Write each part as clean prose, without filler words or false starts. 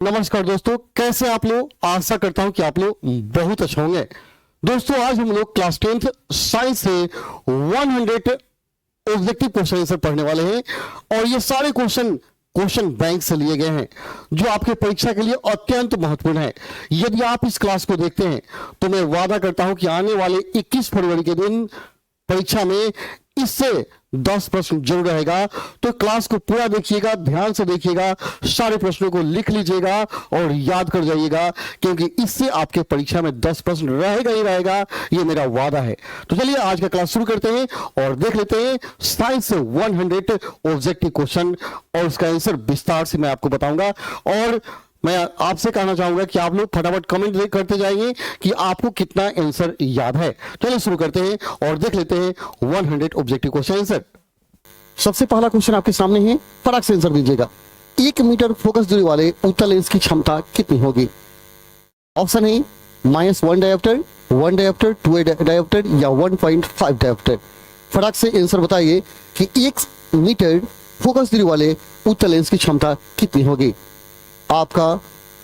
नमस्कार दोस्तों, कैसे आप लोग। आशा करता हूं कि आप लोग बहुत अच्छे होंगे। दोस्तों आज हम लोग क्लास 10th साइंस से 100 ऑब्जेक्टिव क्वेश्चन आंसर पढ़ने वाले हैं और ये सारे क्वेश्चन बैंक से लिए गए हैं जो आपके परीक्षा के लिए अत्यंत महत्वपूर्ण है। यदि आप इस क्लास को देखते हैं तो मैं वादा करता हूं कि आने वाले 21 फरवरी के दिन परीक्षा में इससे 10 प्रश्न जरूर रहेगा। तो क्लास को पूरा देखिएगा, ध्यान से देखिएगा, सारे प्रश्नों को लिख लीजिएगा और याद कर जाइएगा, क्योंकि इससे आपके परीक्षा में 10 प्रश्न रहेगा ही रहेगा, ये मेरा वादा है। तो चलिए आज का क्लास शुरू करते हैं और देख लेते हैं साइंस से 100 ऑब्जेक्टिव क्वेश्चन और उसका आंसर विस्तार से मैं आपको बताऊंगा। और मैं आपसे कहना चाहूंगा कि आप लोग फटाफट कमेंट करते जाएंगे कि आपको कितना आंसर याद है। चलिए शुरू करते हैं और देख लेते हैं 100 ऑब्जेक्टिव क्वेश्चन आंसर। सबसे पहला क्वेश्चन आपके सामने है, फटाक से आंसर दीजिएगा। 1 मीटर फोकस दूरी वाले उत्तल लेंस की क्षमता कितनी होगी? ऑप्शन है -1 डायोप्टर, 1 डायोप्टर, 2 डायोप्टर या 1.5 डायोप्टर। फटाक से आंसर बताइए कि 1 मीटर फोकस दूरी वाले उत्तल लेंस की क्षमता कितनी होगी। आपका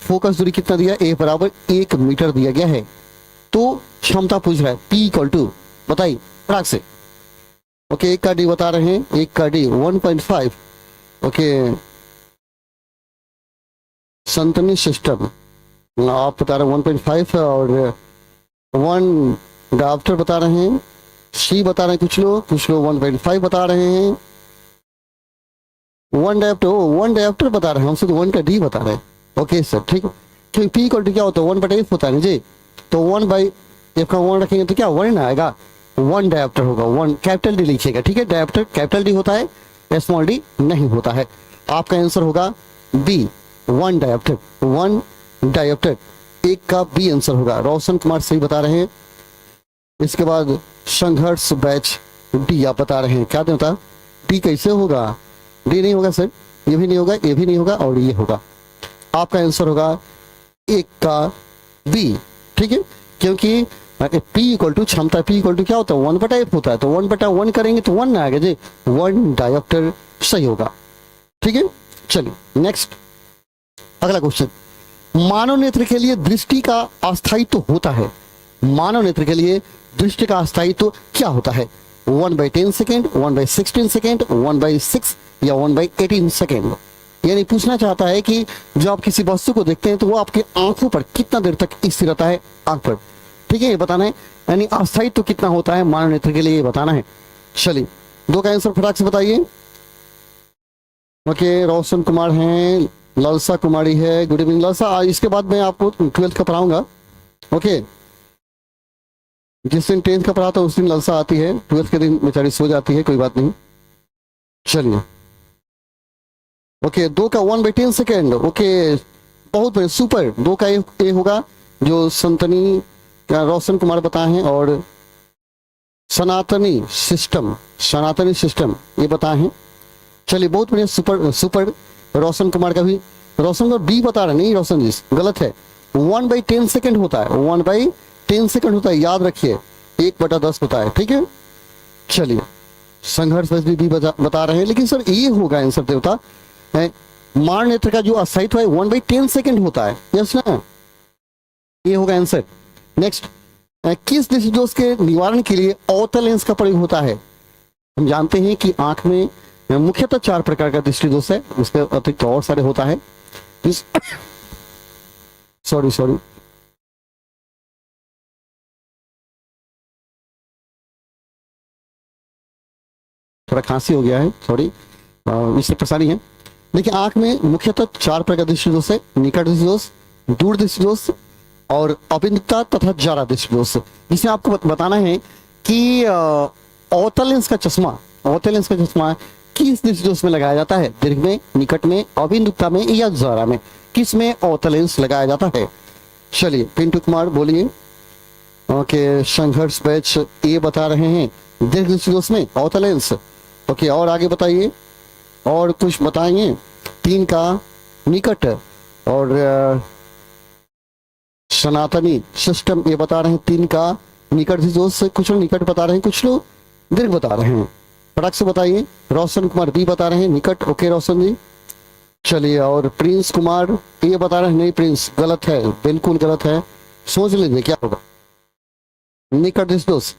फोकस दूरी कितना दिया? ए बराबर 1 मीटर दिया गया है। तो क्षमता पूछ रहा है P इक्वल टू, बताइए फटाक से। ओके, एक का डी बता रहे हैं, एक का डी 1.5। ओके, संतनी सिस्टम आप बता रहे हैं 1.5 और 1 डायोप्टर बता रहे हैं। सी बता रहे हैं कुछ लोग 1.5 बता रहे हैं। 1 डायोप्टर बता रहे हैं, हमसे तो 1 का डी बता रहे हैं। ओके सर, ठीक है। क्योंकि पी इक्वल टू क्या होता है? 1/f होता है ना जी। तो 1/f का 1 रखेंगे तो क्या 1 आएगा? 1 डायोप्टर होगा। 1 कैपिटल डी लिखिएगा, ठीक है। डायोप्टर कैपिटल डी होता है, स्मॉल डी नहीं होता है। आपका आंसर होगा बी, 1 डायोप्टर। 1 डायोप्टर, एक का बी आंसर होगा। रोशन कुमार सही बता रहे हैं। इसके बाद संघर्ष बैच डी आप बता रहे हैं। क्या होता? डी कैसे होगा? डी नहीं होगा सर, ये भी नहीं होगा, ये भी नहीं होगा और ये होगा। आपका आंसर होगा एक का बी, ठीक है। क्योंकि P इक्वल टू क्षमता, P इक्वल टू क्या होता है? 1/f होता है। तो 1/1 करेंगे तो 1 आएगा जी। 1 डायोप्टर सही होगा, ठीक है। चलिए नेक्स्ट, अगला क्वेश्चन। मानव नेत्र के लिए दृष्टि का अस्थायित्व होता है। मानव नेत्र के लिए दृष्टि का अस्थायित्व क्या होता है? 1/10 सेकेंड, 1/16 सेकेंड, 1/6 या 1/18 सेकेंड। यानी पूछना चाहता है कि जब आप किसी वस्तु को देखते हैं तो वो आपके आंखों पर कितना देर तक स्थिर रहता है, आंख पर, ठीक है, ये बताना है। यानी अस्थायित्व कितना होता है मानव नेत्र के लिए, ये बताना है। चलिए 2 का आंसर फटाक से बताइए। ओके, रोशन कुमार हैं, ललसा कुमारी है। गुड इवनिंग ललसा। इसके बाद मैं आपको 12th का पढ़ाऊंगा। ओके, जिस दिन 10th का पढ़ाता उस दिन ललसा आती है, 12th के दिन बेचारी सो जाती है, कोई बात नहीं। चलिए ओके, 2 का 1/10 सेकेंड। ओके, बहुत बढ़िया, सुपर। 2 का ए होगा जो संतनी रोशन कुमार बताए हैं और सनातनी सिस्टम ये बताए हैं। चलिए बहुत बढ़िया, सुपर। रोशन कुमार का भी, रोशन को बी बता रहे नहीं, रोशन जी गलत है। 1/10 सेकेंड होता है, 1/10 सेकेंड होता है, याद रखिए। 1/10 होता है, ठीक है। चलिए संघर्ष भी बता रहे हैं, लेकिन सर ये होगा आंसर देवता। मानव नेत्र का जो अस्थायित्व है 1/10 सेकेंड होता है, यस ना, ये होगा आंसर। नेक्स्ट, किस दृष्टि दोष के निवारण के लिए अवतल लेंस का प्रयोग होता है? हम जानते हैं कि आंख में मुख्यतः 4 प्रकार का दृष्टि दोष है, उसके अतिरिक्त और सारे होता है। सॉरी थोड़ा खांसी हो गया है, सॉरी, इससे परेशानी है। देखिए आंख में मुख्यतः 4 प्रकार का दृष्टि दोष है, निकट दृष्टि दोष, दूर दृष्टि दोष और अभिमुखता तथा जारा दृष्टि दोष। जिसमें आपको बताना है कि अवतल लेंस का चश्मा किस दृष्टि दोष में लगाया जाता है? दीर्घ में, निकट में, अभिमुखता में या जारा में? किस में अवतल लेंस लगाया जाता है? चलिए पिंटू कुमार बोलिए। ओके, संघर्ष बैच ये बता रहे हैं दीर्घ दृष्टि दोष में अवतल लेंस। ओके, और आगे बताइए, और कुछ बताएंगे। 3 का निकट और सनातनी सिस्टम ये बता रहे हैं 3 का निकट दोष। कुछ लोग निकट बता रहे हैं, कुछ लोग दीर्घ बता रहे हैं। फटाक से बताइए। रोशन कुमार बी बता रहे हैं निकट। ओके रोशन जी, चलिए, और प्रिंस कुमार ये बता रहे हैं नहीं प्रिंस, गलत है, बिल्कुल गलत है, सोच लीजिए क्या होगा। निकट दोस्त,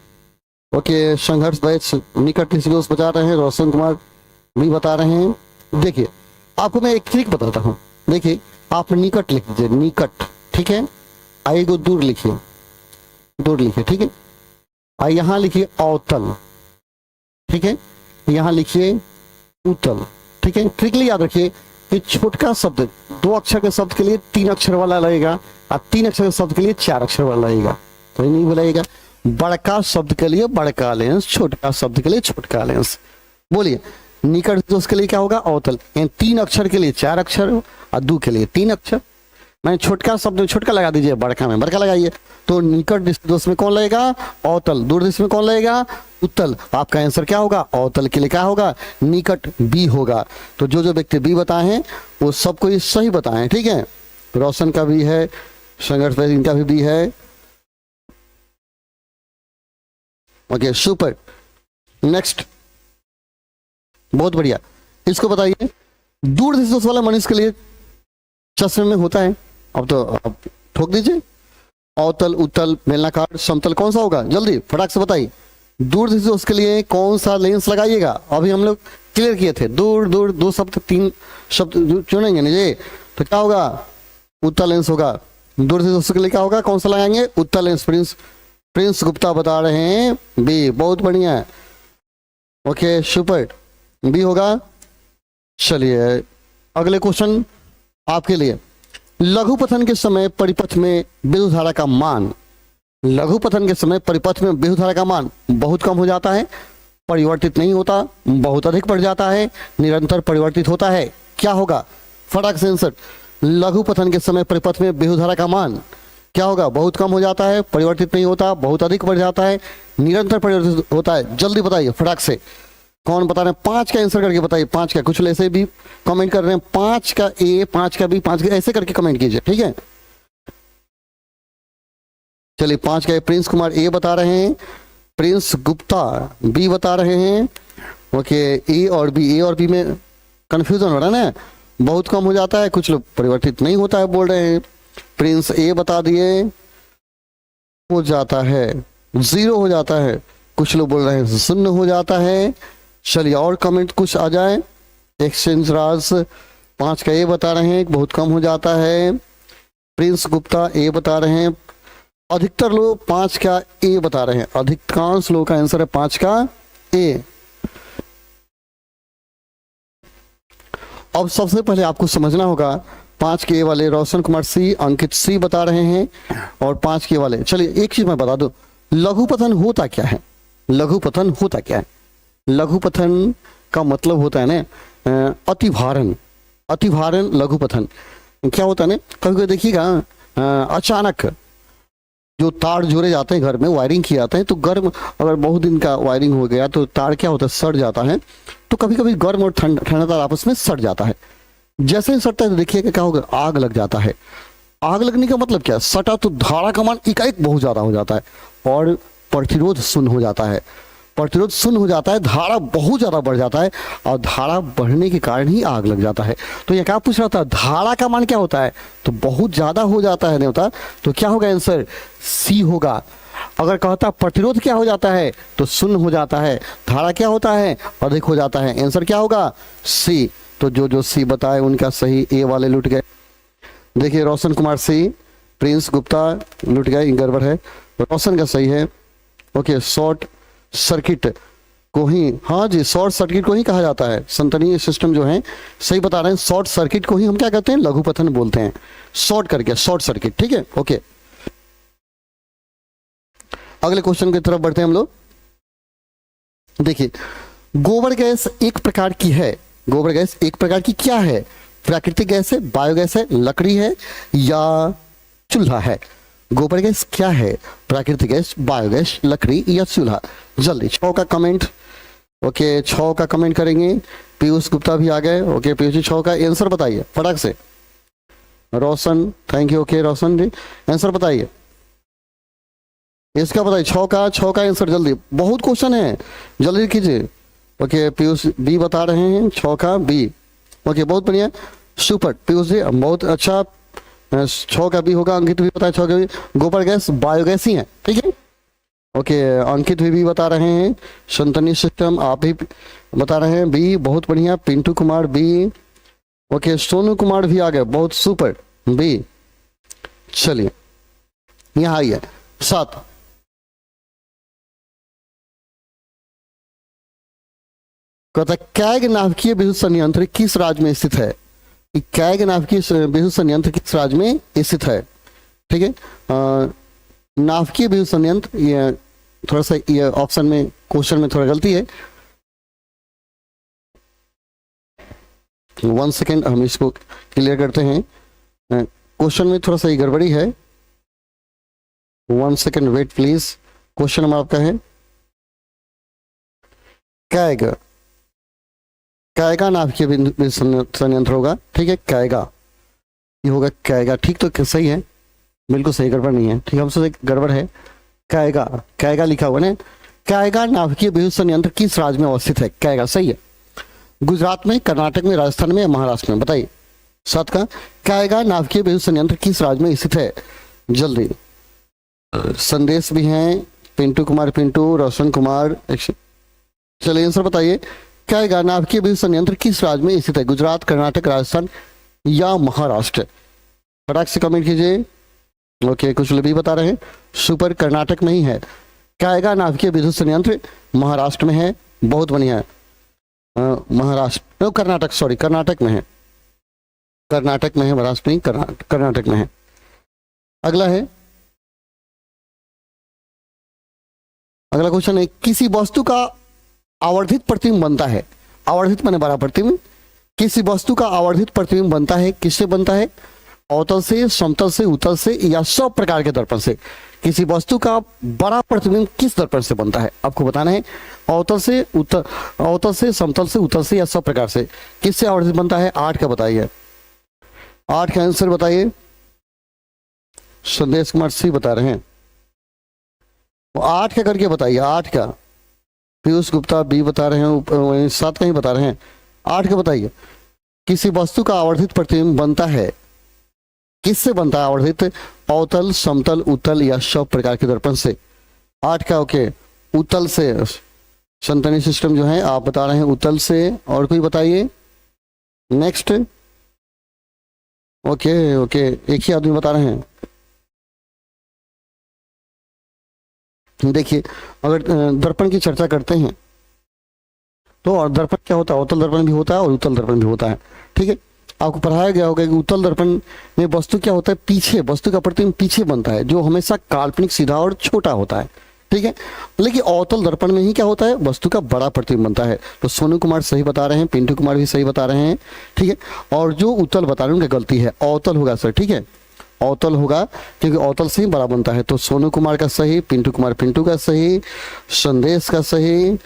ओके, संघर्ष बैच निकट दोस्त बता रहे हैं, रोशन कुमार भी बता रहे हैं। देखिए आपको मैं एक ट्रिक बताता हूँ, देखिए आप निकट लिख दीजिए, निकट, ठीक है, आई को दूर लिखिए, दूर लिखिए, ठीक है, आई यहाँ लिखिए अवतल, ठीक है, यहाँ लिखिए उतल, ठीक है। ट्रिकली याद रखिए कि छोटका शब्द 2 अक्षर के शब्द के लिए 3 अक्षर वाला लगेगा और 3 अक्षर के शब्द के लिए 4 अक्षर वाला लगेगा, तो ये नहीं बोलेगा। बड़का शब्द के लिए बड़का लेंस, छोटका शब्द के लिए छोटका लेंस। बोलिए निकट दोस्त के लिए क्या होगा, अवतल। 3 अक्षर के लिए 4 अक्षर और 2 के लिए 3 अक्षर। मैंने छोटका शब्द में छोटका लगा दीजिए, बड़का में बड़का लगाइए, तो निकट दोस्त में कौन लगेगा, अवतल। दूर दोस्त में कौन लगेगा, उत्तल। आपका आंसर क्या होगा, अवतल के लिए क्या होगा, निकट, बी होगा। तो जो जो व्यक्ति बी बताए हैं वो सबको ये सही बताए, ठीक है। रोशन का भी है, संघर्ष इनका भी बी है, ओके सुपर। नेक्स्ट, बहुत बढ़िया, इसको बताइए। दूर दोस्त वाला मनुष्य के लिए चश्मे में होता है, अब तो अब ठोक दीजिए, अवतल, उत्तल, बेलनाकार, समतल, कौन सा होगा, जल्दी फटाक से बताइए। दूर दोस्त के लिए कौन सा लेंस लगाइएगा, अभी हम लोग क्लियर किए थे, दूर दूर 2 शब्द 3 शब्द चुनेंगे ना जी, तो क्या होगा, उत्तल लेंस होगा। दूर दोस्त के लिए क्या होगा, कौन सा लगाएंगे, उत्तल लेंस। प्रिंस गुप्ता बता रहे हैं बी, बहुत बढ़िया, ओके सुपर, बी होगा। चलिए अगले क्वेश्चन आपके लिए। लघुपथन के समय परिपथ में विद्युत धारा का मान, लघुपथन के समय परिपथ में विद्युत धारा का मान बहुत कम हो जाता है, परिवर्तित नहीं होता, बहुत अधिक बढ़ जाता है, निरंतर परिवर्तित होता है, क्या होगा, फटाक से आंसर। लघुपथन के समय परिपथ में विद्युत धारा का मान क्या होगा, बहुत कम हो जाता है, परिवर्तित नहीं होता, बहुत अधिक बढ़ जाता है, निरंतर परिवर्तित होता है। जल्दी बताइए फटाक से, कौन बता रहे हैं, 5 का आंसर करके बताइए, 5 का। कुछ ऐसे भी कमेंट कर रहे हैं, 5 का ए, 5 का बी, 5 का ऐसे करके कमेंट कीजिए, ठीक है। चलिए 5 का ए, प्रिंस कुमार ए बता रहे हैं, प्रिंस गुप्ता बी बता रहे हैं, ओके। ए और बी में कंफ्यूजन हो रहा है ना, बहुत कम हो जाता है, कुछ लोग परिवर्तित नहीं होता है बोल रहे हैं। प्रिंस ए बता दिए, हो जाता है 0 हो जाता है, कुछ लोग बोल रहे हैं 0 हो जाता है। चलिए और कमेंट कुछ आ जाए। एक्सचेंज राज 5 का ए बता रहे हैं, बहुत कम हो जाता है। प्रिंस गुप्ता ए बता रहे हैं, अधिकतर लोग 5 का ए बता रहे हैं, अधिकांश लोगों का आंसर है 5 का ए। अब सबसे पहले आपको समझना होगा 5 के ए वाले रोशन कुमार सी, अंकित सी बता रहे हैं, और 5 के वाले। चलिए एक चीज मैं बता दूं, लघुपथन होता क्या है, लघुपथन होता क्या है। लघुपथन का मतलब होता है ना अतिभारण, अतिभारण लघुपथन क्या होता है ना, कभी कभी देखिएगा अचानक जो तार जोड़े जाते हैं घर में, वायरिंग किए जाते हैं, तो गर्म अगर बहुत दिन का वायरिंग हो गया तो तार क्या होता है, सड़ जाता है। तो कभी कभी गर्म और ठंडा तार आपस में सड़ जाता है, जैसे ही सड़ता है तो देखिए क्या होगा, आग लग जाता है। आग लगने का मतलब क्या है, सटा तो धारा का मान एकाएक बहुत ज्यादा हो जाता है और प्रतिरोध शून्य हो जाता है, प्रतिरोध शून्य हो जाता है, धारा बहुत ज्यादा बढ़ जाता है, और धारा बढ़ने के कारण ही आग लग जाता है। तो ये क्या पूछ रहा था, धारा का मान क्या होता है, तो बहुत ज्यादा हो जाता है, नहीं होता, तो क्या होगा आंसर, सी होगा। अगर कहता प्रतिरोध क्या हो जाता है, तो शून्य हो जाता है, धारा क्या होता है, अधिक हो जाता है, आंसर क्या होगा, सी। तो जो जो सी बताए उनका सही, ए वाले लुट गए। देखिए रोशन कुमार सी, प्रिंस गुप्ता लुट गए, गड़बड़ है, रोशन का सही है, ओके। शॉर्ट सर्किट को ही, हाँ जी, शॉर्ट सर्किट को ही कहा जाता है, संतनीय सिस्टम जो है सही बता रहे हैं, शॉर्ट सर्किट को ही हम क्या कहते हैं, लघुपथन बोलते हैं, शॉर्ट करके शॉर्ट सर्किट, ठीक है, ओके। अगले क्वेश्चन की तरफ बढ़ते हैं हम लोग। देखिए गोबर गैस एक प्रकार की है, गोबर गैस एक प्रकार की क्या है, प्राकृतिक गैस है, बायोगैस है, लकड़ी है या चूल्हा है। गोबर गैस क्या है, प्राकृतिक गैस, बायोगैस, लकड़ी या चूल्हा। जल्दी 6 का कमेंट, ओके 6 का कमेंट करेंगे। पीयूष गुप्ता भी आ गए, ओके पीयूष जी 6 का आंसर बताइए फटाक से। Roshan thank you, okay Roshan ji answer बताइए, इसका बताइए 6 का आंसर जल्दी, बहुत क्वेश्चन है जल्दी कीजिए। ओके पीयूष बी बता रहे हैं, 6 का बी, ओके बहुत बढ़िया। सुपर पीयूष जी, बहुत अच्छा। 6 का भी होगा, अंकित भी बताया 6 का भी। गोबर गैस बायोगैस ही है, ठीक है। ओके, अंकित भी बता रहे हैं। संतनी सिस्टम आप भी बता रहे हैं बी, बहुत बढ़िया। पिंटू कुमार बी। ओके, सोनू कुमार भी आ गए, बहुत सुपर बी। चलिए यहाँ आइए 7। कहता है कैग नाभिकीय विद्युत संयंत्र किस राज्य में स्थित है? कैग नाभिकीय विद्युत संयंत्र किस राज्य में स्थित है? ठीक है, नाभिकीय विद्युत संयंत्र, ये थोड़ा सा ये ऑप्शन में क्वेश्चन में थोड़ा गलती है। 1 सेकेंड, हम इसको क्लियर करते हैं। क्वेश्चन में थोड़ा सा ये गड़बड़ी है। 1 second wait please. Question number आपका है कैग, कैगा नाभिकीय विद्युत संयंत्र होगा, ठीक है। कैगा ये होगा, कैगा, ठीक तो सही है, बिल्कुल सही, गड़बड़ नहीं है, ठीक है। हमसे गड़बड़ है। कैगा, कैगा लिखा हुआ है। कैगा नाभिकीय विद्युत संयंत्र किस राज्य में अवस्थित है? कैगा सही है। गुजरात में, कर्नाटक में, राजस्थान में या महाराष्ट्र में? बताइए। 7 का कैगा नाभिकीय विद्युत संयंत्र किस राज्य में स्थित है? जल्दी। संदेश भी हैं, पिंटू कुमार, पिंटू, रोशन कुमार। चलिए आंसर बताइए। कैगा नाभिकीय विद्युत संयंत्र किस राज्य में स्थित है? गुजरात, कर्नाटक, राजस्थान या महाराष्ट्र? फटाक से कमेंट कीजिए। ओके, कुछ लोग भी बता रहे हैं सुपर, कर्नाटक में ही है। कैगा नाभिकीय विद्युत संयंत्र महाराष्ट्र में है, बहुत बढ़िया है। महाराष्ट्र, कर्नाटक, सॉरी, कर्नाटक में है, कर्नाटक में है, महाराष्ट्र नहीं, कर्नाटक में है। अगला है, अगला क्वेश्चन है किसी वस्तु का आवर्धित प्रतिबिंब बनता है। आवर्धित माने बड़ा प्रतिबिंब। किसी वस्तु का आवर्धित प्रतिबिंब बनता है, किससे बनता है? अवतल से, समतल से, उत्तल से या सब प्रकार के दर्पण से। किसी वस्तु का बड़ा प्रतिबिंब किस दर्पण से बनता है आपको बताना है। अवतल से, उत्तल, अवतल से, समतल से, उत्तल से या सब प्रकार से। किससे आवर्धित बनता है? 8 का बताइए। 8 का आंसर बताइए। संदेश कुमार सी बता रहे हैं, 8 का करके बताइए। 8 का पीयूष गुप्ता बी बता रहे हैं, 7 का ही बता रहे हैं। 8 का बताइए। किसी वस्तु का आवर्धित प्रतिबिंब बनता है, किससे बनता है आवर्धित? अवतल, समतल, उत्तल या सब प्रकार के दर्पण से। 8 का ओके, उत्तल से। संतनी सिस्टम जो है आप बता रहे हैं उत्तल से। और कोई बताइए। नेक्स्ट। ओके ओके, एक ही आदमी बता रहे हैं। देखिए, अगर दर्पण की चर्चा करते हैं तो और दर्पण क्या होता है? अवतल दर्पण भी होता है और उत्तल दर्पण भी होता है, ठीक है। आपको पढ़ाया गया होगा कि उत्तल दर्पण में वस्तु क्या होता है? पीछे, वस्तु का प्रतिबिंब पीछे बनता है, जो हमेशा काल्पनिक, सीधा और छोटा होता है, ठीक है। लेकिन अवतल दर्पण में ही क्या होता है? वस्तु का बड़ा प्रतिबिंब बनता है। तो सोनू कुमार सही बता रहे हैं, पिंटू कुमार भी सही बता रहे हैं, ठीक है। और जो उत्तल बता रहे हैं उनकी गलती है, अवतल होगा सर, ठीक है, अवतल होगा, क्योंकि अवतल से ही बड़ा बनता है। तो सोनू कुमार का सही, पिंटू कुमार पिंटू का सही, संदेश का सही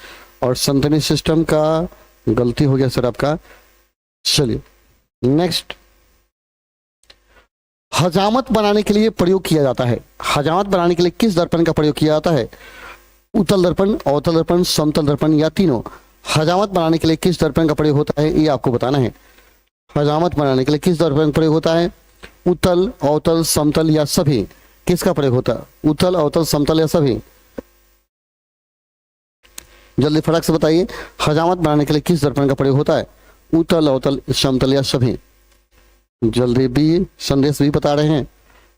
और संतनी सिस्टम का गलती हो गया सर आपका। चलिए नेक्स्ट। हजामत बनाने के लिए प्रयोग किया जाता है। हजामत बनाने के लिए किस दर्पण का प्रयोग किया जाता है? उत्तल दर्पण, अवतल दर्पण, समतल दर्पण या तीनों? हजामत बनाने के लिए किस दर्पण का प्रयोग होता है ये आपको बताना है। हजामत बनाने के लिए किस दर्पण का प्रयोग होता है? उत्तल, अवतल, समतल या सभी? किसका प्रयोग होता है? उत्तल, अवतल, समतल या सभी? जल्दी फटाक से बताइए। हजामत बनाने के लिए किस दर्पण का प्रयोग होता है? उत्तल, अवतल, समतल या सभी? जल्दी भी, संदेश भी बता रहे हैं।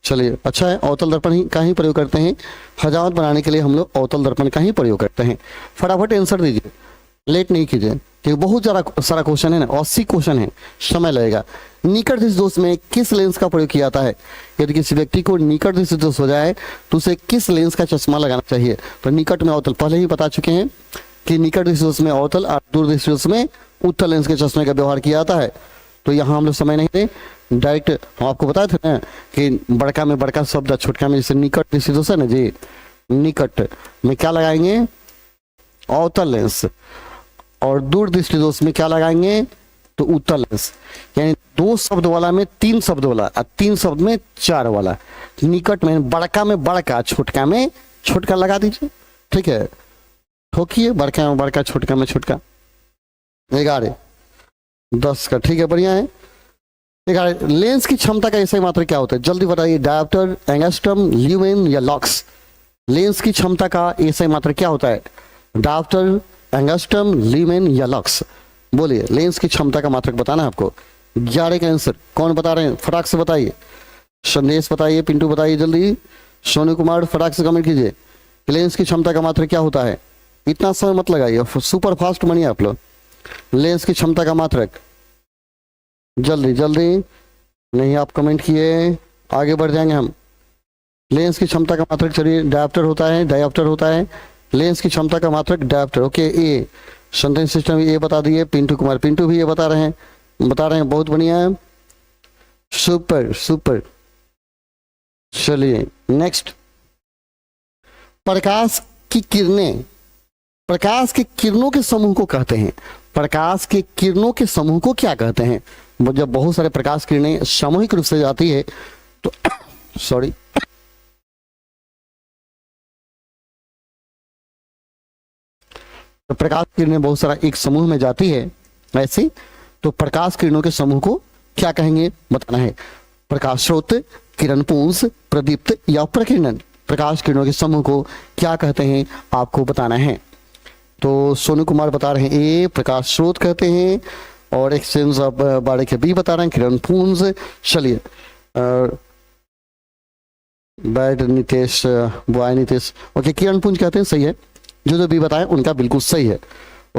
चलिए अच्छा है, अवतल दर्पण ही का ही प्रयोग करते हैं। हजामत बनाने के लिए हम लोग अवतल दर्पण का ही प्रयोग करते हैं। फटाफट आंसर दीजिए, लेट नहीं कीजिए, क्योंकि बहुत ज़्यादा सारा क्वेश्चन है ना, 80 क्वेश्चन है, समय लगेगा। निकट दृष्टि दोष में किस लेंस का प्रयोग किया जाता है? यदि किसी व्यक्ति को निकट दृष्टि दोष हो जाए तो उसे किस लेंस का चश्मा लगाना चाहिए? तो निकट में अवतल, पहले ही बता चुके हैं कि निकट दृष्टि दोष में अवतल और दूर दृष्टि दोष में उत्तल लेंस के चश्मे का व्यवहार किया जाता है। तो यहाँ हम लोग समय नहीं दें, डायरेक्ट हम आपको बताए थे ना कि बड़का में बड़का शब्द, छोटका में जैसे निकट दृष्टि दोष है ना जी, निकट में क्या लगाएंगे? अवतल लेंस। और दूर दृष्टि दोष में क्या लगाएंगे? तो उत्तल लेंस। यानी 2 शब्द वाला में 3 शब्द वाला और 3 शब्द में 4 वाला। निकट में बड़का में बड़का, छोटका में छोटका लगा दीजिए, ठीक है। ठोकिए, बड़का में बड़का, छोटका में छोटका। 11 10 का, ठीक है, बढ़िया है। देखा, लेंस की क्षमता का ऐसा मात्रा क्या होता है, जल्दी बताइए। डायोप्टर, एंगस्ट्रम, ल्यूमेन या लक्स। लेंस की क्षमता का ऐसा मात्रा क्या होता है, डायोप्टर, एंगस्ट्रम, ल्यूमेन या लक्स। बोलिए, लेंस की क्षमता का मात्रक बताना है आपको। 11 का आंसर कौन बता रहे हैं, फटाक से बताइए। संदेश बताइए, पिंटू बताइए जल्दी, सोनू कुमार फटाक से कमेंट कीजिए। लेंस की क्षमता का मात्रक क्या होता है, इतना समय मत लगाइए, सुपर फास्ट बनिए आप लोग। लेंस की क्षमता का मात्रक, जल्दी जल्दी, नहीं आप कमेंट किए, आगे बढ़ जाएंगे हम। लेंस की क्षमता का मात्रक, चलिए डायोप्टर होता है, डायोप्टर होता है। लेंस की क्षमता का मात्रक डायोप्टर। ओके, ए संदेश सिस्टम ये बता दिए। पिंटू कुमार, पिंटू भी ये बता रहे हैं, बहुत बढ़िया है, सुपर सुपर। चलिए नेक्स्ट, प्रकाश की किरणें, प्रकाश के किरणों के समूह को कहते हैं, प्रकाश के किरणों के समूह को क्या कहते हैं। जब बहुत सारे प्रकाश किरणें सामूहिक रूप से जाती है तो सॉरी, तो प्रकाश किरणें बहुत सारा एक समूह में जाती है ऐसे, तो प्रकाश किरणों के समूह को क्या कहेंगे बताना है। प्रकाश स्रोत, किरण पुंज, प्रदीप्त या प्रकीर्णन। प्रकाश किरणों के समूह को क्या कहते हैं आपको बताना है। तो सोनू कुमार बता रहे हैं ए प्रकाश स्रोत कहते हैं, और एक्सचेंज ऑफ बाड़े के बी बता रहे हैं किरण पुंज। चलिए bad Nitesh, boy Nitesh, okay Kiran Punj कहते हैं, सही है, जो बी बताएं उनका बिल्कुल सही है।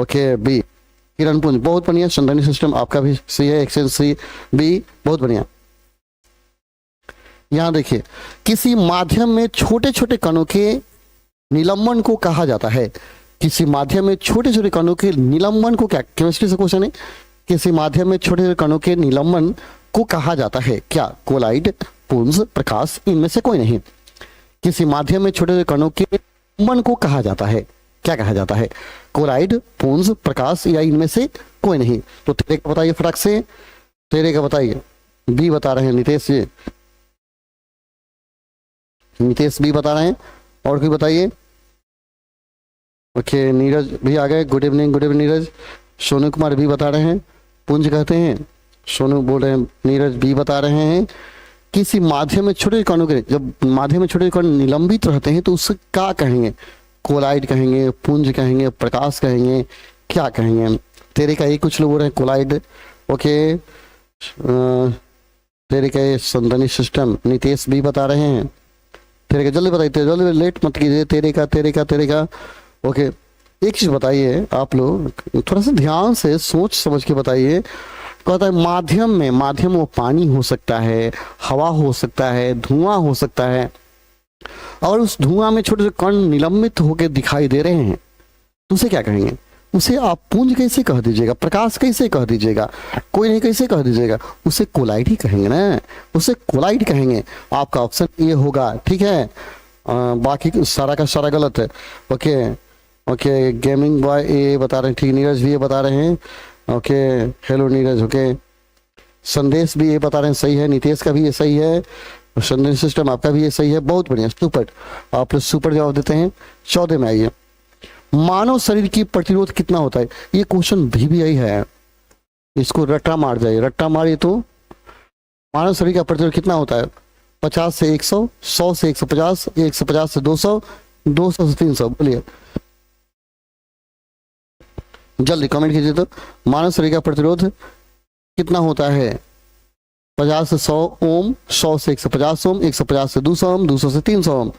ओके बी किरण पुंज, बहुत बढ़िया। संधानी सिस्टम आपका भी सही है, एक्सचेंज सी बी, बहुत बढ़िया। यहां देखिए, किसी माध्यम में छोटे छोटे कणों के निलंबन को कहा जाता है। किसी माध्यम में छोटे छोटे कणों के निलंबन को क्या, केमिस्ट्री से क्वेश्चन है, किसी माध्यम में छोटे छोटे कणों के निलंबन को कहा जाता है क्या, कोलाइड, पुंज, प्रकाश, इनमें से कोई नहीं। किसी माध्यम में छोटे छोटे कणों के निलंबन को कहा जाता है, क्या कहा जाता है, कोलाइड, पुंज, प्रकाश या इनमें से कोई नहीं। तो तेरे का बताइए फटाक से, तेरे का बताइए। बी बता रहे हैं नितेश जी, नितेश बी बता रहे हैं, और कोई बताइए। ओके नीरज भी आ गए, good evening, good evening Neeraj. Sonu Kumar भी बता रहे हैं पुंज कहते हैं, सोनू बोल रहे हैं, नीरज भी बता रहे हैं। किसी माध्यम में छोटे कणों के, जब माध्यम में छोटे कण निलंबित रहते हैं तो उससे क्या कहेंगे, कोलाइड कहेंगे, पुंज कहेंगे, प्रकाश कहेंगे, क्या कहेंगे। तेरे का ये कुछ लोग बोल रहे हैं कोलाइड। ओके तेरे का ये संधानी सिस्टम, नितेश भी बता रहे हैं। तेरे का जल्दी बताइए, जल्दी, लेट मत कीजिए। तेरे का ओके एक चीज बताइए आप लोग, थोड़ा सा ध्यान से सोच समझ के बताइए। कहता है माध्यम वो पानी हो सकता है, हवा हो सकता है, धुआं हो सकता है, और उस धुआं में छोटे छोटे कण निलंबित होकर दिखाई दे रहे हैं, तो उसे क्या कहेंगे। उसे आप पुंज कैसे कह दीजिएगा, प्रकाश कैसे कह दीजिएगा, कोई नहीं कैसे कह दीजिएगा, उसे कोलाइड ही कहेंगे ना, उसे कोलाइड कहेंगे। आपका ऑप्शन ये होगा, ठीक है। बाकी सारा का सारा गलत है। ओके गेमिंग बॉय ये बता रहे हैं, ठीक, नीरज भी ये बता रहे हैं। Okay hello Neeraj. ओके संदेश भी ये बता रहे हैं सही है, नितेश का भी ये सही है, संदेश सिस्टम आपका भी ये सही है, बहुत बढ़िया, सुपर। आप लोग सुपर जवाब देते हैं। 14 में आइए, मानव शरीर की प्रतिरोध कितना होता है। ये क्वेश्चन भी यही है, इसको रट्टा मार जाइए, रट्टा मारिए तो। मानव शरीर का प्रतिरोध कितना होता है, 50 से 100, 100 से 150, 150 से 200, 200 से 300। बोलिए जल्दी कमेंट कीजिए। तो मानव शरीर का प्रतिरोध कितना होता है, 50 से 100 ओम, 100 से 150 ओम, 150 से 200 ओम, 200 से 300 ओम।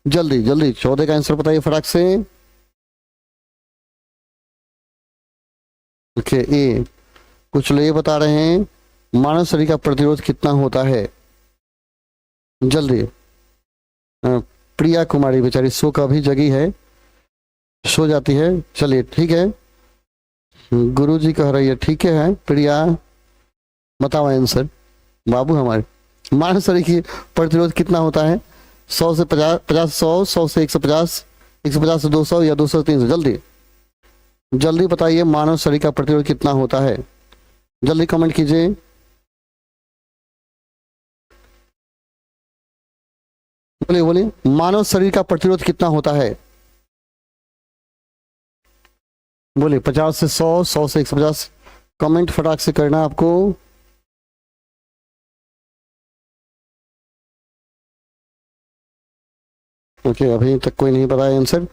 जल्दी जल्दी 14 का आंसर बताइए फटाक से। ओके ए कुछ लोग ये बता रहे हैं मानव शरीर का प्रतिरोध कितना होता है, जल्दी। प्रिया कुमारी बेचारी सो का भी जगी है, सो जाती है। चलिए ठीक है, गुरुजी कह रही है, ठीक है प्रिया बताओ आंसर। बाबू हमारे, मानव शरीर की प्रतिरोध कितना होता है, 100 से 50, 50 100, 100 से 150, 150 से 200 या 200 से 300। जल्दी जल्दी बताइए मानव शरीर का प्रतिरोध कितना होता है, जल्दी कमेंट कीजिए। बोलिए बोलिए, मानव शरीर का प्रतिरोध कितना होता है, बोलिए। 50 से 100, 100 से 150। कमेंट फटाक से करना आपको। ओके, अभी तक कोई नहीं बताया आंसर।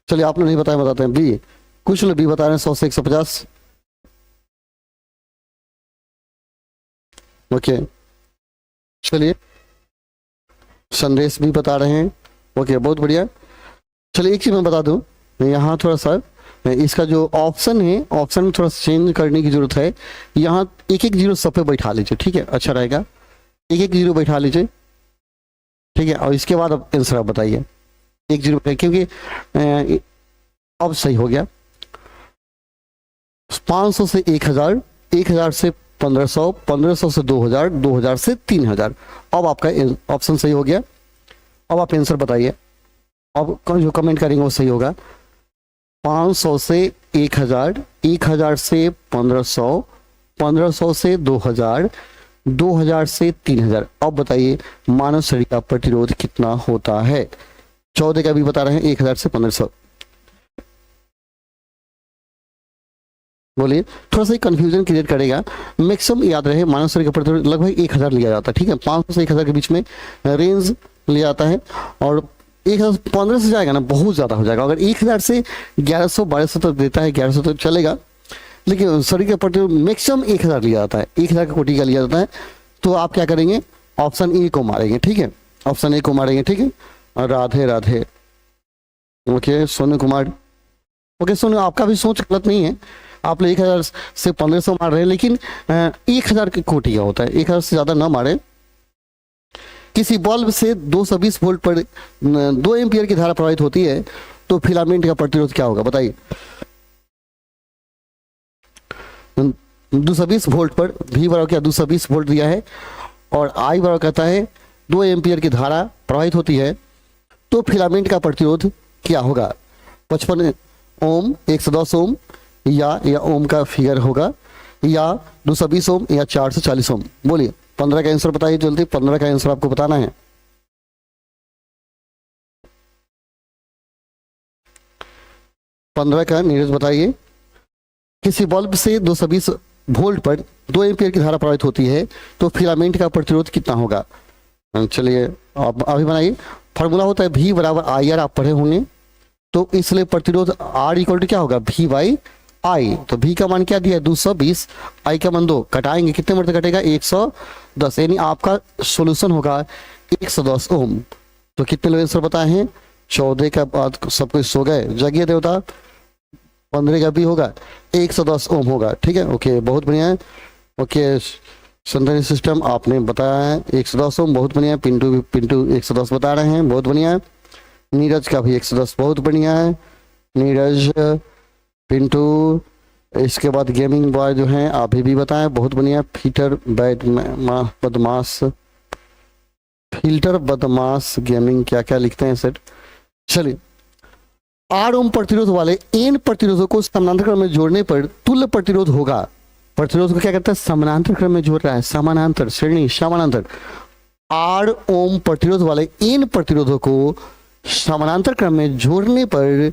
चलिए, आपने नहीं बताया, बताते हैं बी। कुछ लोग बी बता रहे हैं 100 से 150। ओके, चलिए, संदेश भी बता रहे हैं। ओके, बहुत बढ़िया। चलिए, एक चीज मैं बता दूं, यहाँ थोड़ा सा इसका जो ऑप्शन है, ऑप्शन में थोड़ा चेंज करने की जरूरत है। यहाँ एक एक जीरो सब पे बैठा लीजिए, ठीक है, अच्छा रहेगा। एक एक जीरो बैठा लीजिए, ठीक है, और इसके बाद अब आंसर आप बताइए। एक जीरो, क्योंकि अब सही हो गया। 500 से 1000, 1000 से 1500, 1500 से 2000, 2000 से 3000। अब आपका ऑप्शन सही हो गया। अब आप आंसर बताइए। अब जो कमेंट करेंगे वो सही होगा। 500 से 1000, 1000 से 1500, 1500 से 2000, 2000 से 3000। अब बताइए मानव शरीर का प्रतिरोध कितना होता है। 14 का भी बता रहे हैं, 1000 से 1500। बोलिए, थोड़ा सा कंफ्यूजन क्रिएट करेगा। मैक्सिमम याद रहे, मानव शरीर का प्रतिरोध लगभग 1000 लिया जाता है, ठीक है। 500 से 1000 के बीच में रेंज लिया जाता है। और 1015 से जाएगा ना, बहुत ज्यादा हो जाएगा। अगर 1000 से 1100 1200 तक देता है, 1100 तक चलेगा, लेकिन शरीर का प्रतिरोध मैक्सिमम 1000 लिया जाता है, 1000 का कोटि का लिया जाता है। तो आप क्या करेंगे, ऑप्शन ए को मारेंगे, ठीक है, ऑप्शन ए को मारेंगे, ठीक है। और राधे राधे। ओके, सोनू कुमार। ओके सोनू, आपका भी सोच गलत नहीं है। आप लोग 1000 से 1500 मार रहे हैं, लेकिन 1000 की कोटि का होता है, 1000 से ज्यादा ना मारे। किसी बल्ब से 220 वोल्ट पर 2 एम्पियर की धारा प्रवाहित होती है, तो फिलामेंट का प्रतिरोध क्या होगा, बताइए। 220 वोल्ट पर V बराबर क्या, 220 वोल्ट दिया है, और I बराबर कहता है 2 एम्पियर की धारा प्रवाहित होती है, तो फिलामेंट का प्रतिरोध क्या होगा। 55 ओम, 110 ओम, या ओम का फिगर होगा, या 220 ओम, या 440 ओम। बोलिए, 15 का आंसर बताइए जल्दी। 15 का आंसर आपको बताना है। पंद्रह का नीरज बताइए। किसी बल्ब से 220 वोल्ट पर 2 एम्पियर की धारा प्रवाहित होती है, तो फिलामेंट का प्रतिरोध कितना होगा। चलिए, आप अभी बनाइए। फार्मूला होता है V बराबर IR, आप पढ़े होंगे। तो इसलिए प्रतिरोध R इक्वल टू क्या होगा, V बाई I। तो V का मान क्या दिया है, 220, I का मान 2, कटाएंगे कितने मरते कटेगा, 110, यानी आपका सोल्यूशन होगा 110 ओम। तो कितने लोग आंसर बताए हैं, 14 का बाद सब कुछ सो गए, जगिए देवता। 15 का भी होगा, 110 ओम होगा, ठीक है। ओके, बहुत बढ़िया है। ओके, संतरी सिस्टम आपने बताया है 110 ओम, बहुत बढ़िया है। पिंटू 110 बता रहे हैं, बहुत बढ़िया है। नीरज का भी 110, बहुत बढ़िया है। नीरज, पिंटू, इसके बाद गेमिंग बॉय जो हैं, आप भी बताएं, बहुत बढ़िया। फिल्टर बदमाश गेमिंग, क्या क्या लिखते हैं सर। चलिए, 8 ओम प्रतिरोध वाले n प्रतिरोधों को समानांतर क्रम में जोड़ने पर तुल्य प्रतिरोध होगा। प्रतिरोध को क्या कहते हैं, समानांतर क्रम में जोड़ रहा है, समानांतर श्रेणी, समानांतर। 8 ओम प्रतिरोध वाले n प्रतिरोधों को समानांतर क्रम में जोड़ने पर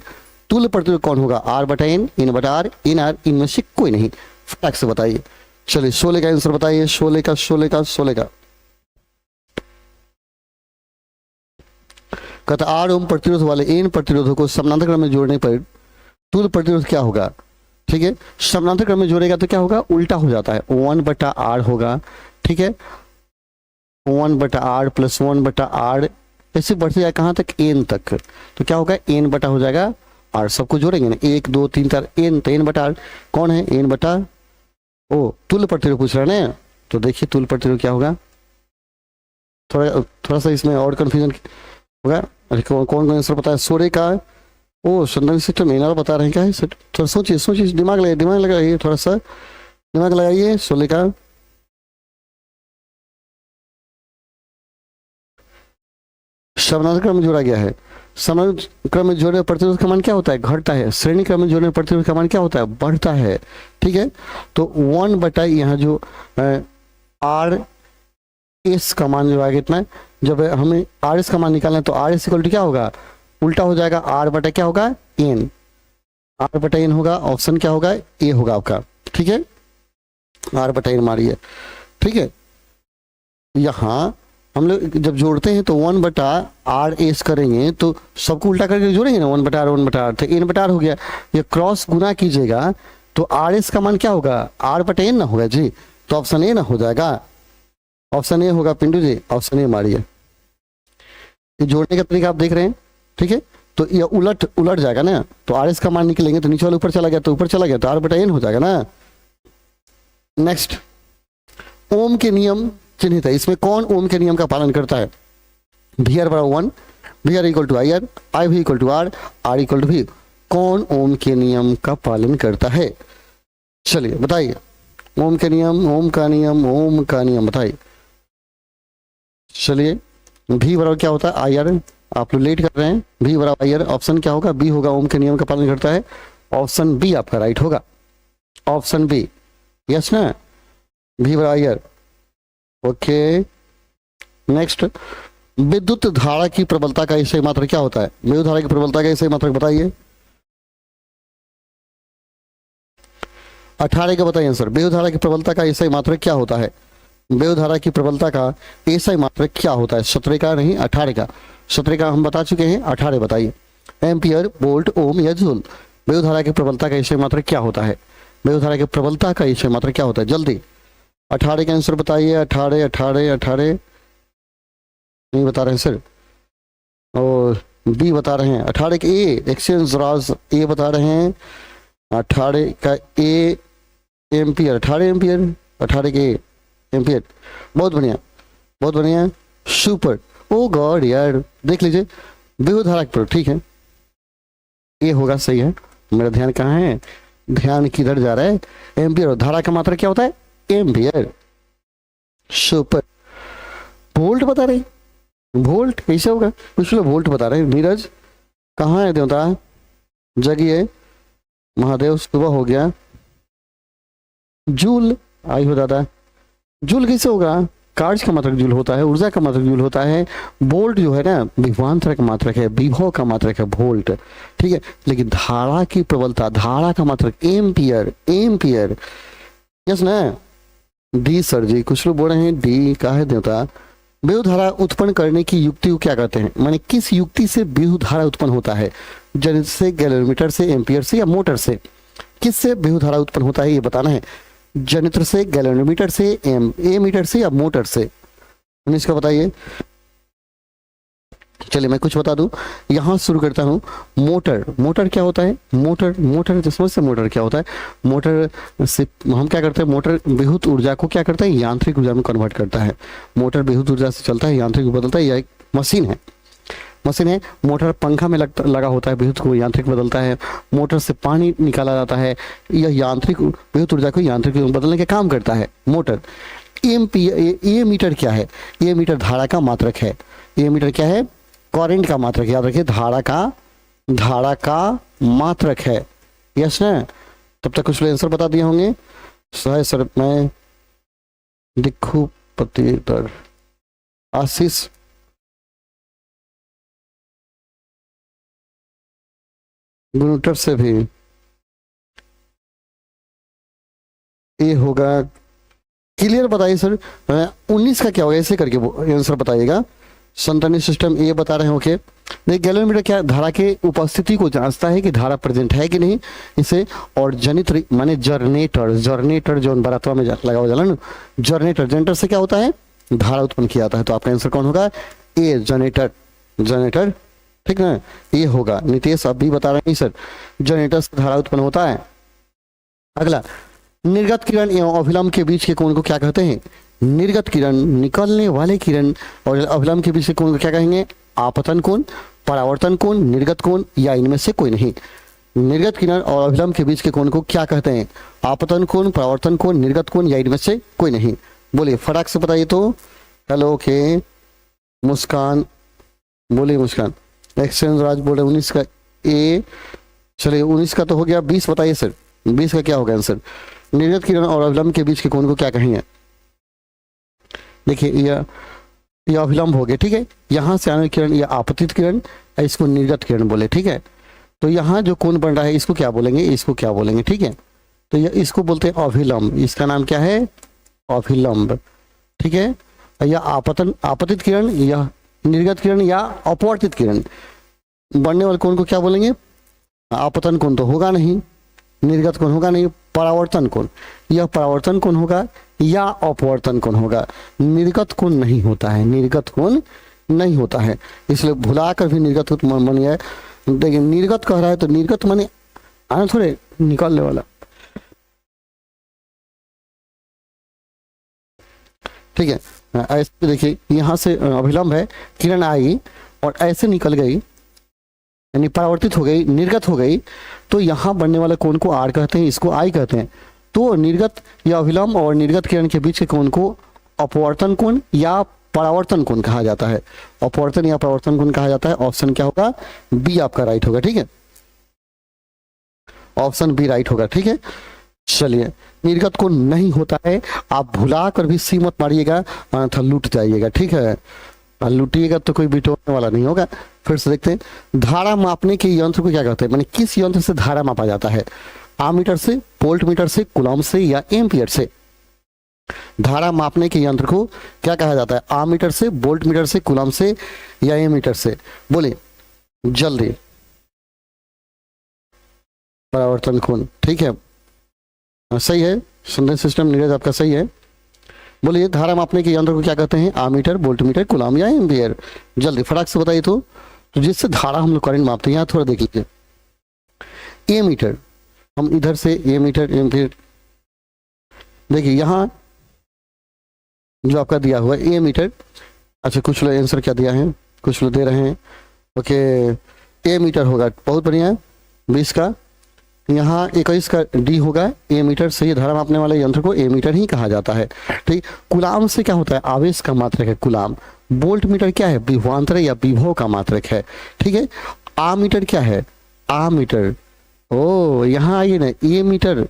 तुल्य प्रतिरोध कौन होगा, R बटा N, N बटा R, N R, इनमें से कोई नहीं। फटाक से बताइए। चलिए, 16 का आंसर बताइए। 16 का कहता 8 ओम प्रतिरोध वाले n प्रतिरोधों को समानांतर क्रम में जोड़ने पर तुल्य प्रतिरोध क्या होगा, ठीक है। समानांतर क्रम में जोड़ेगा तो क्या होगा, उल्टा हो जाता है, 1 बटा R होगा, ठीक है। 1 बटा R प्लस 1 बटा R, ऐसे बढ़ते जाए कहाँ तक, n तक। तो क्या होगा, n बटा हो जाएगा R। सबको जोड़ेंगे ना, 1 2 3 4 n, तो n बटा R कौन है, n बटा ओ। तुल्य प्रतिरोध पूछ रहे हैं, तो देखिए तुल्य प्रतिरोध क्या होगा। थोड़ा सा इसमें और कंफ्यूजन होगा। अरे कौन कौन आंसर पता है, 16 का। ओ, संदर्भ सिस्टम इनर बता रहे हैं क्या है सर। थोड़ा सोचिए, दिमाग लगाइए, थोड़ा सा दिमाग लगाइए। 16 का समानांतर क्रम में जोड़ा गया है। समानांतर क्रम में जोड़ने प्रतिरोध का मान क्या होता है, घटता है। श्रेणी क्रम में जोड़ने प्रतिरोध का मान क्या होता है, बढ़ता है, ठीक है। तो 1 बटा यहाँ जो R S का मान जो है कितना है, जब हमें R S का मान निकालना है तो R S इक्वल टू क्या होगा, उल्टा हो जाएगा, R बटा क्या होगा, N। R बटा N होगा, ऑप्शन क्या होगा, A होगा आपका, ठीक है। R बटा N मारिए, ठीक है। यहाँ हम लोग जब जोड़ते हैं तो 1/r(s) करेंगे तो सबको उल्टा करके जोड़ेंगे ना, 1/r 1/r, तो n/r हो गया। ये क्रॉस गुना कीजिएगा तो r(s) का मान क्या होगा, r/n ना होगा जी, तो ऑप्शन ए ना हो जाएगा, ऑप्शन ए होगा पिंटू जी, ऑप्शन ए मारिए। ये जोड़ने का तरीका आप देख रहे हैं, ठीक है। तो ये उलट जाएगा ना, तो r(s) का मान निकलेंगे तो नीचे वाला ऊपर चला गया, तो ऊपर चला गया तो r/n हो जाएगा ना। नेक्स्ट, ओम के नियम चिन्हित है, इसमें कौन ओम के नियम का पालन करता है? VR = 1, VR = IR, IV = R, R = V। कौन ओम के नियम का पालन करता है? चलिए बताइए, ओम के नियम, ओम का नियम, ओम का नियम बताइए। चलिए, V बराबर क्या होता है, IR। आप लोग लेट कर रहे हैं, V बराबर IR, ऑप्शन क्या होगा, B होगा, ओम के नियम का पालन करता है। ऑप्शन बी आपका राइट होगा, ऑप्शन बी, यस ना, V बराबर IR। ओके, नेक्स्ट, विद्युत धारा की प्रबलता का सही मात्रक क्या होता है? विद्युत धारा की प्रबलता का सही मात्रक बताइए, 18 का बताइए आंसर। विद्युत धारा की प्रबलता का सही मात्रक क्या होता है? विद्युत धारा की प्रबलता का सही मात्रक क्या होता है? 17 का नहीं, 18 का। 17 का हम बता चुके हैं, 18 बताइए। एम्पियर, वोल्ट, ओम या जूल। विद्युत धारा की प्रबलता का सही मात्रक क्या होता है? विद्युत धारा की प्रबलता का सही मात्रक क्या होता है? जल्दी 18 का आंसर बताइए। 18 नहीं बता रहे हैं सर, और बी बता रहे हैं। 18 के ए, एक्सचेंज राज ए बता रहे हैं। 18 का ए एम्पियर, 18 एम्पियर, 18 के ए एम्पियर। बहुत बढ़िया, बहुत बढ़िया, सुपर। ओ गॉड यार, देख लीजिए विद्युत धारा पर, ठीक है, ये होगा, सही है। मेरा ध्यान कहाँ है, ध्यान किधर जा रहा है? एम्पियर, धारा का मात्रा क्या होता है? Ampere, super. वोल्ट बता रहे, वोल्ट कैसे होगा? कुछ लोग वोल्ट बता रहे हैं। नीरज कहाँ है देवता, जगिए, महादेव सुबह हो गया। जूल, आई हो दादा, जूल कैसे होगा? कार्य का मात्रक जूल होता है, ऊर्जा का मात्रक जूल होता है। वोल्ट जो है ना, विभवांतर का मात्रक है, विभव का मात्रक है वोल्ट, ठीक है। लेकिन धारा की प्रबलता, धारा का मात्रक एम्पियर, एम्पियर, यस ना। डी सर जी, कुछ लोग बोल रहे हैं डी का है देवता। विद्युत धारा उत्पन्न करने की युक्ति को क्या कहते हैं? माने किस युक्ति से विद्युत धारा उत्पन्न होता है? जनित्र से, गैलोमीटर से, एम्पियर से या मोटर से? किससे विद्युत धारा उत्पन्न होता है ये बताना है। जनित्र से, गैलोमीटर से, एमीटर से या मोटर से? इसका बताइए। चलिए मैं कुछ बता दूं, यहां शुरू करता हूं। मोटर, मोटर क्या होता है? मोटर जिसमें से मोटर क्या होता है? मोटर से हम क्या करते हैं? मोटर विद्युत ऊर्जा को क्या करता है? यांत्रिक ऊर्जा में कन्वर्ट करता है। मोटर विद्युत ऊर्जा से चलता है, यांत्रिक बदलता है। यह एक मशीन है, मशीन है। मोटर पंखा में लगा होता है, विद्युत को यांत्रिक बदलता है। मोटर से पानी निकाला जाता है, यह यांत्रिक विद्युत ऊर्जा को यांत्रिक बदलने का काम करता है मोटर। ए मीटर क्या है? ए मीटर धारा का मात्रक है। ए मीटर क्या है? करंट का मात्रक, याद रखिए, धारा का मात्रक है, यस ना। तब तक कुछ लोग आंसर बता दिए होंगे। सर मैं दिखू पतितर आशीष, गुणोत्तर से भी ये होगा। क्लियर बताइए सर, 19 का क्या होगा? ऐसे करके आंसर बताइएगा। संतनी सिस्टम ये बता रहे हैं। ओके, देखिए गैलोमीटर क्या धारा के उपस्थिति को जांचता है कि धारा प्रेजेंट है कि नहीं इसे। और जनित्र माने जनरेटर जो बरातवा में लगा हुआ ना, जनरेटर से क्या होता है? धारा उत्पन्न किया जाता है। तो आपका आंसर कौन होगा? ए, जनरेटर, ठीक ना, ये होगा। नितेश आप भी बता रहे हैं सर, जनरेटर से धारा उत्पन्न होता है। अगला, निर्गत किरण एवं अभिलंब के बीच के कोण को क्या कहते हैं? निर्गत किरण, निकलने वाले किरण, और अभिलंब के बीच के कोण को क्या कहेंगे? आपतन कोण, परावर्तन कोण, निर्गत कोण या इनमें से कोई नहीं। निर्गत किरण और अभिलंब के बीच के कोण को क्या कहते हैं? आपतन कोण, परावर्तन कोण, निर्गत कोण या इनमें से कोई नहीं। बोलिए फटाक से बताइए तो। हेलो, ओके, मुस्कान बोलिए, मुस्कान। एक्सचेंज राज बोल रहे 19 का ए। चलिए 19 का तो हो गया, 20 बताइए सर, 20 का क्या होगा आंसर? निर्गत किरण और अभिलंब के बीच के कोण को क्या कहेंगे? देखिए यह अभिलंब हो गया, ठीक है। यहां से आने किरण, यह आपतित किरण, इसको निर्गत किरण बोले, ठीक है। तो यहाँ जो कोण बन रहा है इसको क्या बोलेंगे? इसको क्या बोलेंगे? ठीक है, तो इसको बोलते हैं अभिलंब। इसका नाम क्या है? अभिलंब, ठीक है। या आपतित किरण या निर्गत किरण या अपवर्तित किरण। बढ़ने वाले कोण को क्या बोलेंगे? आपतन कोण तो होगा नहीं, निर्गत कोण होगा नहीं, परावर्तन कोण, यह परावर्तन कोण होगा या अपवर्तन कोण होगा। निर्गत कोण नहीं होता है, निर्गत कोण नहीं होता है, इसलिए भुला कर भी निर्गत कोण बन गया है। देखिए निर्गत कह रहा है तो निर्गत माने आना थोड़े निकालने वाला, ठीक है। ऐसे देखिए यहाँ से अभिलंब है, किरण आई और ऐसे निकल गई, यानी परावर्तित हो गई, निर्गत हो गई, तो यहाँ बनने वाले कोण को आर कहते हैं, इसको आई कहते हैं। तो निर्गत या अभिलंब और निर्गत किरण के बीच के कोण को अपवर्तन कोण या परावर्तन कोण कहा जाता है। अपवर्तन या परावर्तन कोण कहा जाता है। ऑप्शन क्या होगा? बी आपका राइट होगा, ठीक है, ऑप्शन बी राइट होगा, ठीक है। चलिए निर्गत कोण नहीं होता है, आप भुला कर भी सी मत मारिएगा, अन्यथा लूट जाइएगा, ठीक है। लूटिएगा तो कोई बिटोरने वाला नहीं होगा। फिर से देखते हैं, धारा मापने के यंत्र को क्या कहते हैं, माने किस यंत्र से धारा मापा जाता है? आमीटर से, वोल्टमीटर से, कूलम से या एम्पियर से? धारा मापने के यंत्र को क्या कहा जाता है? आमीटर से, वोल्टमीटर से, कूलम से या एमीटर से? बोले जल्दी। परावर्तन कोण, ठीक है, सही है। संदेश सिस्टम नीरज आपका सही है। बोलिए धारा मापने के यंत्र को क्या कहते हैं? आमीटर, वोल्टमीटर, कूलम या एम्पियर? जल्दी फटाक से बताइए। तो जिससे धारा हम लोग करंट मापते हैं, यहाँ थोड़ा देख लीजिए। एमीटर, हम इधर से एमीटर, एम्पियर, देखिए यहाँ जो आपका दिया हुआ है एमीटर। अच्छा कुछ लोग आंसर क्या दिया है, कुछ लोग दे रहे हैं ओके, एमीटर होगा, बहुत बढ़िया है। 20 का, यहाँ 21 का डी होगा, एमीटर से। धारा मापने वाले यंत्र को एमीटर ही कहा जाता है, ठीक। कूलम से क्या होता है? आवेश का मात्रक है कूलम। वोल्टमीटर क्या है? विभवांतर या विभव का मात्रक है, ठीक है। आमीटर क्या है? आमीटर, ओ यहाँ आइए ना, ए मीटर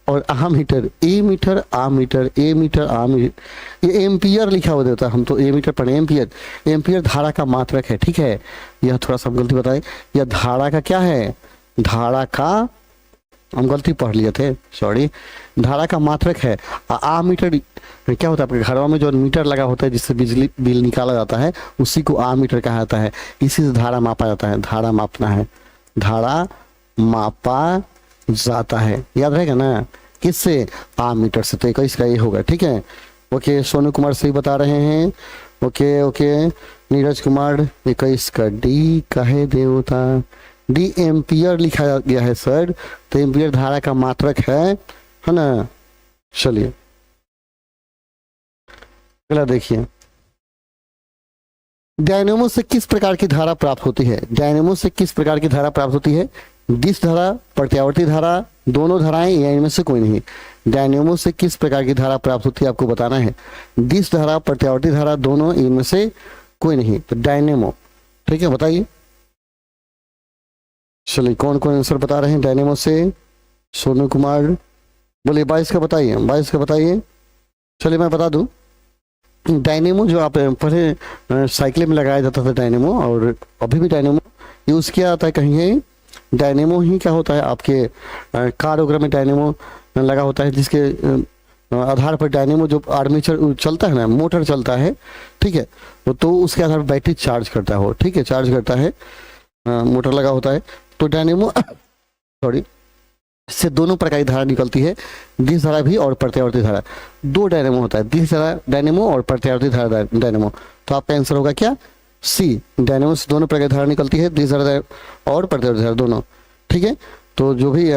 और आमीटर, ए मीटर आमीटर, ए मीटर आमीटर, ये एम्पियर लिखा हुआ देता है, हम तो ए मीटर पढ़े, एम्पियर। एम्पियर धारा का मात्रक है, ठीक है। यह थोड़ा सा गलती बताए, यह धारा का क्या है? धारा का, हम गलती पढ़ लिए थे, सॉरी, धारा का मात्रक है। आमीटर क्या होता है? आपके घरों में जो मीटर लगा होता है जिससे बिजली बिल निकाला जाता है, उसी को आमीटर कहा जाता है। इसी से धारा मापा जाता है। धारा मापना है, धारा मापा जाता है, याद रहेगा ना, किससे? आमीटर से। तो 21 का ये होगा, ठीक है। ओके सोनू कुमार सही बता रहे हैं, ओके ओके। नीरज कुमार 21 का डी कहे देवता, डी एम्पियर लिखा गया है सर, तो एम्पियर धारा का मात्रक है ना। चलिए अगला देखिए, डायनेमो से किस प्रकार की धारा प्राप्त होती है? डायनेमो से किस प्रकार की धारा प्राप्त होती है? डिश धारा, प्रत्यावर्ती धारा, दोनों धाराएं या इनमें से कोई नहीं? डायनेमो से किस प्रकार की धारा प्राप्त होती है आपको बताना है। डिश धारा, प्रत्यावर्ती धारा, दोनों, इनमें से कोई नहीं। तो डायनेमो, ठीक है, बताइए। चलिए कौन कौन आंसर बता रहे हैं डायनेमो से? सोनू कुमार बोलिए 22 का बताइए, 22 का बताइए। चलिए मैं बता दूं, डायनेमो जो आप पहले साइकिल में लगाया जाता था डायनेमो, और अभी भी डायनेमो यूज किया जाता है कहीं है। डायनेमो ही क्या होता है आपके कार वगैरह में डायनेमो लगा होता है, जिसके आधार पर डायनेमो जो आर्मेचर चलता है ना, मोटर चलता है, ठीक है, तो उसके आधार पर बैटरी चार्ज करता हो, ठीक है, चार्ज करता है, मोटर लगा होता है। तो डायनेमो सॉरी से दोनों प्रकार की धारा निकलती है, दिश धारा भी और प्रत्यावर्ती धारा। दो डायनेमो होता है, दिश धारा डायनेमो और प्रत्यावर्ती धारा डायनेमो। तो आपका आंसर होगा क्या? सी। डायनेमो से दोनों प्रकार की धारा निकलती है, दिश धारा और प्रत्यावर्ती धारा दोनों, ठीक है। तो जो भी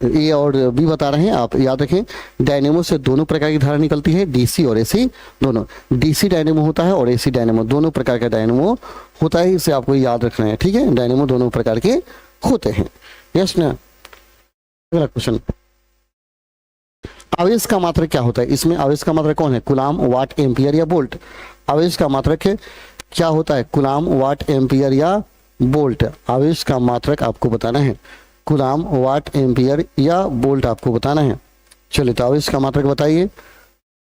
ए और बी बता रहे हैं आप याद रखें, डायनेमो से दोनों प्रकार की धारा निकलती है, डीसी और एसी दोनों। डीसी डायनेमो होता है और एसी डायनेमो, दोनों प्रकार का डायनेमो होता है, इसे आपको याद रखना है, ठीक है। डायनेमो दोनों प्रकार के होते हैं, यस ना। अगला क्वेश्चन, आवेश का मात्रक क्या होता है? इसमें आवेश का मात्रक कौन है? कूलम, वाट, एम्पियर या वोल्ट? आवेश का मात्रक है क्या होता है? कूलम, वाट, एम्पियर या वोल्ट? आवेश का मात्रक आपको बताना है, कूलम, वाट, एम्पियर या वोल्ट आपको बताना है। चलिए तो आवेश का मात्रक बताइए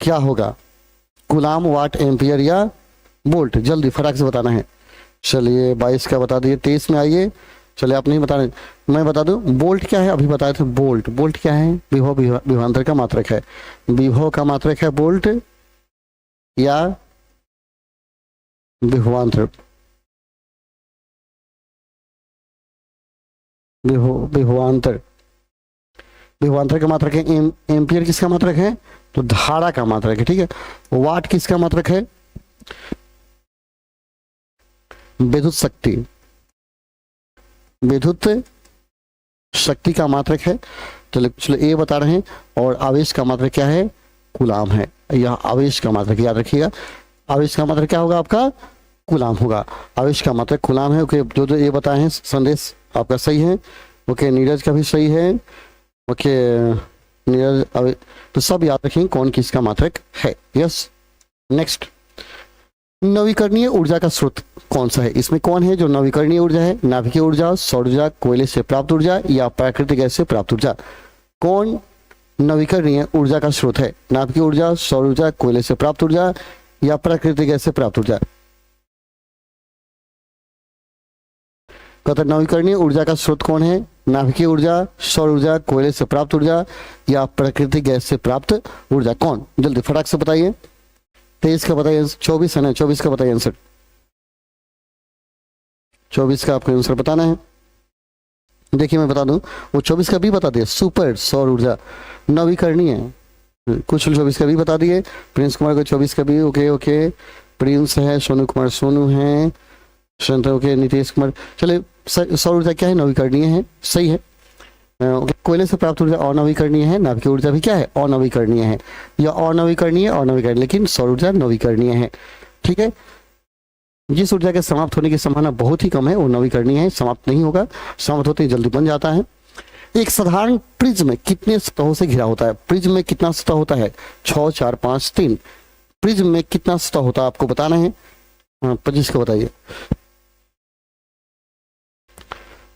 क्या होगा? कूलम, वाट, एम्पियर या वोल्ट? जल्दी फटाक से बताना है। चलिए 22 का बता दिए, 23 में आइए। चलिए आप नहीं बता रहे, मैं बता दूं, वोल्ट क्या है? अभी बताए थे वोल्ट। वोल्ट क्या है? विभवांतर का मात्रक है, विभव का मात्रक है वोल्ट या विभवांतर, विभवांतर, विभवांतर का मात्रक है एम्पियर, किसका मात्रक है? तो धारा का मात्रक है, ठीक है। वाट किसका मात्रक है? विद्युत शक्ति, विद्युत शक्ति का मात्रक है। चलो ए बता रहे हैं। और आवेश का मात्रक क्या है? कूलाम है। यह आवेश का मात्रक, याद रखिएगा, आवेश का मात्रक क्या होगा आपका? कूलाम होगा। आवेश का मात्रक कूलाम है। ओके, जो ये बताए हैं संदेश आपका सही है। ओके, नीरज का भी सही है। ओके नीरज, तो सब याद रखें कौन किसका मात्रक है। यस, नेक्स्ट, नवीकरणीय ऊर्जा का स्रोत कौन सा है? इसमें कौन है जो नवीकरणीय ऊर्जा है? नाभिकीय ऊर्जा, सौर ऊर्जा, कोयले से प्राप्त ऊर्जा या प्राकृतिक गैस से प्राप्त ऊर्जा? कौन नवीकरणीय ऊर्जा का स्रोत है? नाभिकीय ऊर्जा, सौर ऊर्जा, कोयले से प्राप्त ऊर्जा या प्राकृतिक गैस से प्राप्त ऊर्जा? कहते नवीकरणीय ऊर्जा का स्रोत कौन है? नाभिकीय ऊर्जा, सौर ऊर्जा, कोयले से प्राप्त ऊर्जा या प्राकृतिक गैस से प्राप्त ऊर्जा? कौन? जल्दी फटाक से बताइए। 23 का बताइए, 24 है ना, 24 का बताइए आंसर। 24 का आपको आंसर बताना है। देखिए मैं बता दूं, वो 24 का भी बता दिया, सुपर सौर ऊर्जा नवीकरणीय है। कुछ 24 का भी बता दिए। प्रिंस कुमार को 24 का भी, ओके ओके, प्रिंस है, सोनू कुमार सोनू है, ओके, नीतीश कुमार। चले, सौर ऊर्जा क्या है? नवीकरणीय है, सही है। ओके, कोयले से प्राप्त ऊर्जा अनवीकरणीय है। नाभिकीय ऊर्जा भी क्या है? अनवीकरणीय है। या अनवीकरणीय, अनवीकरणीय, लेकिन सौर ऊर्जा नवीकरणीय है, ठीक है। जिस ऊर्जा के समाप्त होने की संभावना बहुत ही कम है वो नवीकरणीय है, समाप्त नहीं होगा, समाप्त होते ही जल्दी बन जाता है। एक साधारण प्रिज्म कितने सतहों से घिरा होता है? प्रिज्म में कितना सतह होता है? 6, 4, 5, 3। प्रिज्म में कितना सतह होता है आपको बताना है। 25 का बताइए,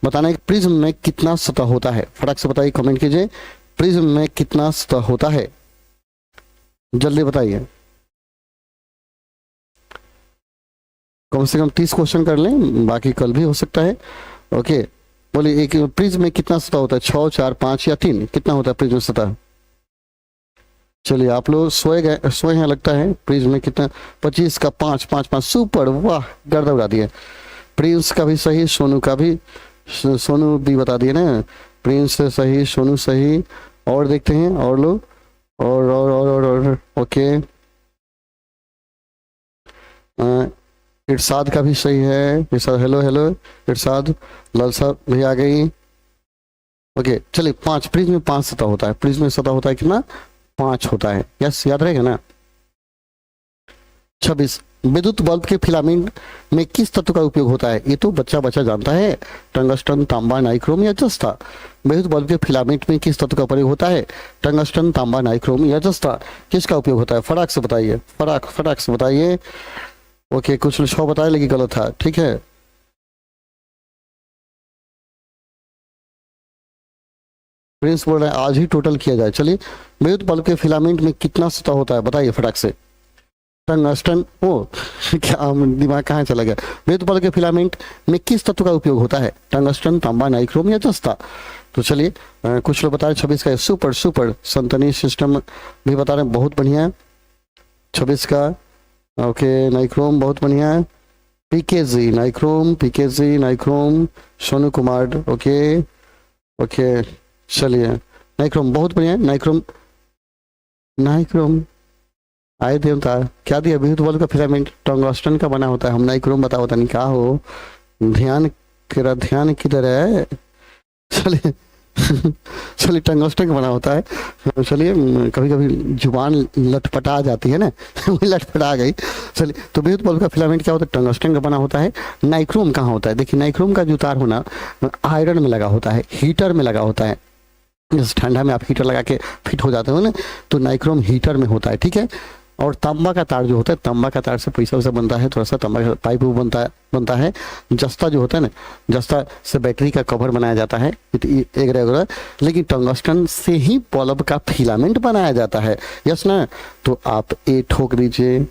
बताना है प्रिज्म में कितना सतह होता है। फटाक से बताइए, कमेंट कीजिए, प्रिज्म में कितना सतह होता है, जल्दी बताइए। कम से कम 30 क्वेश्चन कर लें, बाकी कल भी हो सकता है। ओके, बोलिए, एक प्रिज्म में कितना सतह होता है? 6, 4, 5 या 3? कितना होता है प्रिज्म सतह? चलिए, आप लोग सोए हैं लगता है। प्रिज्म में कितना? 25 का 5, 5, 5, सुपर, वाह, गर्दा उड़ा दिए। प्रिंस का भी सही, सोनू का भी, सोनू भी बता दिए ना। प्रिंस सही, सोनू सही। और देखते हैं और लोग, और ओके, इरशाद का भी सही है। इरशाद, हेलो हेलो इरशाद, ललसा भी आ गई। ओके, चलिए, 5, प्रिज्म में 5 सतह होता है। प्रिज्म में सतह होता है कितना? 5 होता है। यस, याद रहेगा ना। 26, विद्युत बल्ब के फिलामेंट में किस तत्व का उपयोग होता है? ये तो बच्चा जानता है, टंगस्टन, तांबा, नाइक्रोम या जस्ता। विद्युत बल्ब के फिलामेंट में किस तत्व का प्रयोग होता है? टंगस्टन, तांबा, नाइक्रोम या जस्ता। किसका उपयोग होता है? फटाक से बताइए, फटाक से बताइए। ओके, कुछ 6 बताए लेकिन गलत था, ठीक है। प्रिंस बोल रहे हैं आज ही टोटल किया जाए। चलिए, विद्युत बल्ब के फिलामेंट में कितना सतह होता है बताइए फटाक से। टंगस्टन, ओ क्या दिमाग कहाँ चला गया। विद्युत बल्ब के फिलामेंट में किस तत्व का उपयोग होता है? टंगस्टन, तांबा, नाइक्रोम या जस्ता। तो चलिए, कुछ लोग बता रहे 26 का सुपर संतनी सिस्टम भी बता रहे हैं, बहुत बढ़िया है 26 का। ओके, नाइक्रोम बहुत बढ़िया है। PKG nichrome, Sonu Kumar, okay, चलिए, नाइक्रोम बहुत बढ़िया है। नाइक्रोम आए देवता क्या दिया? विद्युत बल्ब का फिलामेंट टंगस्टन का बना होता है। हम नाइक्रोम होता नहीं कहा हो, ध्यान किधर है? चलिए चलिए, टंगस्टन का बना होता है। चलिए, कभी कभी जुबान लटपटा जाती है ना लटपटा गई। चलिए, तो विद्युत बल्ब का फिलामेंट क्या होता है? टंगस्टन का बना होता है। नाइक्रोम कहाँ होता है? देखिए, नाइक्रोम का जो तार होना आयरन में लगा होता है, हीटर में लगा होता है। जैसे ठंडा में आप हीटर लगा के फिट हो जाते हो ना, तो नाइक्रोम हीटर में होता है, ठीक है। और तांबा का तार जो होता है, तांबा का तार से पैसा वैसा बनता है, थोड़ा सा तांबा का पाइप बनता है। जस्ता जो होता है ना, जस्ता से बैटरी का कवर बनाया जाता है, एक रेगुलर। लेकिन टंगस्टन से ही बल्ब का फिलामेंट बनाया जाता है। यस ना, तो आप ए ठोक दीजिए,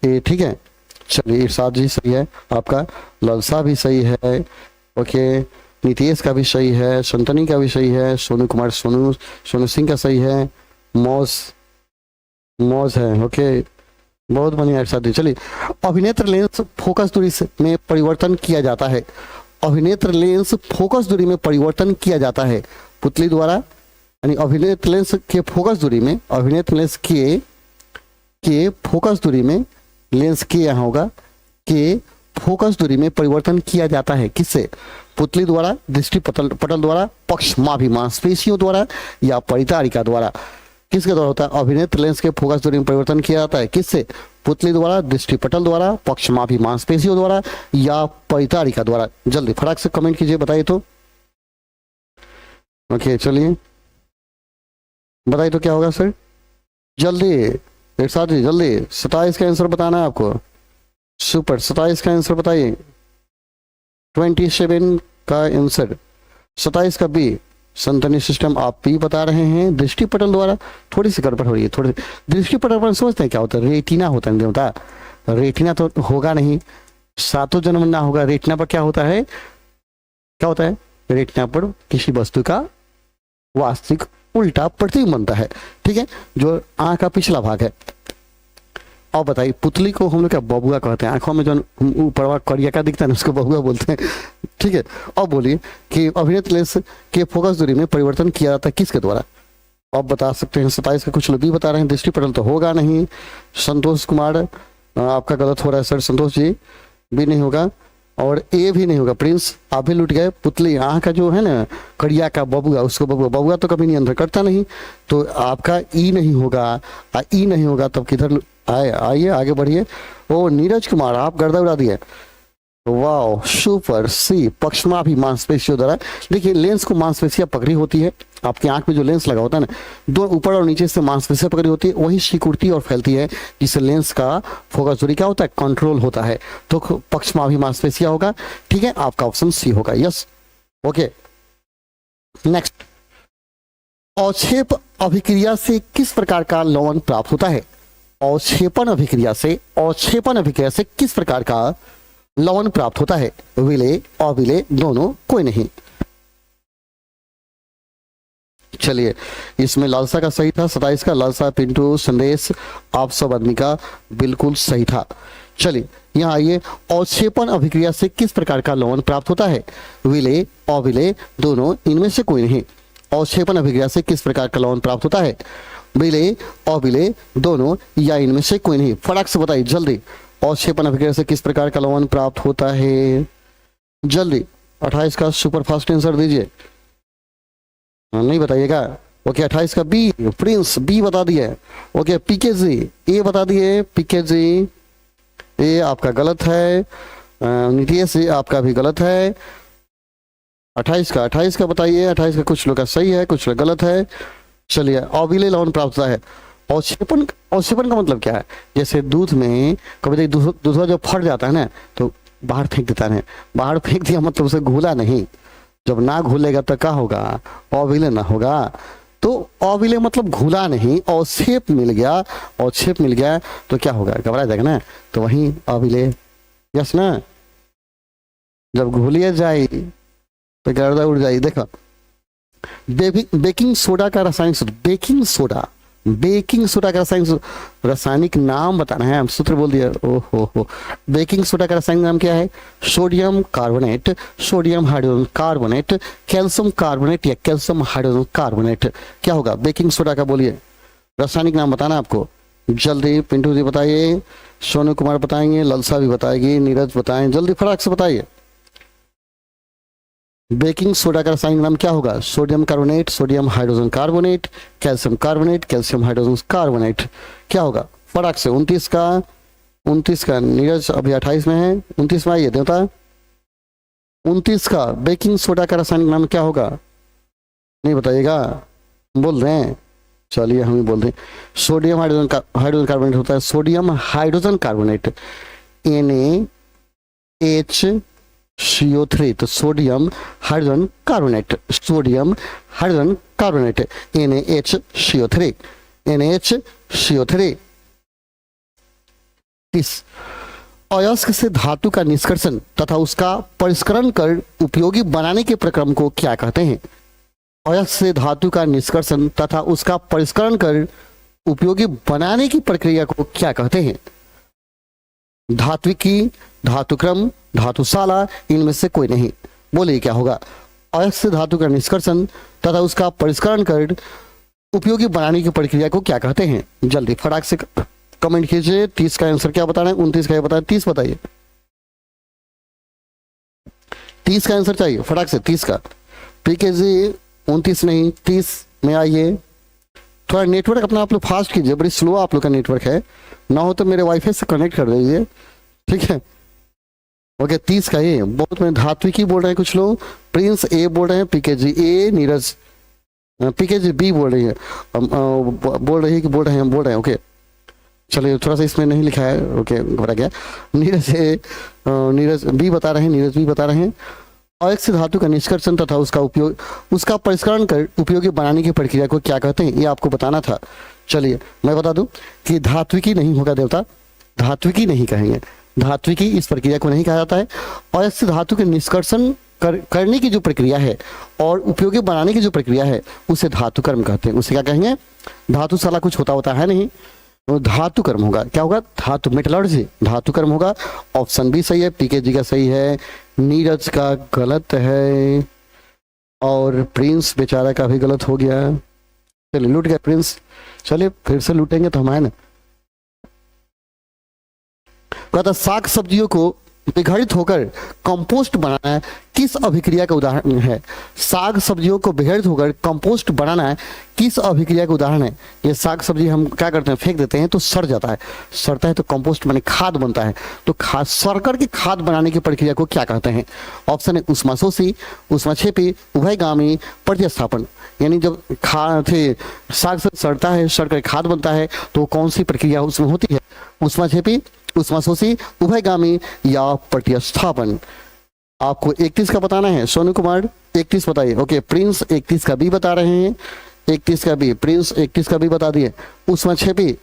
ए, ठीक है। चलिए, इरशाद जी सही है आपका, ललसा भी सही है, ओके, नीतीश का भी सही है, संतनी का भी सही है, सोनू कुमार सोनू सिंह का सही है, मौज है, ओके, बहुत बढ़िया इरशाद जी। चलिए, अभिनेत्र लेंस फोकस दूरी में परिवर्तन किया जाता है। अभिनेत्र लेंस फोकस दूरी में परिवर्तन किया जाता है पुतली द्वारा, यानी अभिनेत्र लेंस के फोकस दूरी में, अभिनेत्र लेंस के फोकस दूरी में, लेंस के यहाँ होगा के फोकस दूरी में परिवर्तन किया जाता है। किससे? पुतली द्वारा, दृष्टि पटल द्वारा, पक्षमाभि मांसपेशियों द्वारा या परितारिका द्वारा। किसके द्वारा होता है? अभिनेत्र लेंस के फोकस दूरी में परिवर्तन किया जाता है। किससे? पुतली द्वारा, दृष्टि पटल द्वारा, पक्षमाभि मांसपेशियों द्वारा या परितारिका द्वारा। जल्दी फटाक से कमेंट कीजिए, बताइए तो। ओके चलिए बताइए तो क्या होगा सर, जल्दी इरशाद जी जल्दी। 27 का आंसर बताना है आपको। सुपर, 27 का आंसर बताइए। 27 का आंसर, 27 का बी, संतनी सिस्टम आप भी बता रहे हैं। दृष्टि पटल द्वारा थोड़ी सी गड़बड़ हो रही है, थोड़ी दृष्टि पटल पर सोचते हैं क्या होता है? रेटिना होता है देवता। रेटिना तो होगा नहीं, सातों जन्म ना होगा। रेटिना पर क्या होता है? क्या होता है? रेटिना पर किसी वस्तु का वास्तविक उल्टा प्रतिबिंब बनता है। ठीक है, जो आंख का पिछला भाग है। और बताइए, पुतली को हम लोग क्या बबुआ कहते हैं? आंखों में जो ऊपर करिया का दिखता है ना, उसको बबुआ बोलते हैं। ठीक है, और बोलिए कि अभिनेत्र लेंस के फोकस दूरी में परिवर्तन किया जाता है किसके द्वारा? आप बता सकते हैं। 27 का कुछ लोग भी बता रहे हैं। दृष्टि पटल तो होगा नहीं। संतोष कुमार आपका गलत हो रहा है सर, संतोष जी भी नहीं होगा और ए भी नहीं होगा। प्रिंस आप भी लुट गए। पुतली आँख का जो है ना कड़िया का बबुआ, उसको बबुआ, बबुआ तो कभी नियंत्रण करता नहीं, तो आपका ई नहीं होगा। ई नहीं होगा तब किधर आइए आगे बढ़िए। ओ नीरज कुमार आप गर्दा उड़ा दिए, वाह सुपर। सी, पक्षमाभि मांसपेशियों द्वारा। देखिए, लेंस को मांसपेशियां पकड़ी होती है। आपकी आंख में जो लेंस लगा होता है ना, दो ऊपर और नीचे से मांसपेशियां पकड़ी होती है, वही सिकुड़ती और फैलती है, जिससे लेंस का फोकस दूरी क्या होता है? कंट्रोल होता है। तो पक्षमाभि मांसपेशियां होगा। ठीक है, आपका ऑप्शन सी होगा। Yes, okay next. अवक्षेप अभिक्रिया से किस प्रकार का लवण प्राप्त होता है? अवक्षेपण अभिक्रिया से किस प्रकार का लवण प्राप्त होता है? विलेय, अविलेय, दोनों, कोई नहीं। चलिए, इसमें लालसा का सही था। 27 का लालसा, पिंटू, संदेश, आप सब आदमी का बिल्कुल सही था। चलिए यहाँ आइए। अवक्षेपण अभिक्रिया से किस प्रकार का लवण प्राप्त होता है? विलेय, अविलेय, दोनों, इनमें से कोई नहीं। अवक्षेपण अभिक्रिया से किस प्रकार का लवण प्राप्त होता है? विलेय, अविलेय, दोनों या इनमें से कोई नहीं। फटाक से बताइए जल्दी। अवक्षेपण अभिक्रिया से किस प्रकार का लवण प्राप्त होता है? जल्दी 28 का सुपर फास्ट आंसर दीजिए। नहीं बताइएगा। ओके, 28 का बी, प्रिंस बी बता दिए। ओके, पीके जी ए बता दिए। पीके जी ए आपका गलत है। नीतीश जी आपका भी गलत है। 28 का बताइए। 28 का कुछ लोग का सही है, कुछ लोग गलत है। चलिए, अविलेय लवण प्राप्त होता है। अवक्षेपण का मतलब क्या है? जैसे दूध में कभी दूध जब फट जाता है ना, तो बाहर फेंक देता है। बाहर फेंक दिया मतलब उसे घुला नहीं। जब ना घुलेगा तो क्या होगा? अविलेय ना होगा। तो अविलेय मतलब घुला नहीं, अवक्षेप मिल गया। अवक्षेप मिल गया तो क्या होगा? घबरा जाएगा ना, तो वही अविलेय। यस ना, जब घुलिए जाए तो गर्दा उड़ जाए। देखो, बेकिंग सोडा का रासायनिक सूत्र, बेकिंग सोडा का रासायनिक नाम बताना है। हम सूत्र बोल दिया। ओहो, बेकिंग सोडा का रासायनिक नाम क्या है? Sodium carbonate, sodium hydrogen carbonate, calcium carbonate या कैल्शियम हाइड्रोजन कार्बोनेट। क्या होगा बेकिंग सोडा का? बोलिए, रासायनिक नाम बताना आपको। जल्दी पिंटू जी बताइए, सोनू कुमार बताएंगे, ललसा भी बताएगी, नीरज बताएं, जल्दी फटाक से बताइए। बेकिंग सोडा का रासायनिक नाम क्या होगा? Sodium carbonate, sodium hydrogen carbonate, calcium carbonate, calcium hydrogen carbonate. क्या होगा फटाक से? 29 का नीरज अभी 28 में है। 29 में आइए देवता। 29 का बेकिंग सोडा का रासायनिक नाम क्या होगा? नहीं बताइएगा, बोल रहे हैं। चलिए हम ही बोल रहे हैं। सोडियम हाइड्रोजन कार्बोनेट होता है सोडियम हाइड्रोजन कार्बोनेट, NaHCO3। तो sodium hydrogen carbonate, sodium hydrogen carbonate, NaHCO3। अयस्क से धातु का निष्कर्षण तथा उसका परिष्करण कर उपयोगी बनाने के प्रक्रम को क्या कहते हैं? अयस्क से धातु का निष्कर्षण तथा उसका परिष्करण कर उपयोगी बनाने की प्रक्रिया को क्या कहते हैं? धात्विकी, धातुक्रम, धातुशाला, इनमें से कोई नहीं। बोलिए क्या होगा? अयस्क धातु का निष्कर्षण तथा उसका परिष्करण कर उपयोगी बनाने की प्रक्रिया को क्या कहते हैं? जल्दी फटाक से कमेंट कीजिए। 30 का आंसर क्या बताना है? 29 का बताया, 30 बताइए। 30 का आंसर चाहिए फटाक से, 30 का। पीकेजी 29 नहीं, 30 में आइए। थोड़ा नेटवर्क अपना आप लोग फास्ट कीजिए, बड़ी स्लो आप लोग का नेटवर्क है, ना हो तो मेरे वाईफाई से कनेक्ट कर दीजिए, ठीक है। ओके 30 का ये बहुत में धात्विकी बोल रहे हैं कुछ लोग, प्रिंस ए बोल रहे हैं, पीकेजी ए, नीरज पीकेजी बी बोल रही है, बोल रही है कि बोल रहे हैं ओके। चलिए थोड़ा सा इसमें नहीं लिखा है, ओके घबरा गया। नीरज ए, नीरज बी बता रहे हैं, नीरज बी बता रहे हैं। अयस्क धातु का निष्कर्षण तथा उसका उपयोग, उसका परिष्करण कर उपयोगी बनाने की प्रक्रिया को क्या कहते हैं? ये आपको बताना था। चलिए मैं बता दूं कि धात्विकी नहीं होगा देवता, धात्विकी नहीं कहेंगे, धात्विकी इस प्रक्रिया को नहीं कहा जाता है। अयस्क धातु के निष्कर्षण करने की जो प्रक्रिया है और उपयोगी बनाने की जो प्रक्रिया है उसे धातु कर्म कहते हैं। उसे क्या कहेंगे? धातुशाला कुछ होता है नहीं, तो धातु कर्म होगा। क्या होगा? धातु मेटलर्जी, धातु कर्म होगा। ऑप्शन बी सही है, पीकेजी का सही है, नीरज का गलत है और प्रिंस बेचारा का भी गलत हो गया। चलिए लूट गया प्रिंस, चलिए फिर से लूटेंगे तो हम आए ना। कहता साग सब्जियों को विघटित होकर कंपोस्ट बनाना किस अभिक्रिया का उदाहरण है? साग सब्जियों को विघटित होकर कंपोस्ट बनाना किस अभिक्रिया का उदाहरण है? ये साग सब्जी हम क्या करते हैं? फेंक देते हैं तो सड़ जाता है, सड़ता है तो कंपोस्ट बने खाद बनता है, तो खाद सड़कर के खाद बनाने की प्रक्रिया को क्या कहते हैं? ऑप्शन है उष्माशोषी, उष्माक्षेपी, उभयगामी, प्रतिस्थापन। यानी जब साग सड़ता है, सड़कर खाद बनता है, तो कौन सी प्रक्रिया उसमें होती है? उष्माक्षेपी, उष्माशोषी, उभयगामी या प्रतिस्थापन। आपको 31 का बताना है। सोनू कुमार 31 बताइए। ओके प्रिंस 31 का भी बता रहे हैं, 31 का भी, प्रिंस 31 का भी बता दिए। उष्माक्षेपी,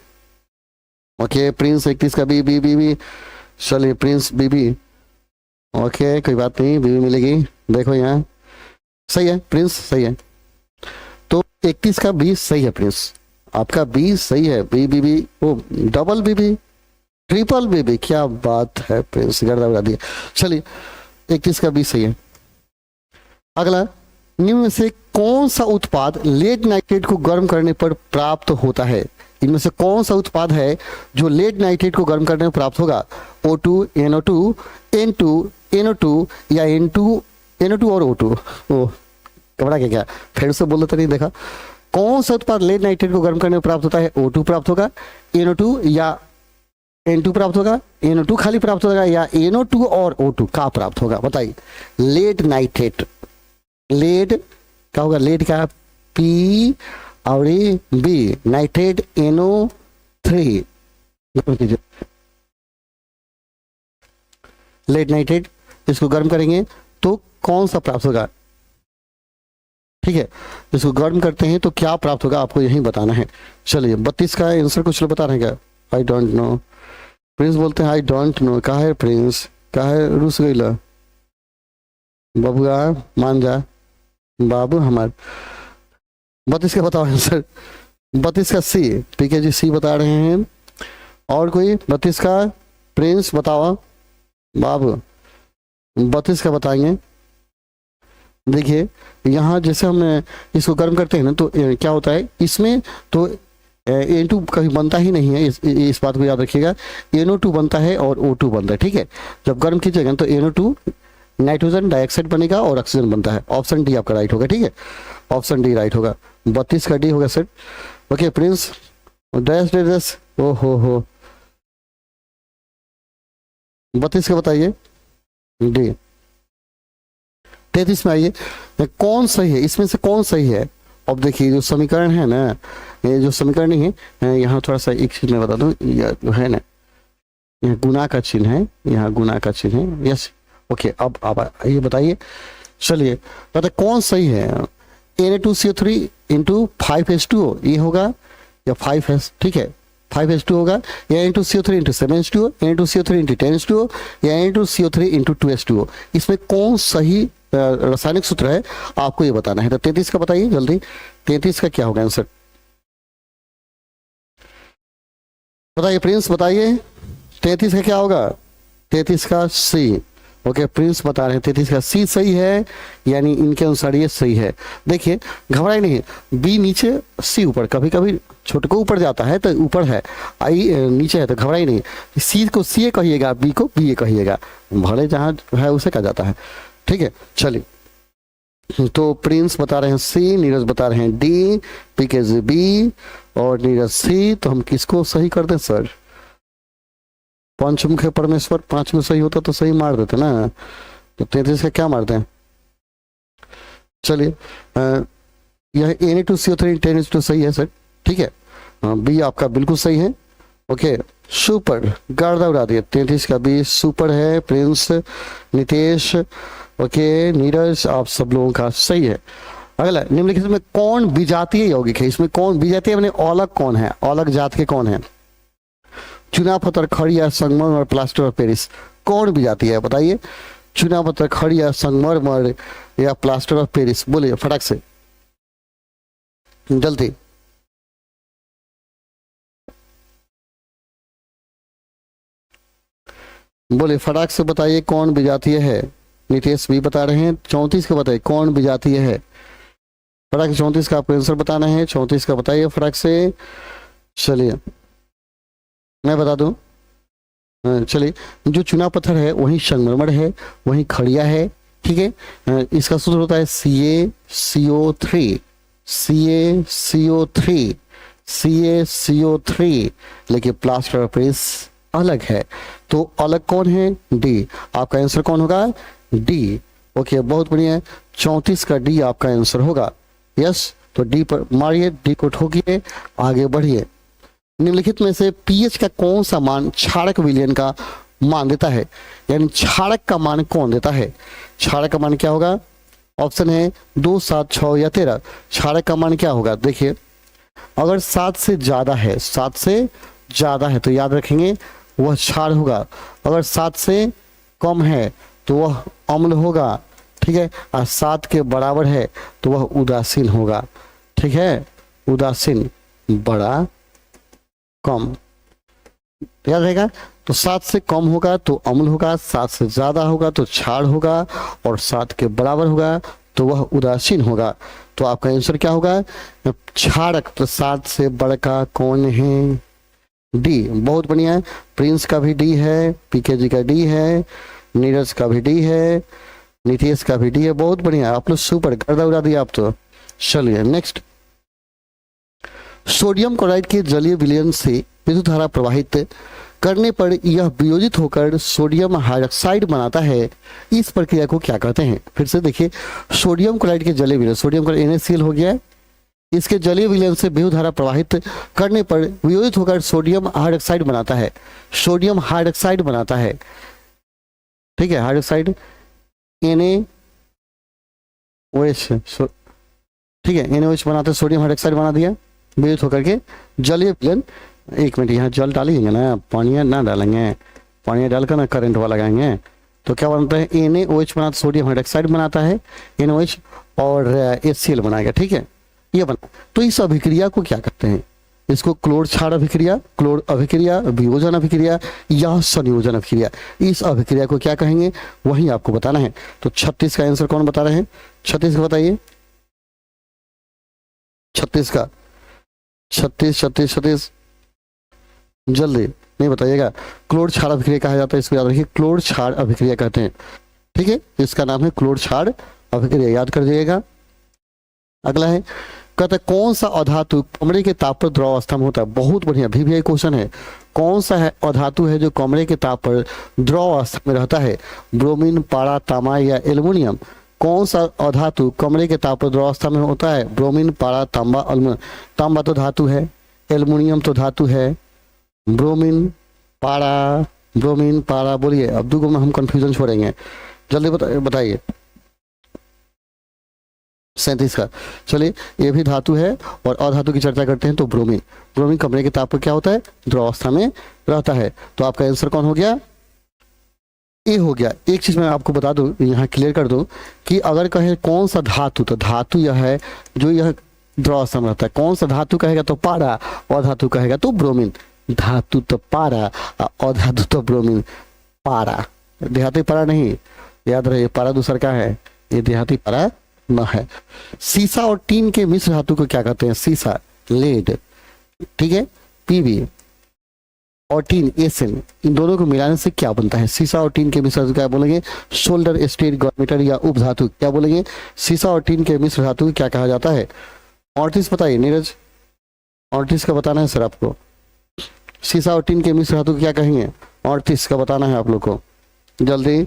ओके प्रिंस 31 का बी बी बी बी, चलिए प्रिंस बीबी, ओके कोई बात नहीं, बीबी मिलेगी। देखो यहाँ सही है, प्रिंस सही है, तो 31 का बी सही है। प्रिंस आपका बी सही है, बी बी बी, ओ डबल बीबी, ट्रिपल बेबी, क्या बात है प्रिंस, गर्दा उड़ा दिया। चलिए 31 का भी सही है। अगला, निम्न में से कौन सा उत्पाद लेड नाइट्रेट को गर्म करने पर प्राप्त होता है? इनमें से कौन सा उत्पाद है जो लेड नाइट्रेट को गर्म करने में प्राप्त होगा? O2, NO2, N2, NO2 या N2 और O2? ओ कबड़ा क्या फिर से बोलते नहीं देखा। कौन सा उत्पाद लेड नाइट्रेट को गर्म करने में प्राप्त होता है? O2 प्राप्त होगा, NO2 या N2 प्राप्त होगा, NO2 खाली प्राप्त होगा या NO2 और O2 का प्राप्त होगा? बताइए। लेड नाइट्रेट, लेड क्या होगा? लेड का P और B, nitrate NO3। Lead nitrate इसको गर्म करेंगे तो कौन सा प्राप्त होगा? ठीक है, इसको गर्म करते हैं तो क्या प्राप्त होगा आपको यही बताना है। चलिए 32 का आंसर कुछ लोग बता रहे हैं क्या? I don't know. प्रिंस बोलते हैं आई डोंट नो। कहा है प्रिंस, कहा है रुस गईला बबुआ, मान जा बाबू हमार। 32 का बताओ आंसर। 32 का सी, पीकेजी सी बता रहे हैं। और कोई? 32 का प्रिंस बताओ बाबू, 32 का बताएंगे। देखिए यहाँ जैसे हम इसको गर्म करते हैं ना तो क्या होता है इसमें, तो N2 कभी बनता ही नहीं है, इस बात को याद रखिएगा। NO2 बनता है और O2 बनता है। ठीक है, जब गर्म कीजिएगा तो NO2 नाइट्रोजन डाइऑक्साइड बनेगा और ऑक्सीजन बनता है। ऑप्शन डी आपका राइट होगा। ठीक है, ऑप्शन डी राइट होगा। 32 का डी होगा sir. Okay Prince dash dash, ओ हो 32 का बताइए डी। 33 में आइए, कौन सही है इसमें से, कौन सही है? अब देखिए जो समीकरण है ना, ये जो समीकरण नहीं है, यहाँ थोड़ा सा एक चीज मैं बता दूं, जो है ना यहाँ गुना का चिन्ह है, यहाँ गुना का चिन्ह है। यस ओके, अब आप ये बताइए। चलिए बता कौन सही है? Na2CO3 इंटू 5H2O ये होगा या 5H, ठीक है 5H2 होगा, या Na2CO3 into 7H2O, Na2CO3 into 10H2O या Na2CO3 इंटू 2H2O? इसमें कौन सही रासायनिक सूत्र है आपको ये बताना है। तो 33 का बताइए जल्दी। 33 का क्या होगा आंसर? बताइए प्रिंस बताइए 33 का क्या होगा? 33 का सी। ओके, प्रिंस बता रहे हैं 33 का सी सही है, यानी इनके अनुसार ये सही है। देखिए घबराई नहीं, बी नीचे सी ऊपर, कभी कभी छोटे को ऊपर जाता है तो ऊपर है, आई नीचे है तो घबराई नहीं। सी को सी कहिएगा, बी को बी कहिएगा, भले जहाँ है उसे कहा जाता है। ठीक है, चलिए तो प्रिंस बता रहे हैं सी, नीरज बता रहे हैं डी, पीके बी और नीरज सी। तो हम किसको सही कर दें सर? पंचमुखे परमेश्वर, 5 में सही होता तो सही मार देते ना, तो 33 का क्या मारते हैं? चलिए यह Na2CO3 10 सही है सर। ठीक है, बी आपका बिल्कुल सही है। ओके, सुपर, गर्दा उड़ा दिया, 33 का बी सुपर है। प्रिंस, नितेश, ओके, नीरज, आप सब लोगों का सही है। अगला, निम्नलिखित में कौन विजातीय यौगिक है? इसमें कौन विजातीय मैंने अलग कौन है, अलग जात के कौन है? चुना पत्थर, खड़िया, संगमरमर और प्लास्टर ऑफ पेरिस, कौन भी जाती है बताइए? चुना पत्थर, खड़िया, संगमरमर या प्लास्टर ऑफ पेरिस? बोलिए फटाक से, जल्दी। बोले फटाक से बताइए कौन विजातीय है? नितेश भी बता रहे हैं 34 का बताइए कौन विजातीय है? फटाक से 34 का आपको आंसर बताना है, 34 का बताइए फटाक से। चलिए मैं बता दूं, चलिए जो चुना पत्थर है वही संगमरमर है, वही खड़िया है। ठीक है, इसका सूत्र होता है CaCO3, CaCO3, CaCO3, लेकिन प्लास्टर ऑफ पेरिस अलग है। तो अलग कौन है? डी। आपका आंसर कौन होगा? डी। ओके, बहुत बढ़िया, 34 का डी आपका आंसर होगा। यस, तो डी पर मारिए, डी को ठोकिए, आगे बढ़िए। निम्नलिखित में से पीएच का कौन सा मान क्षारक विलयन का मान देता है? यानी क्षारक का मान कौन देता है? क्षारक का मान क्या होगा? ऑप्शन है 2, 7, 6 या 13। क्षारक का मान क्या होगा? देखिए, अगर 7 से ज्यादा है, 7 से ज्यादा है तो याद रखेंगे वह क्षार होगा। अगर 7 से कम है तो वह अम्ल होगा। ठीक है, और 7 के बराबर है तो वह उदासीन होगा। ठीक है, उदासीन, बड़ा, कम, याद रहेगा। तो 7 से कम होगा तो अम्ल होगा, 7 से ज्यादा होगा तो क्षार होगा, और 7 के बराबर होगा तो वह उदासीन होगा। तो आपका आंसर क्या होगा? क्षारक प्रसाद से बड़का कौन है? डी। बहुत बढ़िया है, प्रिंस का भी डी है, पीके जी का डी है, नीरज का भी डी है, नितेश का भी डी है। बहुत बढ़िया, आप लोग सुपर, गर्दा उड़ा दिया आप तो। चलिए नेक्स्ट, सोडियम क्लोराइड के जलीय विलयन से विद्युत धारा प्रवाहित करने पर यह वियोजित होकर सोडियम हाइड्रॉक्साइड बनाता है। इस प्रक्रिया को क्या कहते हैं? फिर से देखिए, सोडियम क्लोराइड के जलीय विलयन, सोडियम क्लोराइड NaCl हो गया है, इसके जलीय विलयन से विद्युत धारा प्रवाहित करने पर वियोजित होकर सोडियम हाइड्रॉक्साइड बनाता है। सोडियम हाइड्रॉक्साइड बनाता है। ठीक है, हाइड्रॉक्साइड NaOH, ठीक है, NaOH बनाते सोडियम हाइड्रॉक्साइड बना दिया वियोजित होकर के जलीय विलयन। एक मिनट, यहाँ जल डालेंगे ना, पानी ना डालेंगे, पानी डालकर ना करंट वाला लगाएंगे तो क्या बनता है? NaOH बनाता सोडियम हाइड्रॉक्साइड बनाता है, NaOH और HCl बनाएगा। ठीक है, ये बना। तो इस अभिक्रिया को क्या कहते हैं? इसको क्लोर क्षार अभिक्रिया, क्लोर अभिक्रिया, वियोजन अभिक्रिया या संयोजन अभिक्रिया, इस अभिक्रिया को क्या कहेंगे वही आपको बताना है। तो 36 का आंसर कौन बता रहे हैं? 36 का बताइए, 36 का, 36 जल्दी नहीं बताइएगा। क्लोर क्षार अभिक्रिया कहा जाता है, इसको याद रखिए, क्लोर क्षार अभिक्रिया कहते हैं। ठीक है, इसका नाम है क्लोर क्षार अभिक्रिया, याद कर जाइएगा। अगला है, कहता है कौन सा अधातु कमरे के ताप पर द्रव अवस्था में होता है? बहुत बढ़िया, भी क्वेश्चन है। कौन सा है अधातु है जो कमरे के ताप पर द्रव अवस्था में रहता है? ब्रोमीन, पारा, तांबा या एल्युमिनियम? कौन सा अधातु कमरे के ताप पर द्रव अवस्था में होता है? ब्रोमीन, पारा, तांबा, एल्युमिनियम। तांबा तो धातु है, एल्युमिनियम तो धातु है। ब्रोमीन, पारा, ब्रोमीन, पारा, बोलिए। अब दो में हम कंफ्यूजन छोड़ेंगे, जल्दी बताइए। 37 का, चलिए ये भी धातु है और अधातु की चर्चा करते हैं तो ब्रोमीन। ब्रोमीन कमरे के ताप पर क्या होता है? द्रव अवस्था में रहता है। तो आपका आंसर कौन हो गया? ए हो गया। एक चीज मैं आपको बता दूं, यहाँ क्लियर कर दूं कि अगर कहे कौन सा धातु, तो धातु यह है जो यह द्रव अवस्था में रहता है। कौन सा धातु कहेगा तो पारा, और धातु कहेगा तो ब्रोमीन। धातु तो पारा, अधातु तो ब्रोमीन। पारा देहाती पारा नहीं, याद रहे पारा दूसरा क्या है, ये देहाती पारा न है। सीसा और टीन के मिश्र धातु को क्या कहते हैं, सीसा लेड, ठीक है, पीवी और टीन एसएन, इन दोनों को मिलाने से क्या बनता है, सीसा और टीन के मिश्र धातु क्या बोलेंगे, शोल्डर स्टील गॉर्मीटर या उप धातु क्या बोलेंगे, सीसा और टीन के मिश्र धातु को क्या कहा जाता है। 38 बताइए नीरज, 38 का बताना है सर आपको, सीसा और टीन के मिश्र धातु को क्या कहेंगे, 38 का बताना है आप लोग को जल्दी।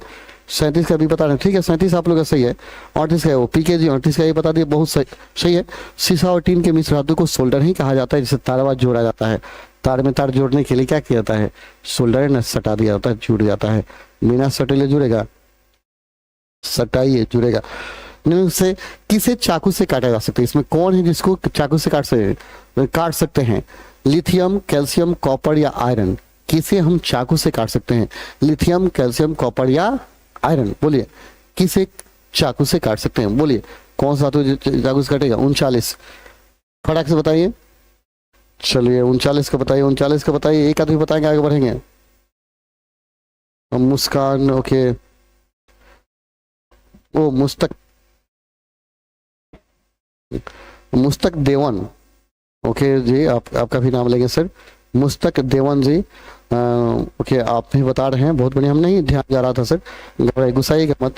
37 का भी बता रहे हैं, ठीक है 37 आप लोग का सही है, 38 का है वो पीकेजी, 38 का ये बता दिए, बहुत सही है। सीसा और टीन के मिश्र धातु को सोल्डर ही कहा जाता है, जिसे तारवाद जोड़ा जाता है। तार में तार जोड़ने के लिए क्या किया जाता है, सोल्डर न सटा दिया जाता है, जुड़ जाता है, बिना सटेले जुड़ेगा, सटाइए जुड़ेगा। निम्न से किसे चाकू से काटा जा सकता है, इसमें कौन है जिसको चाकू से काट सकते हैं, लिथियम, कैल्शियम, कॉपर या आयरन। किसे हम चाकू से काट सकते हैं, लिथियम, कैल्शियम, कॉपर या आयरन, बोलिए किसे चाकू से काट सकते हैं, बोलिए कौन सा धातु चाकू से काटेगा। 39 फटाक से बताइए, चलिए 39 का बताइए, 39 का बताइए, एक आदमी बताएंगे आगे बढ़ेंगे। मुस्कान, ओके, ओ मुस्तक देवन, ओके जी, आपका भी नाम लेंगे सर, मुस्तक देवन जी, ओके आप भी बता रहे हैं, बहुत बढ़िया, हम नहीं ध्यान जा रहा था सर, गुस्साइएगा मत।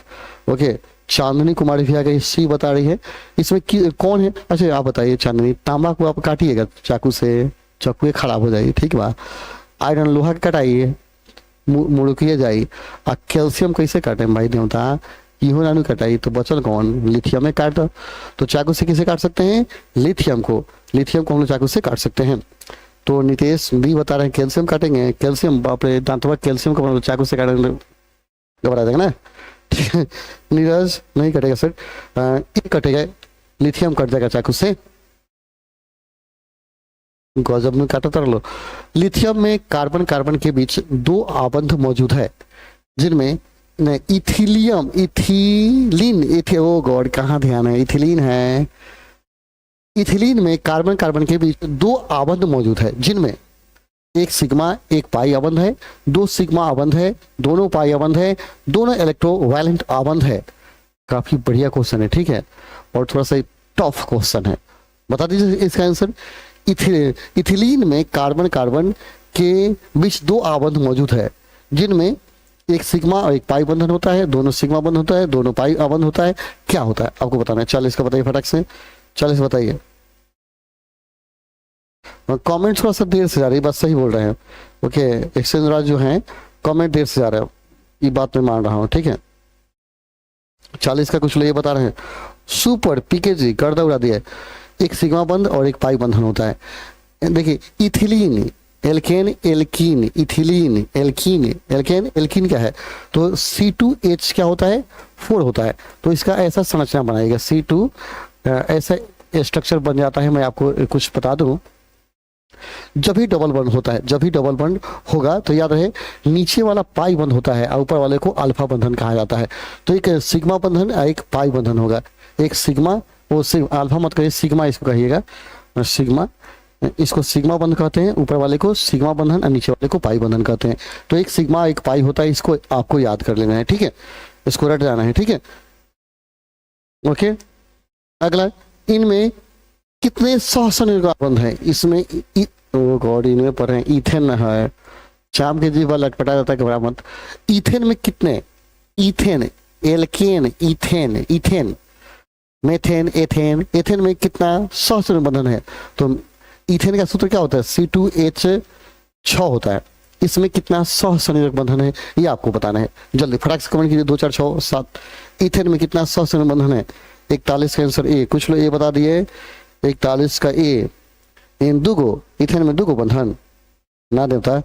ओके चांदनी कुमारी भी आ गई, सी बता रही है, इसमें कौन है, अच्छा आप बताइए चांदनी, तांबा को आप काटिएगा चाकू से, चाकू खराब हो जाएगी, ठीक बा। आयरन लोहा का कटाइए, मुड़किए जाई, और कैल्शियम कैसे काटे भाई देवता, इहो नानू कटाई, तो बचल कौन, लिथियम में काट। तो चाकू से किसे काट सकते हैं, लिथियम को हम लोग चाकू से काट सकते हैं। तो नितेश भी बता रहे हैं कैल्शियम काटेंगे, कैल्शियम बाप रे, दांतवा कैल्शियम को चाकू से काटेंगे, घबरा जाएगा ना, ठीक है। नीरज नहीं कटेगा सर, ये कटेगा, लिथियम कट जाएगा चाकू से, गजब में काटा तर लो। लिथियम में कार्बन कार्बन के बीच 2 आबंध मौजूद है, जिनमें इथिलियम, ओ गॉड कहाँ ध्यान है, इथिलीन है। इथिलीन में कार्बन कार्बन के बीच 2 आबंध मौजूद है, जिनमें एक सिग्मा एक पाई आबंध है, 2 सिग्मा आबंध है, दोनों पाई आबंध है, दोनों इलेक्ट्रोवैलेंट आबंध है। काफी बढ़िया क्वेश्चन है, ठीक है, और थोड़ा सा टफ क्वेश्चन है, बता दीजिए इसका आंसर। इथिलीन में कार्बन कार्बन के बीच 2 आबंध मौजूद है, जिनमें एक सिग्मा और एक पाई बंधन होता है, दोनों सिग्मा बंध होता है, दोनों पाई आबंध होता है, क्या होता है आपको बताना है। 40 का बताइए फटाक से, 40 बताइए। कमेंट थोड़ा सा देर से जा रही है, बात सही बोल रहे हैं, ओके एक्सचेंज राज जो है कमेंट देर से जा रहे हो, ये बात मैं मान रहा हूँ, ठीक है। 40 का कुछ लोग ये बता रहे हैं, सुपर पीकेजी गर्दा उड़ा दिया, एक सिग्मा बंध और एक पाई बंधन होता है। देखिए ethylene, alkane, alkene, ethylene, alkene, alkane, alkene क्या है, तो C2H क्या होता है, 4 होता है, तो इसका ऐसा संरचना बनाएगा, C2 ऐसा स्ट्रक्चर बन जाता है। मैं आपको कुछ बता दूं, जब भी डबल बंड होता है, जब भी डबल बंड होगा तो याद रहे नीचे वाला पाई बंध होता है और ऊपर वाले को अल्फा बंधन कहा जाता है। तो एक सिग्मा बंधन एक पाई बंधन होगा, एक सिग्मा, वो अल्फा मत कहिए, सिग्मा इसको कहिएगा, सिग्मा, इसको सिग्मा बंधन कहते हैं, ऊपर वाले को सिग्मा बंधन और नीचे वाले को पाई बंधन कहते हैं। तो एक सिग्मा एक पाई होता है, इसको आपको याद कर लेना है, ठीक है, इसको रट जाना है, ठीक है। ओके अगला, इनमें कितने सहसंयोजक बंध है, इसमें ओ गॉड, इनमें पढ़े इथेन है, चाप के जीव लटपटा जाता है, घबरा मत। इथेन में कितने, ethane, alkane, ethane, ethane, methane, ethane, ethane में कितना सहसंयोजक बंधन है, तो इथेन का सूत्र क्या होता है, C2H6 होता है, इसमें कितना सहसंयोजक बंधन है ये आपको बताना है, जल्दी फटाक से कमेंट कीजिए, 2 4 6 7। इथेन में कितना सहसंयोजक बंधन है, 41 का आंसर ए, कुछ लोग ए बता दिए, 41 का ए, इन दुगो, इथेन में दुगो बंधन ना देवता,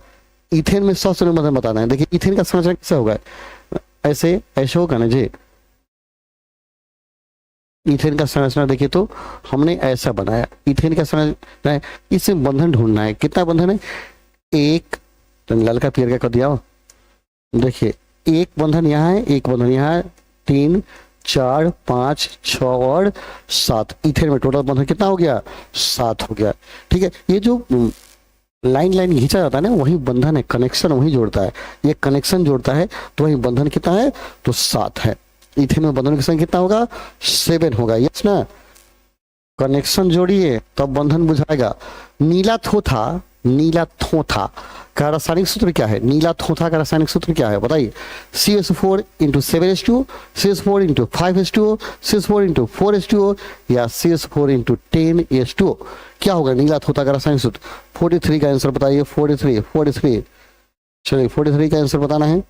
इथेन में सहसंयोजक बंधन बताना है। देखिए इथेन का संरचना कैसे होगा, ऐसे ऐसे होगा ना जी, इथेन का संरचना देखिए तो हमने ऐसा बनाया, इथेन का संरचना है, इसमें बंधन ढूंढना है, कितना बंधन है, एक, तो ललका पियर का कर दिया, देखिए एक बंधन यहाँ है, एक बंधन यहाँ है, 3 4 5 6 और 7, इथेन में टोटल बंधन कितना हो गया, 7 हो गया, ठीक है। ये जो लाइन लाइन खींचा जाता है ना, वही बंधन है, कनेक्शन वही जोड़ता है, ये कनेक्शन जोड़ता है, तो वही बंधन कितना है, तो 7 है। इथेन में बंधन की संख्या कितना होगा, 7 होगा, यस ना। कनेक्शन जोड़िए तब बंधन बुझाएगा। नीला थोथा, नीला थोथा का रासायनिक सूत्र क्या है, नीला थोथा का रासायनिक सूत्र क्या है बताइए। CH4 into 7H2, CH4 into 5H2, CH4 into 4H2 या CH4 इंटू 10H2, क्या होगा नीला थोथा का रासायनिक सूत्र। 43 का आंसर बताइए, 43। चलिए 43 का आंसर बताना है।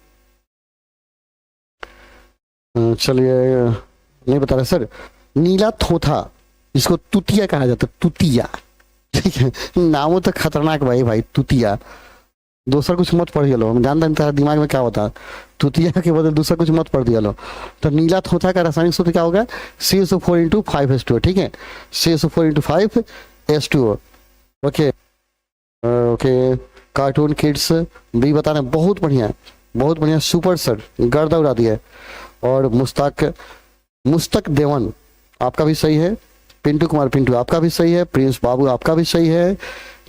चलिए नहीं बता रहे सर। नीला थोथा, इसको तुतिया कहा जाता है, तुतिया, ठीक है, नामों तो खतरनाक भाई तुतिया। दूसरा कुछ मत पढ़िए लो, हम जानते हैं तेरा दिमाग में क्या होता है, तुतिया के बदले दूसरा कुछ मत पढ़ दिया लो। तो नीला थोथा का रासायनिक सूत्र क्या होगा, CH4 इंटू 5H2, ठीक है, CH4 into 5H2। Okay okay, cartoon kids भी बताना, बहुत बढ़िया, सुपर सर, गर्दा उड़ा दिया। और मुस्तक देवन आपका भी सही है, पिंटू कुमार पिंटू आपका भी सही है, प्रिंस बाबू आपका भी सही है,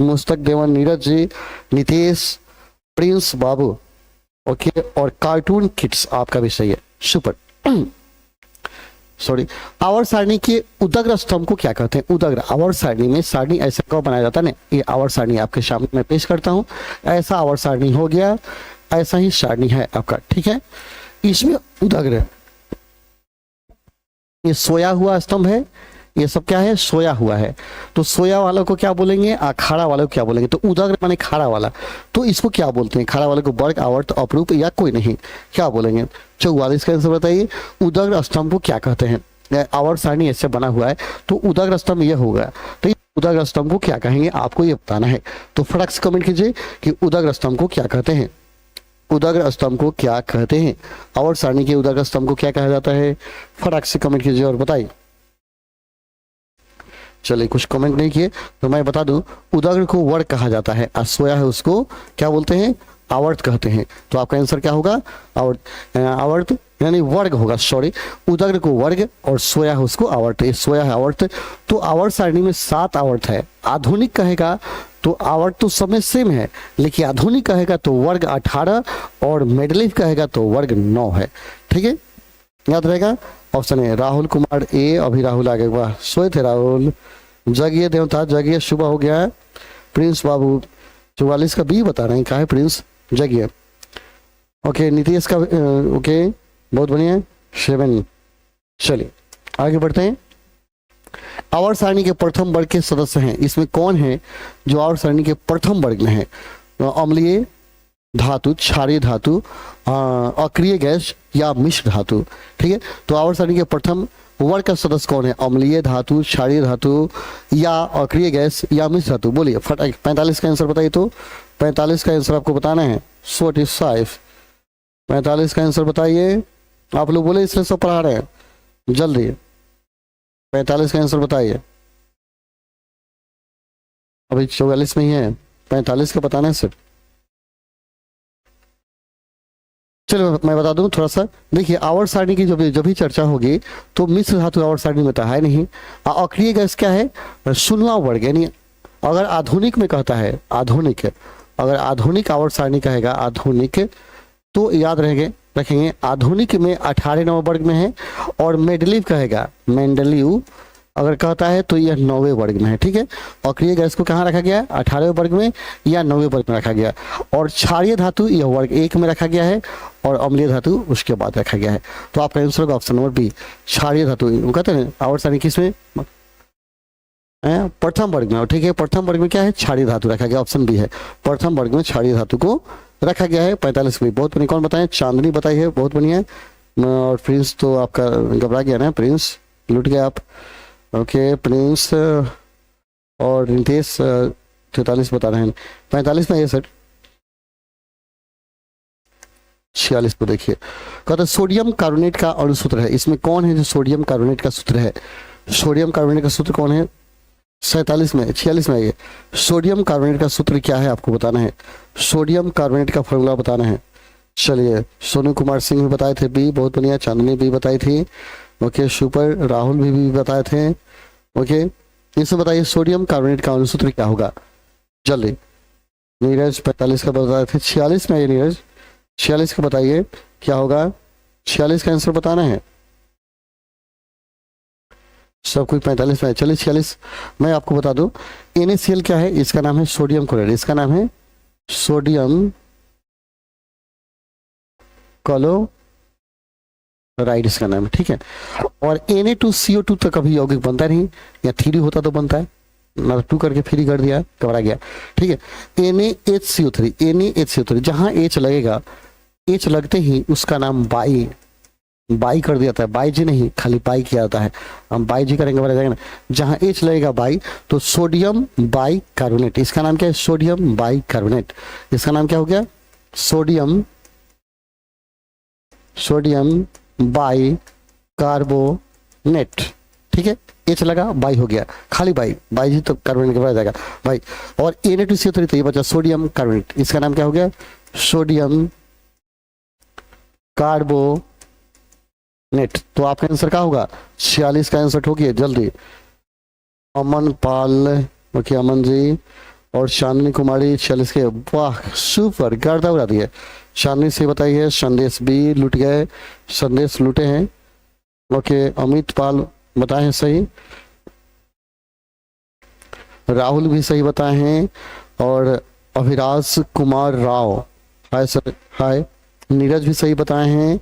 मुस्तक देवन, नीरज जी, नितेश, प्रिंस बाबू, ओके, और कार्टून किड्स आपका भी सही है, सुपर। सॉरी, आवर्त सारणी के उदग्र स्तंभ को क्या कहते हैं, उदग्र। आवर्त सारणी में सारणी ऐसे कब बनाया जाता है ना, ये आवर्त सारणी आपके सामने मैं पेश करता हूँ। ऐसा आवर्त सारणी हो गया, ऐसा ही सारणी है आपका, ठीक है। इसमें उदग्र, ये सोया हुआ स्तंभ है, ये सब क्या है, सोया हुआ है। तो सोया वालों को क्या बोलेंगे, खाड़ा वालों को क्या बोलेंगे, तो उदग्र माने खाड़ा वाला, तो इसको क्या बोलते हैं, खाड़ा वाले को वर्ग, आवर्त, अपरूप या कोई नहीं, क्या बोलेंगे। 44 का आंसर बताइए, उदग्र स्तंभ को क्या कहते हैं। आवर्त सारणी ऐसे बना हुआ है, तो उदग्र स्तंभ यह होगा, तो उदग्र स्तंभ को क्या कहेंगे, आपको ये बताना है। तो फटाक से कमेंट कीजिए कि उदग्र स्तंभ को क्या कहते हैं, उदग्र स्तंभ को क्या कहते हैं, आवर्त सारणी के उदग्र स्तंभ को क्या कहा जाता है, फटाक से कमेंट कीजिए और बताइए। चलिए कुछ कमेंट नहीं किए तो मैं बता दूं, उदग्र को वर्ग कहा जाता है, और सोया है उसको क्या बोलते हैं, आवर्त कहते हैं। तो आपका आंसर क्या होगा, आवर्त यानी वर्ग होगा, सॉरी, उदग्र को वर्ग और सोया है उसको आवर्त, ये सोया है आवर्त। तो आवर्त सारणी में 7 आवर्त है। आधुनिक कहेगा तो आवर्त तो सब में सेम है, लेकिन आधुनिक कहेगा तो वर्ग 18 और मेडलिफ कहेगा तो वर्ग 9 है, ठीक है, याद रहेगा। ऑप्शन है राहुल कुमार ए, अभी राहुल आगे, वाह सोए थे राहुल, जगिए देवता जगिए, सुबह हो गया है। प्रिंस बाबू 44 का बी बता रहे हैं, कहा है प्रिंस, जगिए। ओके नीतीश का ओके बहुत बढ़िया, 7। चलिए आगे बढ़ते हैं। आवर्त सारणी के प्रथम वर्ग के सदस्य हैं, इसमें कौन है जो आवर्त सारणी के प्रथम वर्ग में है, अम्लीय धातु, क्षारीय धातु, अक्रिय गैस या मिश्र धातु, ठीक है। तो आवर्त सारणी के प्रथम वर्ग का सदस्य कौन है, अम्लीय धातु, क्षारीय धातु या अक्रिय गैस या मिश्र धातु, बोलिए फटाक। 45 का आंसर बताइए, तो 45 का आंसर आपको बताना है, 45 का आंसर बताइए। आप लोग बोले इसलिए सब पढ़ा रहे हैं, जल्दी 45 का आंसर बताइए। अभी 44 में ही है, 45 का बताना है सिर्फ। चलो मैं बता दूं थोड़ा सा, देखिए आवर्त सारणी की जब भी चर्चा होगी तो मिश्र धातु आवर्त सारणी में तो है नहीं। अक्रिय गैस क्या है, 16वां वर्ग, यानी अगर आधुनिक में कहता है, आधुनिक, अगर आधुनिक आवर्त सारणी कहेगा आधुनिक, तो याद रखेंगे आधुनिक में 18वें वर्ग में है, और मेडलिव कहेगा, मेंडलीव अगर कहता है तो यह 9वें वर्ग में है, ठीक है। अक्रिय गैस को कहाँ रखा गया है, 18वें वर्ग में या 9वें वर्ग में रखा गया, और क्षारीय धातु यह वर्ग 1 में रखा गया है, और अम्लीय धातु उसके बाद रखा गया है। तो आपका आंसर होगा ऑप्शन नंबर बी, क्षारीय धातु। कहते हैं आवर्त सारणी किसमें, प्रथम वर्ग में, ठीक है। प्रथम वर्ग में क्या है, क्षारीय धातु रखा गया, ऑप्शन बी है, प्रथम वर्ग में क्षारीय धातु को रखा गया है। 45 में बहुत बढ़िया, कौन बताए, चांदनी बताई है, बहुत बढ़िया। और प्रिंस तो आपका घबरा गया ना, प्रिंस लुट गया आप, ओके प्रिंस और नितेश 43 बता रहे हैं, 45 में है सर। 46 को देखिए, कहते सोडियम कार्बोनेट का अणुसूत्र है, इसमें कौन है जो सोडियम कार्बोनेट का सूत्र है, सोडियम कार्बोनेट का सूत्र कौन है, 47 में, 46 में है। सोडियम कार्बोनेट का सूत्र क्या है आपको बताना है, सोडियम कार्बोनेट का फॉर्मूला बताना है। चलिए सोनू कुमार सिंह भी बताए थे बी, बहुत बढ़िया, चांदनी भी बताई थी, ओके सुपर, राहुल भी बताए थे, ओके। इसे बताइए सोडियम कार्बोनेट का अणुसूत्र क्या होगा, जल्दी नीरज 45 का बताए थे, 46 में ये नीरज 46 का बताइए क्या होगा, 46 का आंसर बताना है। सब कोई 45 में, चलिए 46 मैं आपको बता दूं। NaCl क्या है, इसका नाम है सोडियम क्लोराइड, इसका नाम है सोडियम क्लोराइड इसका नाम है, ठीक है। और Na2CO2 तक कभी यौगिक बनता नहीं, या 3 होता तो बनता है, ना 2 करके 3 कर दिया, घबरा गया, ठीक है। NaHCO3 जहां H लगेगा, H लगते ही उसका नाम बाई कर दिया था, बाई जी नहीं खाली बाई किया जाता है, हम बाई जी करेंगे बड़ा जाएगा ना। जहां H लगेगा बाई तो सोडियम बाई कार्बोनेट, इसका नाम क्या है, सोडियम बाई कार्बोनेट, इसका नाम क्या हो गया, सोडियम बाई कार्बोनेट, ठीक है। H लगा बाई हो गया, खाली बाई जी तो कार्बोनेट के बड़ा जाएगा बाई। और Na2CO3 तो ये बचा सोडियम कार्बोनेट, इसका नाम क्या हो गया, सोडियम कार्बोनेट। तो आपका आंसर क्या होगा, 46 का आंसर ठोकिए जल्दी। अमन पाल, ओके अमन जी, और चांदनी कुमारी 46 के, वाह सुपर, गर्दा उड़ा दिए। चांदनी से बताइए, संदेश भी लूट गए, संदेश लूटे हैं, ओके। अमित पाल बताए हैं सही, राहुल भी सही बताए हैं, और Abhiraj Kumar Rao hi sir hi, Neeraj भी सही बताए हैं,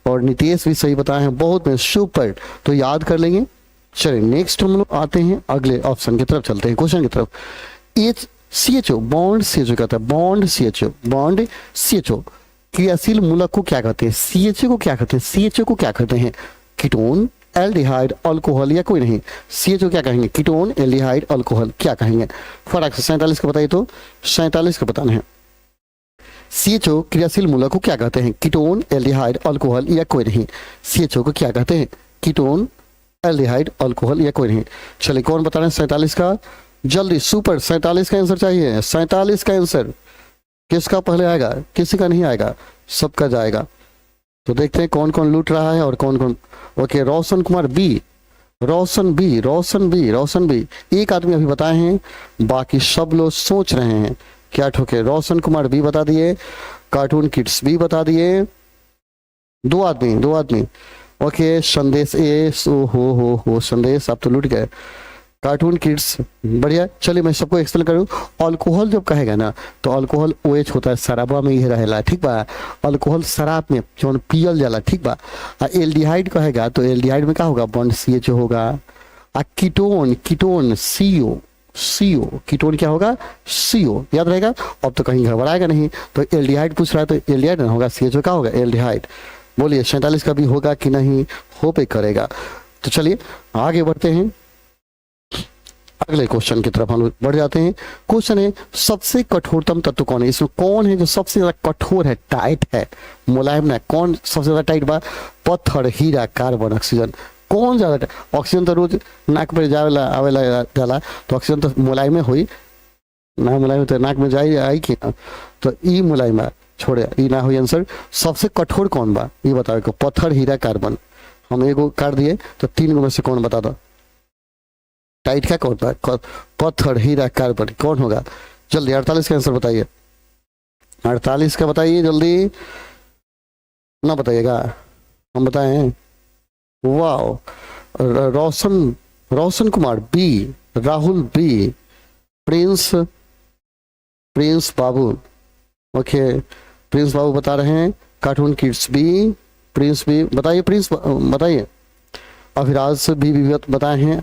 और नितेश भी सही बताए हैं, बहुत में सुपर, तो याद कर लेंगे। चलिए नेक्स्ट हम लोग आते हैं अगले ऑप्शन की तरफ, चलते हैं क्वेश्चन की तरफ। CHO बॉन्ड CHO कहता है, बॉन्ड CHO क्रियाशील मूलक को क्या कहते हैं, CHO को क्या कहते हैं, CHO को क्या कहते हैं, कीटोन, एल्डिहाइड, अल्कोहल या कोई नहीं, CHO क्या कहेंगे, कीटोन, एल्डिहाइड, अल्कोहल क्या कहेंगे। फटाक से 47 का बताइए, तो 47 का बताना है। CHO क्रियाशील मूलक को क्या कहते हैं, कीटोन, एल्डिहाइड, अल्कोहल या कोई नहीं, CHO को क्या कहते हैं, कीटोन, एल्डिहाइड, अल्कोहल या कोई नहीं। चलिए कौन बता रहे हैं 47 का, जल्दी सुपर, 47 का आंसर चाहिए, 47 का आंसर किसका पहले आएगा, किसी का नहीं आएगा, सबका जाएगा। तो देखते हैं कौन कौन लूट रहा है और कौन कौन। ओके रोशन कुमार बी, रोशन बी एक आदमी अभी बताए हैं, बाकी सब लोग सोच रहे हैं क्या ठोके। रोशन कुमार बी बता दिए, कार्टून किड्स भी बता दिए, दो आदमी। ओके संदेश हो संदेश आप तो लूट गए, कार्टून किड्स बढ़िया। चलिए मैं सबको एक्सप्लेन करूँ। अल्कोहल जब कहेगा ना तो अल्कोहल OH होता है, शराबा में ही रहेला, ठीक बा। अल्कोहल शराब में जौन पियल जाला, ठीक बा। एल्डिहाइड कहेगा तो एल्डिहाइड में क्या होगा, बॉन्ड CHO होगा। कीटोन CO कीटोन क्या होगा, CO याद रहेगा, अब तो कहीं घबराएगा नहीं। तो एल्डिहाइड पूछ रहा है तो एल्डिहाइड ना होगा, CHO क्या होगा, एल्डिहाइड। बोलिए 47 का भी होगा कि नहीं, हो पे करेगा। तो चलिए आगे बढ़ते हैं, अगले क्वेश्चन की तरफ हम लोग बढ़ जाते हैं। क्वेश्चन है सबसे कठोरतम तत्व कौन है, इसमें कौन है जो सबसे ज्यादा कठोर है, टाइट है, मुलायम ना, कौन सबसे ज्यादा टाइट बा, पत्थर, हीरा, कार्बन, ऑक्सीजन, कौन ज्यादा। ऑक्सीजन तो रोज नाक पे जावेला आवेला जाला, तो ऑक्सीजन तो मुलायम हुई ना, मुलायम तो नाक में जाए आई कि ना, तो ई मुलायम छोड़े, ई ना हुई आंसर। सबसे कठोर कौन बा ये बताओ, पत्थर, हीरा, कार्बन। हम एगो काट दिए तो 3 में से कौन बता दो, टाइट का कौन था, पत्थर, हीरा, कार्बन कौन होगा, जल्दी 48 का आंसर बताइए, 48 का बताइए जल्दी, ना बताइएगा हम बताएं। वाह Roshan Kumar B, Rahul B, Prince बाबू, ओके प्रिंस बाबू बता रहे हैं, cartoon kids B, Prince B बताइए, प्रिंस बताइए। अभिराज भी बताए हैं,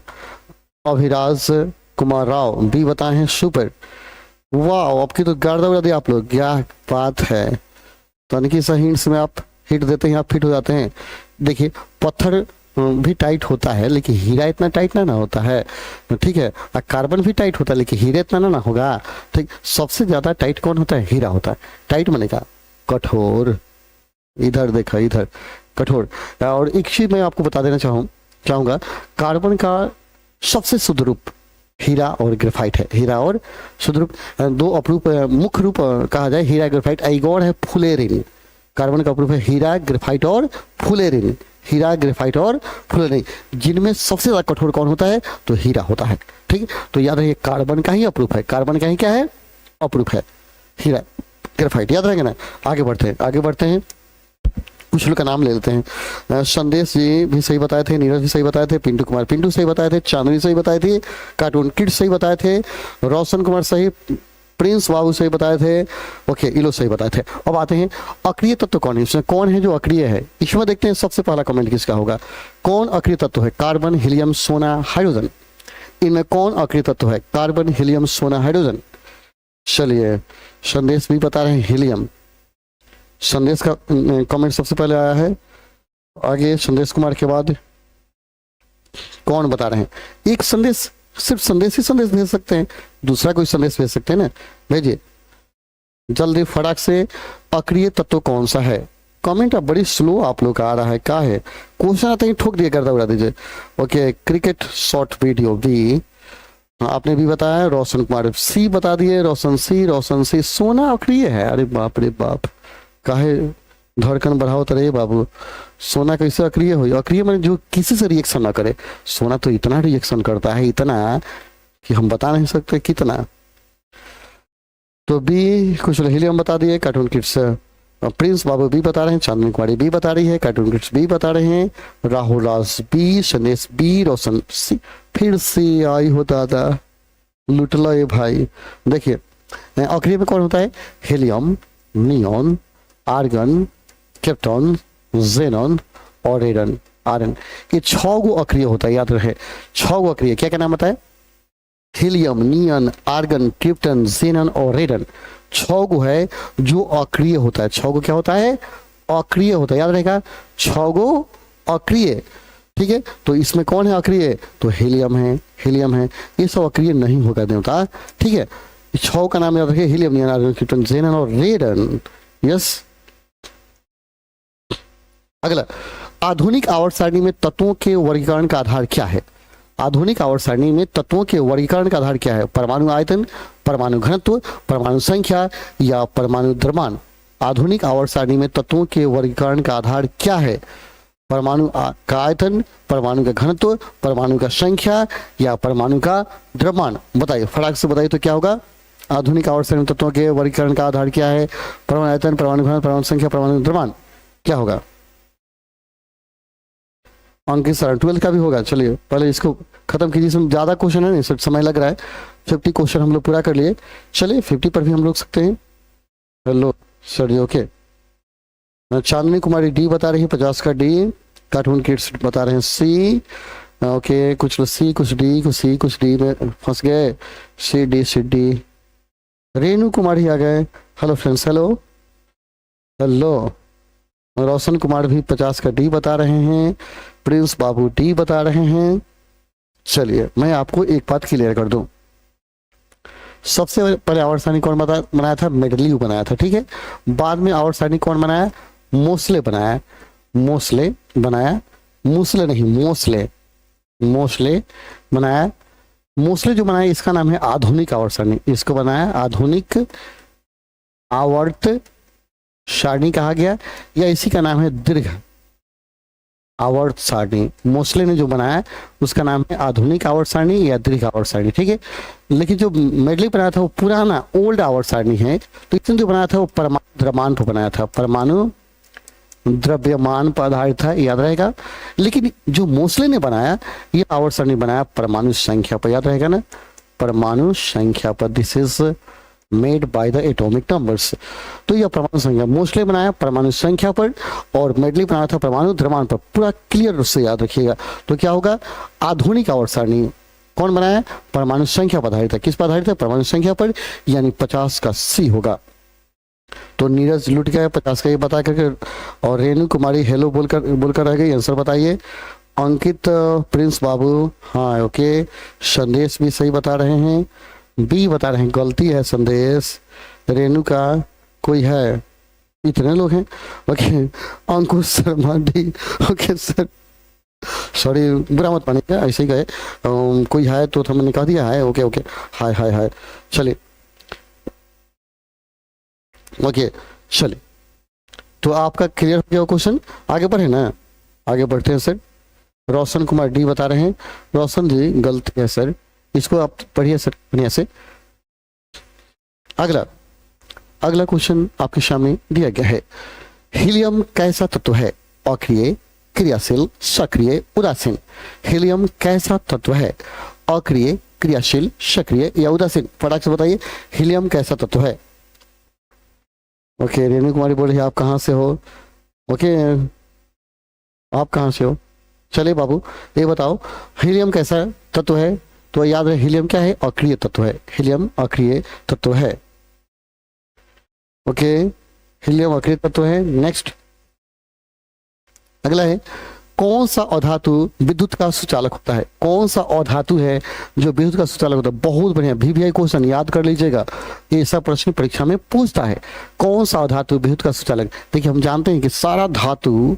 अभिराज कुमार राव भी बताए हैं, सुपर। वाह आपकी तो गर्दा उड़ा दिया आप लोग, क्या बात है। तनिकी सा हिंट्स में आप हिट देते हैं, आप फिट हो जाते हैं। देखिए पत्थर भी टाइट होता है लेकिन हीरा इतना टाइट ना होता है, ठीक है। और कार्बन भी टाइट होता है लेकिन हीरा इतना ना होगा, ठीक। सबसे ज्यादा टाइट कौन होता है, हीरा होता है। टाइट बनेगा कठोर, इधर देखा इधर कठोर। और एक चीज मैं आपको बता देना चाहूंगा, कार्बन का सबसे शुद्ध रूप हीरा और ग्रेफाइट है, हीरा और शुद्ध रूप, दो अपरूप मुख्य रूप कहा जाए, हीरा ग्रेफाइट। एक और है फुलेरिन, कार्बन का अपरूप है हीरा ग्रेफाइट और फुलेरिन, हीरा ग्रेफाइट और फुलेरिन। जिनमें सबसे ज्यादा कठोर कौन होता है, तो हीरा होता है, ठीक। तो याद रखिए कार्बन का ही अपरूप है, कार्बन का ही क्या है, अपरूप है। हीरा ग्रेफाइट, याद रहेगा ना। आगे बढ़ते हैं कुछ लोग का नाम ले लेते हैं। संदेश जी भी सही बताए थे, नीरज भी सही बताए थे, पिंटू कुमार पिंटू सही बताए थे, चांदनी सही बताए थे, कार्टून किड्स सही बताए थे, रोशन कुमार सही, प्रिंस बाबू सही बताए थे, ओके इलो सही बताए थे। अब आते हैं अक्रिय तत्व कौन है, इसमें कौन है जो अक्रिय है। इसमें देखते हैं सबसे पहला कमेंट किसका होगा। कौन अक्रिय तत्व है? कार्बन, हीलियम, सोना, हाइड्रोजन। इनमें कौन अक्रिय तत्व है? कार्बन, हीलियम, सोना, हाइड्रोजन। चलिए संदेश भी बता रहे हैं हीलियम। संदेश का कमेंट सबसे पहले आया है। आगे संदेश कुमार के बाद कौन बता रहे हैं? एक संदेश, सिर्फ संदेश ही संदेश भेज सकते हैं, दूसरा कोई संदेश भेज सकते हैं ना। भेजिए जल्दी फटाक से, अक्रिय तत्व कौन सा है? कमेंट अब बड़ी स्लो आप लोग का आ रहा है, क्या है? क्वेश्चन आते ही ठोक दिए, गर्दा उड़ा दीजिए। ओके क्रिकेट शॉर्ट वीडियो बी, आपने भी बताया। रोशन कुमार सी बता दिए, रोशन सी। सोना अक्रिय है? अरे बाप रे बाप, काहे धड़कन बढ़ाओ तो रे बाबू। सोना कैसे अक्रिय हो? अक्रिय मैंने जो किसी से रिएक्शन ना करे। सोना तो इतना रिएक्शन करता है, इतना कि हम बता नहीं सकते कितना। तो बी कुछ हीलियम बता दिए, कार्टून किड्स प्रिंस बाबू भी बता रहे हैं, चांदनी कुमारी भी बता रही है, कार्टून किड्स भी बता रहे हैं, राहुल राज बी, संदेश बी, रोशन सी। फिर सी आई हो दादा, लुट लो ये भाई। देखिए अक्रिय में कौन होता है? Helium, neon, argon, krypton, xenon और आयरन। ये 6 गो अक्रिय होता है, याद रहे 6 गो अक्रिय। क्या क्या नाम बताए? Helium, neon, argon, krypton, xenon और रेडन। 6 गो है जो अक्रिय होता है। 6 गो क्या होता है? अक्रिय होता है, याद रहेगा 6 गो अक्रिय। ठीक है, तो इसमें कौन है अक्रिय? तो हीलियम है। ये सब अक्रिय नहीं होगा देवता। ठीक है, 6 का नाम याद रखिए, helium, neon, argon, krypton, xenon और रेडन। यस। अगला, आधुनिक आवर्त सारणी में तत्वों के वर्गीकरण का आधार क्या है? आधुनिक आवर्त सारणी में तत्वों के वर्गीकरण का आधार क्या है? परमाणु आयतन, परमाणु घनत्व, परमाणु संख्या या परमाणु द्रव्यमान। आधुनिक आवर्त सारणी में तत्वों के वर्गीकरण का आधार क्या है? परमाणु का आयतन, परमाणु का घनत्व, परमाणु का संख्या या परमाणु का द्रव्यमान। बताइए फटाक से बताइए तो क्या होगा? आधुनिक आवर्त सारणी में तत्वों के वर्गीकरण का आधार क्या है? परमाणु आयतन, परमाणु घनत्व, परमाणु संख्या, परमाणु द्रव्यमान। क्या होगा? अंकित सर 12 का भी होगा। चलिए पहले इसको खत्म कीजिए, इसमें ज्यादा क्वेश्चन है, नहीं समय लग रहा है। 50 क्वेश्चन हम लोग पूरा कर लिए। चलिए 50 पर भी हम लोग सकते हैं। हेलो सर जी, ओके। चांदनी कुमारी डी बता रही है, 50 का डी। कार्टून किड्स बता रहे हैं सी, ओके। कुछ सी, कुछ डी, कुछ सी, कुछ डी में फंस गए। C D. रेणु कुमारी आ गए। Hello friends, hello. Roshan Kumar भी 50 का डी बता रहे हैं, प्रिंस बाबू डी बता रहे हैं। चलिए मैं आपको एक बात क्लियर कर दूं, सबसे पहले आवर्त सारणी कौन बनाया था? मेडलीव बनाया था, ठीक है। बाद में आवर्त सारणी कौन बनाया? मोसले बनाया। मोसले बनाया। मोसले जो बनाया इसका नाम है आधुनिक आवर्त सारणी। इसको बनाया आधुनिक आवर्त सारणी कहा गया, या इसी का नाम है दीर्घ आवर्त सारणी। मोसले ने जो बनाया उसका नाम है आधुनिक आवर्त सारणी या दीर्घ आवर्त सारणी, ठीक है। लेकिन जो मेडलीव बनाया था वो पुराना ओल्ड आवर्त सारणी है। तो इसने जो बनाया था वो परमाणु द्रव्यमान पर बनाया था, परमाणु द्रव्यमान पर आधारित था, याद रहेगा। लेकिन जो मोसले ने बनाया ये आवर्त सारणी बनाया परमाणु संख्या पर, याद रहेगा ना, परमाणु संख्या पर। This is made by the atomic numbers. तो यह परमाणु संख्या मोस्टली बनाया परमाणु संख्या पर, और मेडली बनाया था परमाणु द्रव्यमान पर। पूरा क्लियर रूप से याद रखिएगा। तो क्या होगा? आधुनिक आवर्त सारणी कौन बनाया? परमाणु संख्या पर आधारित है। किस पर आधारित है? परमाणु संख्या पर, यानी 50 का सी होगा। तो नीरज लुट गया 50 का ये बता करके, और रेणु कुमारी हेलो बोलकर रह गई। आंसर बताइए। अंकित प्रिंस बाबू, हाँ ओके। संदेश भी सही बता रहे हैं, बी बता रहे हैं गलती है संदेश। रेणु का कोई है? इतने लोग हैं, okay. Ankush Sharma D, okay sir sorry, बुरा मत मानिएगा, ऐसे ही गए। कोई है तो हमने कह दिया है, ओके। हाय। चलिए ओके, चलिए तो आपका क्लियर हो गया क्वेश्चन। आगे बढ़े ना, आगे बढ़ते हैं सर। रोशन कुमार डी बता रहे हैं। रोशन जी गलती है सर, इसको आप पढ़िए सर बढ़िया से। अगला, अगला क्वेश्चन आपके सामने दिया गया है, हीलियम कैसा तत्व है? अक्रिय, क्रियाशील, सक्रिय, उदासीन। हीलियम कैसा तत्व है? अक्रिय, क्रियाशील, सक्रिय या उदासीन? फटाक से बताइए, हीलियम कैसा तत्व है? ओके, रेणु कुमारी बोल रही है आप कहाँ से हो? ओके, आप कहाँ से हो? चलिए बाबू ये बताओ, हीलियम कैसा तत्व है? तो याद रहे हीलियम क्या है? अक्रिय तत्व है। हीलियम अक्रिय तत्व है। ओके, हीलियम अक्रिय तत्व है। नेक्स्ट, अगला है, कौन सा अधातु विद्युत का सुचालक होता है? कौन सा अधातु है जो विद्युत का सुचालक होता है? बहुत बढ़िया, VVI क्वेश्चन याद कर लीजिएगा, ये सब प्रश्न परीक्षा में पूछता है। कौन सा अधातु विद्युत का सुचालक? देखिए हम जानते हैं कि सारा धातु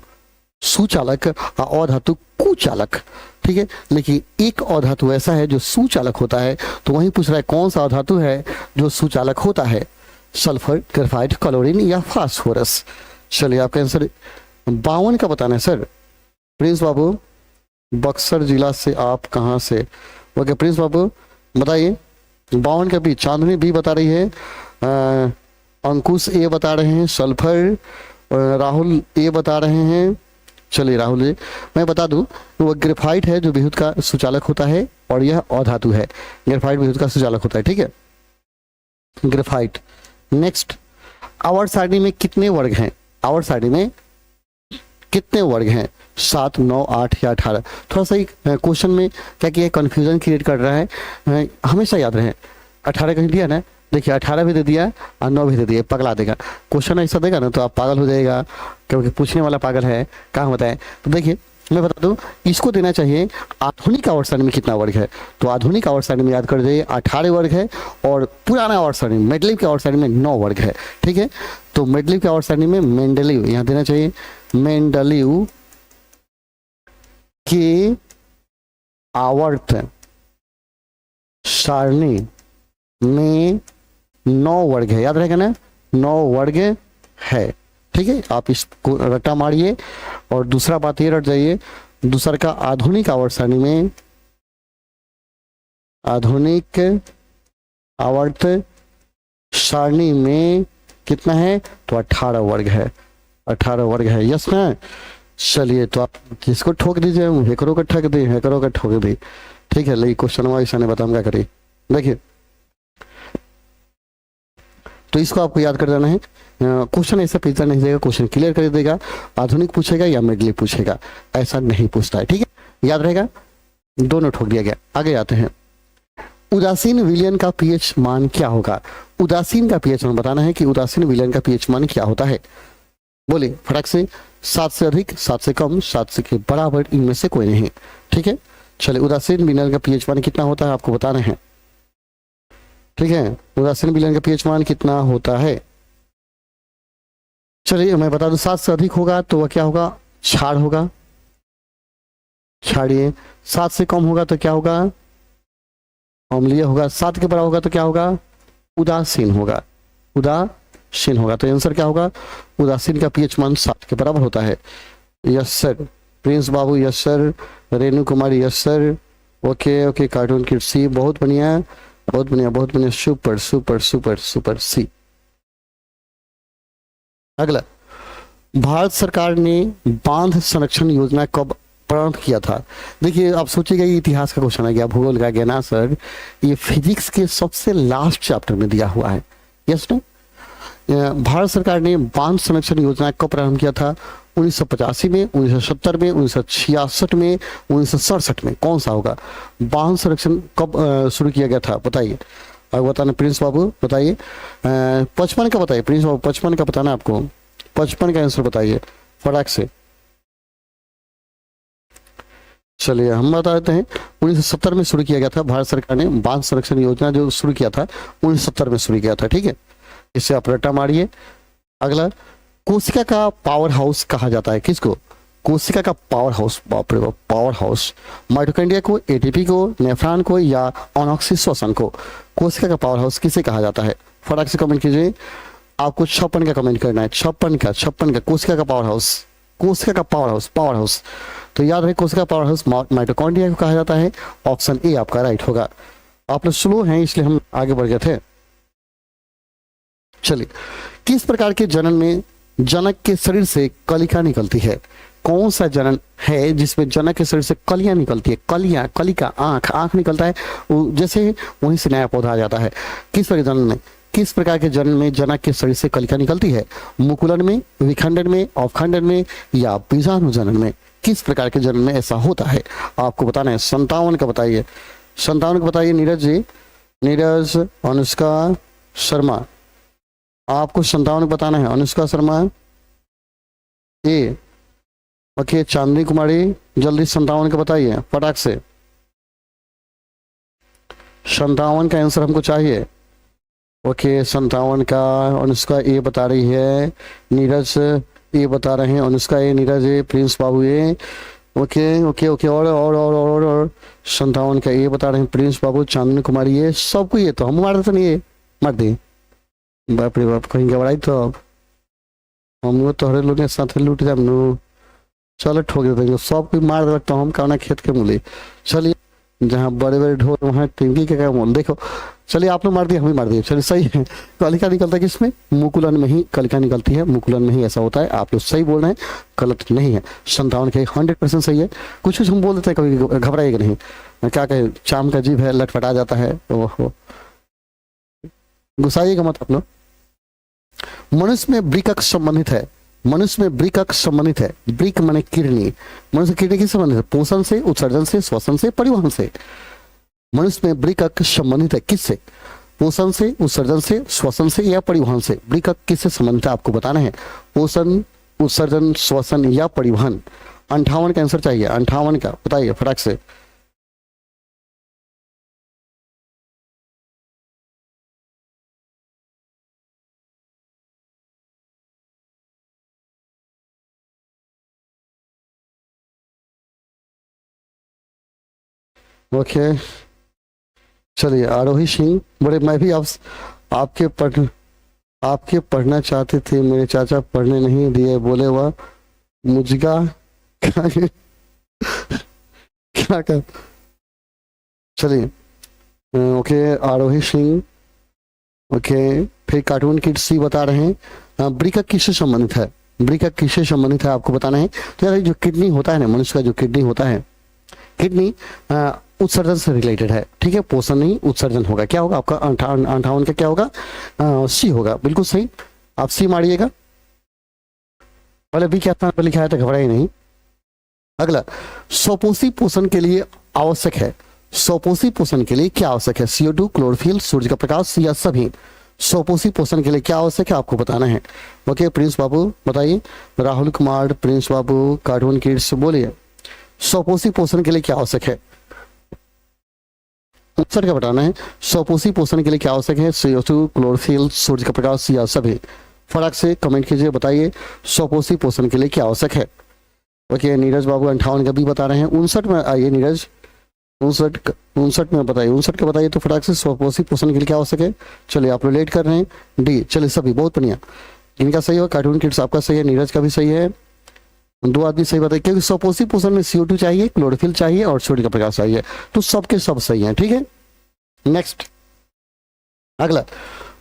सुचालक और अधातु कुचालक, ठीक है, लेकिन एक अधातु ऐसा है जो सुचालक होता है, तो वही पूछ रहा है कौन सा अधातु है जो सुचालक होता है? सल्फर, ग्रेफाइट, क्लोरीन या फास्फोरस? चलिए आपका आंसर 52 का बताना है सर। प्रिंस बाबू बक्सर जिला से आप कहाँ से? ओके प्रिंस बाबू बताइए, 52 का बी। चांदनी बी बता रही है, अंकुश ए बता रहे हैं, सल्फर, राहुल ए बता रहे हैं। चलिए राहुल जी, मैं बता दूं वो ग्रेफाइट है जो विद्युत का सुचालक होता है, और यह अधातु है। ग्रेफाइट विद्युत का सुचालक होता है, ठीक है, ग्रेफाइट। नेक्स्ट, आवर्त सारणी में कितने वर्ग हैं? आवर्त सारणी में कितने वर्ग हैं? 7, 9, 8 या 18? थोड़ा सा क्वेश्चन में क्या किया, कंफ्यूजन क्रिएट कर रहा है। हमेशा याद रहे 18 कहीं दिया ना, देखिए 18 भी दे दिया और 9 भी दे दिया, पगला देगा। क्वेश्चन ऐसा देगा ना तो आप पागल हो जाएगा, क्योंकि पूछने वाला पागल है, कहाँ बताए। तो देखिए मैं बता दूं, इसको देना चाहिए आधुनिक आवर्त सारणी में कितना वर्ग है। तो आधुनिक आवर्त सारणी में याद कर जाइए 18 वर्ग है, और पुराना आवर्त सारणी मेंडलीव के आवर्त सारणी में 9 वर्ग है, ठीक है। तो मेंडलीव के आवर्त सारणी में मेंडलीव यहाँ देना चाहिए, मेंडलीव के आवर्त सारणी में 9 वर्ग है, याद रहेगा ना, 9 वर्ग है, ठीक है। आप इसको रट्टा मारिए, और दूसरा बात ये रट जाइए, दूसरा का आधुनिक आवर्त सारणी में, आधुनिक आवर्त सारणी में कितना है? तो 18 वर्ग है, 18 वर्ग है, यस ना। चलिए तो आप किसको ठोक दीजिए, हैकरों को ठग दी, हैकरों को ठोक दी, ठीक है। लेकिन क्वेश्चन वाइस ने बता हम क्या करिए। देखिए तो इसको आपको याद कर जाना है, क्वेश्चन ऐसा पूछा नहीं देगा, क्वेश्चन क्लियर कर देगा, आधुनिक पूछेगा या मेडली पूछेगा, ऐसा नहीं पूछता है, ठीक है, याद रहेगा। दोनों ठोक दिया गया। आगे आते हैं, उदासीन विलयन का पीएच मान क्या होगा? उदासीन का पीएच मान बताना है कि उदासीन विलयन का पीएच मान क्या होता है। बोले फटाक से, 7 से अधिक, 7 से कम, 7 से के बराबर, इनमें से कोई नहीं, ठीक है। चलिए उदासीन विलयन का पीएच मान कितना होता है आपको बताना है, ठीक है। उदासीन विलयन का पीएच मान कितना होता है? चलिए मैं बता दूं, 7 से अधिक होगा तो वह क्या होगा? क्षार होगा, क्षारीय। 7 से कम होगा तो क्या होगा? अम्लीय होगा। 7 के बराबर होगा तो क्या होगा? उदासीन होगा, उदासीन होगा। तो आंसर क्या होगा? उदासीन का पीएच मान 7 के बराबर होता है। Yes sir. प्रिंस बाबू yes sir, Renu Kumari yes sir, okay okay, cartoon kid C, बहुत बढ़िया, बहुत बढ़िया, बहुत बढ़िया, super super super super C. अगला, भारत सरकार ने बांध संरक्षण योजना कब प्रारंभ किया था? देखिए आप सोचिएगा ये इतिहास का क्वेश्चन आ गया, भूगोल का गया ना सर, ये फिजिक्स के सबसे लास्ट चैप्टर में दिया हुआ है। यस नो, भारत सरकार ने बांध संरक्षण योजना कब प्रारंभ किया था? 1985 में, 1970 में, 1966 में, 1967 में, कौन सा होगा? बांध संरक्षण कब शुरू किया गया था बताइए, अब बताना प्रिंस बाबू बताइए। 55 का बताइए प्रिंस बाबू, 55 का बताना आपको, 55 का आंसर बताइए फटाक से। चलिए हम बता देते हैं, 1970 में शुरू किया गया था भारत सरकार ने बांध संरक्षण योजना, जो शुरू किया था 1970 में शुरू किया था, ठीक है। इससे आप रट्टा मारिए। अगला, कोशिका का पावर हाउस कहा जाता है किसको? कोशिका का पावर हाउस, बाप रे बाप, पावर हाउस। माइटोकॉन्ड्रिया को, एटीपी को, नेफ्रॉन को या ऑक्सीजन श्वसन को? कोशिका का पावर हाउस किसे कहा जाता है? फटाक से कमेंट कीजिए। आपको 56 का कमेंट करना है, 56 का कोशिका का पावर हाउस, कोशिका का पावर हाउस, पावर हाउस। तो याद रहे कोशिका पावर हाउस माइटोकॉन्ड्रिया को कहा जाता है। ऑप्शन ए आपका राइट होगा। आप लोग स्लो हैं इसलिए हम आगे बढ़ गए थे। चलिए, किस प्रकार के जनन में जनक के शरीर से कलिका निकलती है? कौन सा जनन है जिसमें जनक के शरीर से कलियां निकलती है? कलियां, कलिका, आंख, आंख निकलता है जैसे वहीं से नया पौधा आ जाता है। किस प्रकार जनन में, किस प्रकार के जनन में जनक के शरीर से कलिका निकलती है? मुकुलन में, विखंडन में, अवखंडन में या बीजाणु जनन में? किस प्रकार के जनन में ऐसा होता है आपको बताना है। 57 का बताइए, 57 का बताइए नीरज जी, नीरज, अनुष्का शर्मा, आपको 57 बताना है। अनुष्का शर्मा ए, ओके। चांदनी कुमारी जल्दी 57 का बताइए फटाक से, 57 का आंसर हमको चाहिए। ओके 57 का अनुष्का ए बता रही है, नीरज ए बता रहे हैं, अनुष्का ए, नीरज ए, प्रिंस बाबू ए, ओके ओके ओके। और 57 का ए बता रहे हैं प्रिंस बाबू, चांदनी कुमारी ए, सबको ये तो हम मार देते नहीं, ये मार दिए। बाप रे बाप, कहीं घबराई तो अब हम तोहरे लोग साथ लूट जाए नु, चलो ठोक देते सब कोई मार दे तो हम कहना खेत के मूली। चलिए, जहाँ बड़े बड़े ढोल वहाँ टिंकी के क्या मोल, देखो। चलिए, आप लोग मार दिए, हम ही मार दिए। चलिए सही है, कलिका निकलता है किसमें? मुकुलन में ही कलिका निकलती है, मुकुलन में ही ऐसा होता है। आप लोग सही बोल रहे हैं, गलत नहीं है। 57 के 100% सही है। कुछ कुछ हम बोल देते हैं, कभी घबराएगा नहीं। क्या कहे, चाम का जीभ है, लटपटा जाता है, ओहो, गुस्साइएगा मत आप लोग। मनुष्य में वृकक संबंधित है, मनुष्य में वृकक संबंधित है। वृक माने किडनी, मनुष्य किडनी किससे संबंधित है? पोषण से, उत्सर्जन से, श्वसन से, परिवहन से। मनुष्य में वृकक संबंधित है किससे? पोषण से, उत्सर्जन से, श्वसन से या परिवहन से? वृकक किससे संबंधित है आपको बताना है। पोषण, उत्सर्जन, श्वसन या परिवहन। 58 का आंसर चाहिए, 58 का बताइए फटाक से। ओके चलिए, आरोही सिंह, बड़े मैं भी आपके पढ़ना चाहते थे, मेरे चाचा पढ़ने नहीं दिए, बोले वह मुझगा क्या कर। चलिए, ओके आरोही सिंह, ओके। फिर कार्टून किड सी बता रहे हैं वृकक किससे संबंधित है? वृकक किससे संबंधित है आपको बताना है। तो यार जो किडनी होता है ना, मनुष्य का जो किडनी होता है, किडनी उत्सर्जन से रिलेटेड है, ठीक है। पोषण नहीं, उत्सर्जन होगा। क्या होगा आपका? 58 का क्या होगा? सी होगा, बिल्कुल सही। आप सी मारिएगा। पहले बी क्या स्थान पर लिखा है तो घबराइए नहीं। अगला, स्वपोषी पोषण के लिए आवश्यक है। स्वपोषी पोषण के लिए क्या आवश्यक है? CO2, क्लोरोफिल, सूर्य का प्रकाश या सभी? स्वपोषी पोषण के लिए क्या आवश्यक है आपको बताना है। ओके प्रिंस बाबू बताइए, राहुल कुमार, प्रिंस बाबू, कार्टून किड्स बोलिए, स्वपोषी पोषण के लिए क्या आवश्यक है? उत्तर का बताना है। स्वपोषी पोषण के लिए क्या आवश्यक है? CO2, क्लोरोफिल, सूर्य का प्रकाश या सभी? फटाक से कमेंट कीजिए, बताइए स्वपोषी पोषण के लिए क्या आवश्यक है। ओके नीरज बाबू 58 का भी बता रहे हैं। 59 में आइए नीरज, 59 में बताइए, 59 का बताइए तो फटाक से स्वपोषी पोषण के लिए क्या आवश्यक है। चलिए आप लोग लेट कर रहे हैं। डी, चलिए सभी बहुत बढ़िया, इनका सही हो, कार्टून किड्स आपका सही है, नीरज का भी सही है, 2 आदमी सही बताइए। क्योंकि स्वपोषी पोषण में CO2 चाहिए, क्लोरोफिल चाहिए और सूर्य का प्रकाश चाहिए, तो सबके सब सही है, ठीक है। नेक्स्ट, अगला,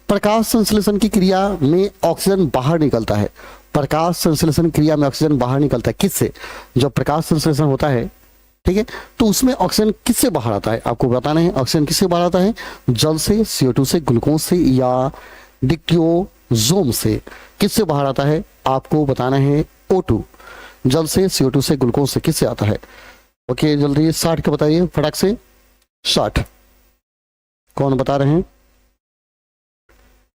प्रकाश संश्लेषण की क्रिया में ऑक्सीजन बाहर निकलता है। प्रकाश संश्लेषण क्रिया में ऑक्सीजन बाहर निकलता है किससे? जब प्रकाश संश्लेषण होता है, ठीक है, तो उसमें ऑक्सीजन किससे बाहर आता है आपको बताना है। ऑक्सीजन किससे बाहर आता है? जल से, CO2 से, ग्लूकोज से या डिक्टियोजोम से? किससे बाहर आता है आपको बताना है। O2, जल से, CO2 से, ग्लूकोज से, किससे आता है? ओके जल्दी 60 का बताइए फटाक से। 60 कौन बता रहे हैं?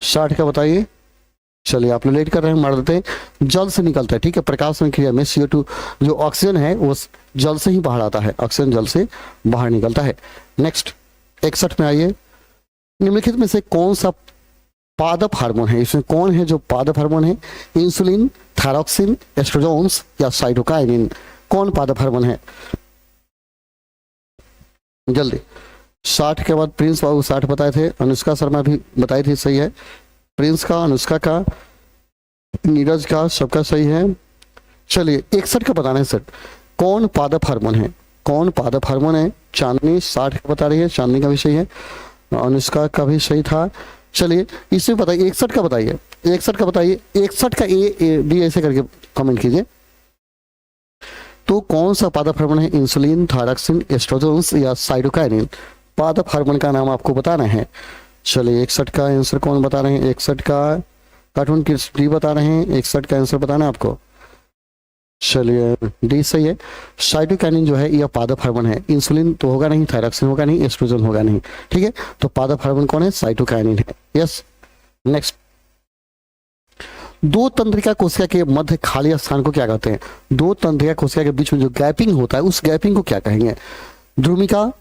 60 का बताइए। चलिए आप लोग लेट कर रहे हैं, मार देते हैं। जल से निकलता है, ठीक है। प्रकाश क्रिया में CO2 जो ऑक्सीजन है वो जल से ही बाहर आता है, ऑक्सीजन जल से बाहर निकलता है। नेक्स्ट 61 में आइए, निम्नलिखित में से कौन सा पादप हार्मोन है? इसमें कौन है जो पादप हार्मोन है? इंसुलिन, थायरॉक्सिन, एस्ट्रोजोन्स या साइटोकाइनिन? कौन पादप हार्मोन है? जल्दी। 60 के बाद प्रिंस बाबू 60 बताए थे, अनुष्का शर्मा भी बताई थी, सही है। प्रिंस का, अनुष्का का, नीरज का, सबका सही है। चलिए 61 का बताना है सर, कौन पादप हार्मोन है? कौन पादप हार्मोन है? चांदनी 60 का बता रही है, चांदनी का भी सही है, अनुष्का का भी सही था, चलिए इसमें बताइए 61 का बताइए, 61 का बताइए, 61 का ए बी ऐसे करके कमेंट कीजिए। तो कौन सा पादप हार्मोन है? इंसुलिन, थायरॉक्सिन, एस्ट्रोजन या साइटोकाइनिन? पादप हार्मोन का नाम आपको बताना है। चलिए 61 का आंसर कौन बता रहे हैं? 61 का कार्टून किड्स डी बता रहे हैं, 61 का आंसर बताना है आपको। चलिए डी सही है। साइटोकाइनिन जो है यह पादप हार्मोन है। इंसुलिन तो होगा नहीं, थायरॉक्सिन होगा नहीं, एस्ट्रोजन होगा नहीं, ठीक है। तो पादप हार्मोन कौन है? साइटोकाइनिन है। यस। नेक्स्ट, दो तंत्रिका कोशिका के मध्य खाली स्थान को क्या कहते हैं? दो तंत्रिका कोशिका के बीच में जो गैपिंग होता है उस गैपिंग को क्या कहेंगे? ध्रुमिका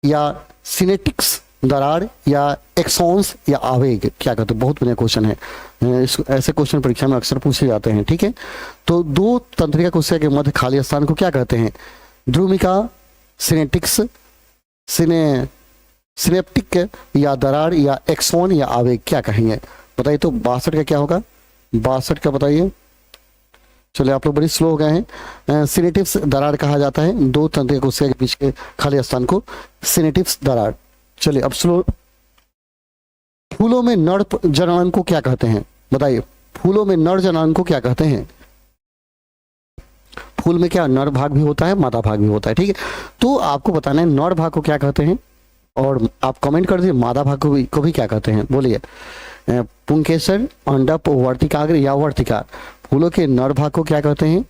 या सिनेटिक्स, दरार या एक्सॉन्स या आवेग, क्या कहते हैं? बहुत बढ़िया क्वेश्चन है, ऐसे क्वेश्चन परीक्षा में अक्सर पूछे जाते हैं, ठीक है। तो दो तंत्रिका कोशिका के मध्य खाली स्थान को क्या कहते हैं? ध्रुमिका, सिनेटिक्स, सिनेप्टिक या दरार या एक्सॉन या आवेग, क्या कहेंगे? बताइए। तो 62 का क्या होगा? 62 का बताइए। चलिए आप लोग बड़ी स्लो हो गए हैं। सिनेटिव्स दरार कहा जाता है दो तंत्रिका कोशिका के बीच के खाली स्थान को, सिनेटिव्स दरार। चलिए अब स्लो। फूलों में नर जननांग को क्या कहते हैं? बताइए। फूलों में नर जननांग को क्या कहते हैं? फूल में क्या नर भाग भी होता है, मादा भाग भी होता है, ठीक है। तो आपको बताना है नर भाग को क्या कहते हैं, और आप कमेंट कर दीजिए मादा भाग को भी क्या कहते हैं। बोलिए। पुंकेसर, अंडप, वर्तिकाग्र या वर्तिका? फूलों के नर भाग को क्या कहते हैं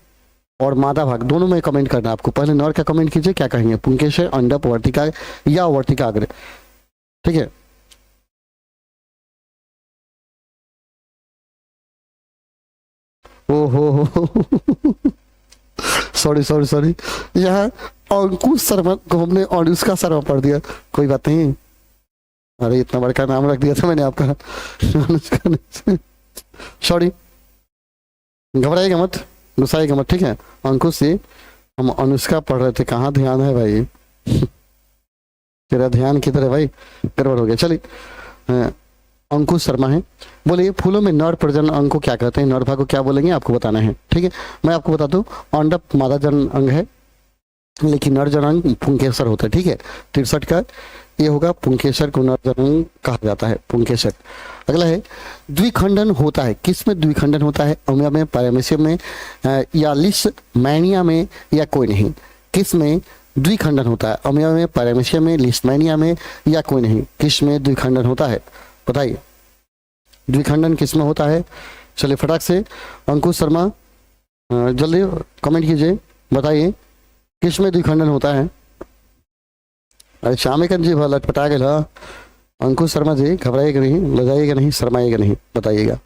और मादा भाग, दोनों में कमेंट करना है आपको। पहले नर का कमेंट कीजिए, क्या कहेंगे? पुंकेसर, अंडप, वर्तिकाग्र या वर्तिकाग्र, ठीक है। ओहो सॉरी सॉरी सॉरी, यहाँ अंकुश शर्मा को हमने अनुष्का शर्मा पढ़ दिया, कोई बात नहीं। अरे इतना बड़ा नाम रख दिया था मैंने आपका, अनुष्का। सॉरी, घबराइएगा मत, गुस्साइएगा मत, ठीक है। अंकुश जी, हम अनुष्का पढ़ रहे थे, कहाँ ध्यान है भाई? तेरा ध्यान किधर है भाई? गड़बड़ हो गया। चलिए अंकुश शर्मा है। बोलिए फूलों में नर प्रजनन अंग को क्या कहते हैं? नर भाग को क्या बोलेंगे आपको बताना है, ठीक है। मैं आपको बता दूं, अंडप मादा जनन अंग है, लेकिन नर जनन अंग पुंकेसर होता है, ठीक है। 63 का ये होगा, पुंकेसर को नर जनन अंग कहा जाता है, पुंकेसर। अगला है, द्विखंडन होता है, किस में द्विखंडन होता है? अमिया में, पैरामीशियम में या लिस्टमैनिया में या कोई नहीं? किस में द्विखंडन होता है? अमिया में, पैरामीशियम में, लिस्टमैनिया में या कोई नहीं? किस में द्विखंडन होता है? बताइए द्विखंडन किस में होता है? चलिए फटाक से अंकुश शर्मा जल्दी कमेंट कीजिए, बताइए किस में द्विखंडन होता है? अरे शामिकन जी लटपटा गया। अंकुश शर्मा जी घबराइएगा नहीं, लजाइएगा नहीं, शर्माइएगा नहीं, बताइएगा।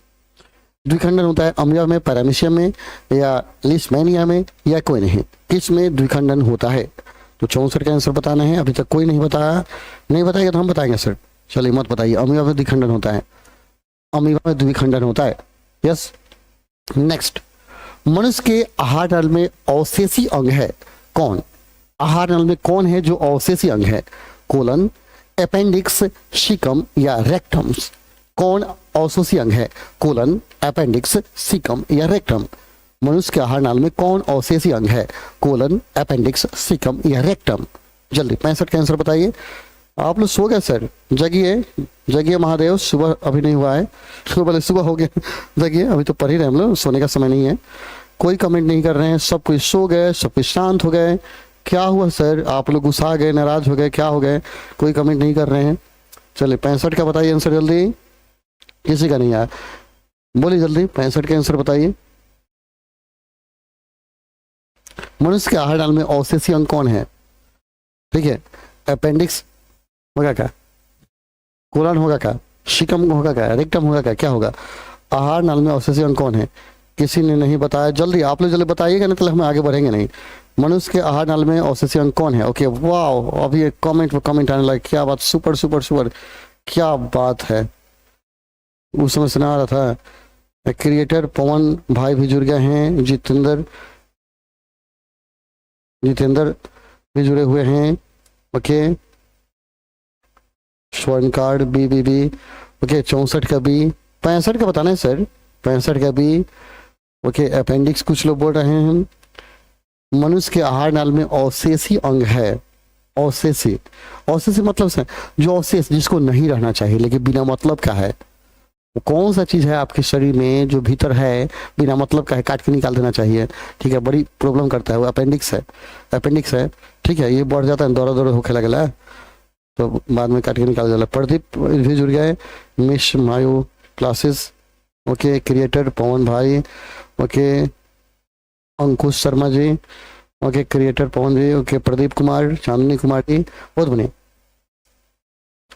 द्विखंडन होता है अमिया में, पैरामीशियम में या लिस्टमैनिया में या कोई नहीं? किस में द्विखंडन होता है? तो 64 का आंसर बताना है। अभी तक कोई नहीं बताया, नहीं बताएगा तो हम बताएंगे सर। चलिए मत बताइए। अमीबा में द्विखंडन होता है, अमीबा में द्विखंडन होता है। यस। नेक्स्ट, मनुष्य के आहार नल में अवशेषी अंग है कौन? आहार नल में कौन है जो अवशेषी अंग है? कोलन, अपेंडिक्स, सीकम या रेक्टम्स? कौन अवशेषी अंग है? कोलन, अपेंडिक्स, सीकम या रेक्टम? मनुष्य के आहार नाल में कौन अवशेषी अंग है? कोलन, अपेंडिक्स, सीकम या रेक्टम? जल्दी 65 का आंसर बताइए। आप लोग सो गए सर, जगिए जगिए महादेव, सुबह अभी नहीं हुआ है, बोले सुबह हो गया, जगिए, अभी तो पढ़ ही रहे हम लोग, सोने का समय नहीं है। कोई कमेंट नहीं कर रहे हैं, सब कुछ सो गए, सब कुछ शांत हो गए। क्या हुआ सर? आप लोग गुस्सा गए, नाराज हो गए, क्या हो गए? कोई कमेंट नहीं कर रहे हैं। चलिए 65 का बताइए आंसर जल्दी, किसी का नहीं आया, बोलिए जल्दी 65 का आंसर बताइए। मनुष्य के आहार नाल में अवशेषी अंग कौन है? ठीक है, अपेंडिक्स होगा क्या, कोलन होगा क्या, सीकम होगा क्या, रेक्टम होगा क्या, क्या होगा? आहार नाल में अवशेषी अंग कौन है? किसी ने नहीं बताया, जल्दी आप लोग जल्दी बताइएगा, नहीं तो हम आगे बढ़ेंगे नहीं। मनुष्य के आहार नाल में अवशेषी अंग कौन है? ओके, वाह, अभी एक कमेंट आने लगा, क्या बात, सुपर सुपर सुपर, क्या बात है। उस समय सुना रहा था, क्रिएटर पवन भाई भी जुड़ गए हैं, जितेंद्र भी जुड़े हुए हैं। ओके, स्वर्ण कार्ड बी ओके, 64 का बी, 65 का बताना है सर, 65 का बी। ओके, अपेंडिक्स कुछ लोग बोल रहे हैं। मनुष्य के आहार नाल में अवशेषी अंग है, औसेसे, औसेसे मतलब से जो औसेस जिसको नहीं रहना चाहिए लेकिन बिना मतलब का है, वो कौन सा चीज है आपके शरीर में जो भीतर है बिना मतलब का है, काट के निकाल देना चाहिए, ठीक है, बड़ी प्रॉब्लम करता है, वो अपेंडिक्स है, अपेंडिक्स है, ठीक है, ये बढ़ जाता है, दौरा दौरा होके लगेगा तो बाद में काट के निकाल जाला। प्रदीप भी जुड़ गए, मिश मायो क्लासेस, ओके, क्रिएटर पवन भाई, okay, Ankush Sharma ji, okay, creator पवन जी, ओके, प्रदीप कुमार, चांदनी कुमार जी, बहुत बने।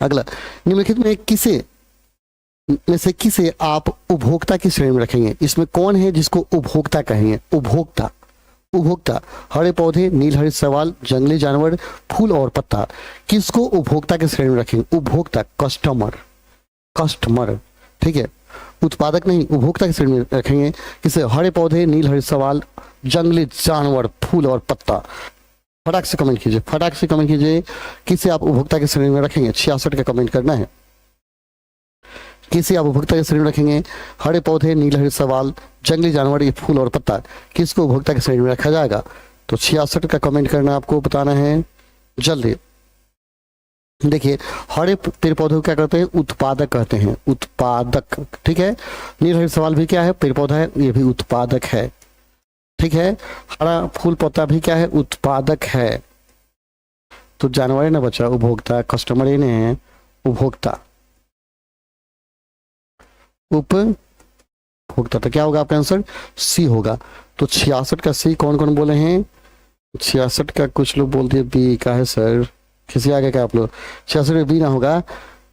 अगला, निम्नलिखित में से किसे आप उपभोक्ता की श्रेणी में रखेंगे? इसमें कौन है जिसको उपभोक्ता कहेंगे? उपभोक्ता, उपभोक्ता, हरे पौधे, नील हरित शैवाल, जंगली जानवर, फूल और पत्ता, किसको उपभोक्ता की श्रेणी में रखेंगे? उपभोक्ता, कस्टमर, कस्टमर, ठीक है, उत्पादक नहीं, उपभोक्ता की श्रेणी में रखेंगे किसे? हरे पौधे, नील हरित शैवाल, जंगली जानवर, फूल और पत्ता। फटाक से कमेंट कीजिए, फटाक से कमेंट कीजिए, किसे आप उपभोक्ता की श्रेणी में रखेंगे? 66 का कमेंट करना है। किसे आप उपभोक्ता की श्रेणी में रखेंगे? हरे पौधे, नील हरित शैवाल, जंगली जानवर, ये फूल और पत्ता, किसको उपभोक्ता की श्रेणी में रखा जाएगा? तो 66 का कमेंट करना, आपको बताना है जल्दी। देखिए, हरे पेड़ पौधे को क्या कहते हैं? उत्पादक कहते हैं, उत्पादक, ठीक है। नील हरित शैवाल भी क्या है? पेड़ पौधा है, ये भी उत्पादक है, ठीक है। हरा फूल पत्ता भी क्या है? उत्पादक है। तो जानवर है ना बच्चा, उपभोक्ता, कस्टमर ही नहीं है, उपभोक्ता, उपभोक्ता, तो क्या होगा आपका आंसर? सी होगा। तो 66 का सी कौन कौन बोले हैं? 66 का कुछ लोग बोलते हैं बी का है सर, किसी आगे का आप लोग? 66 में बी ना होगा,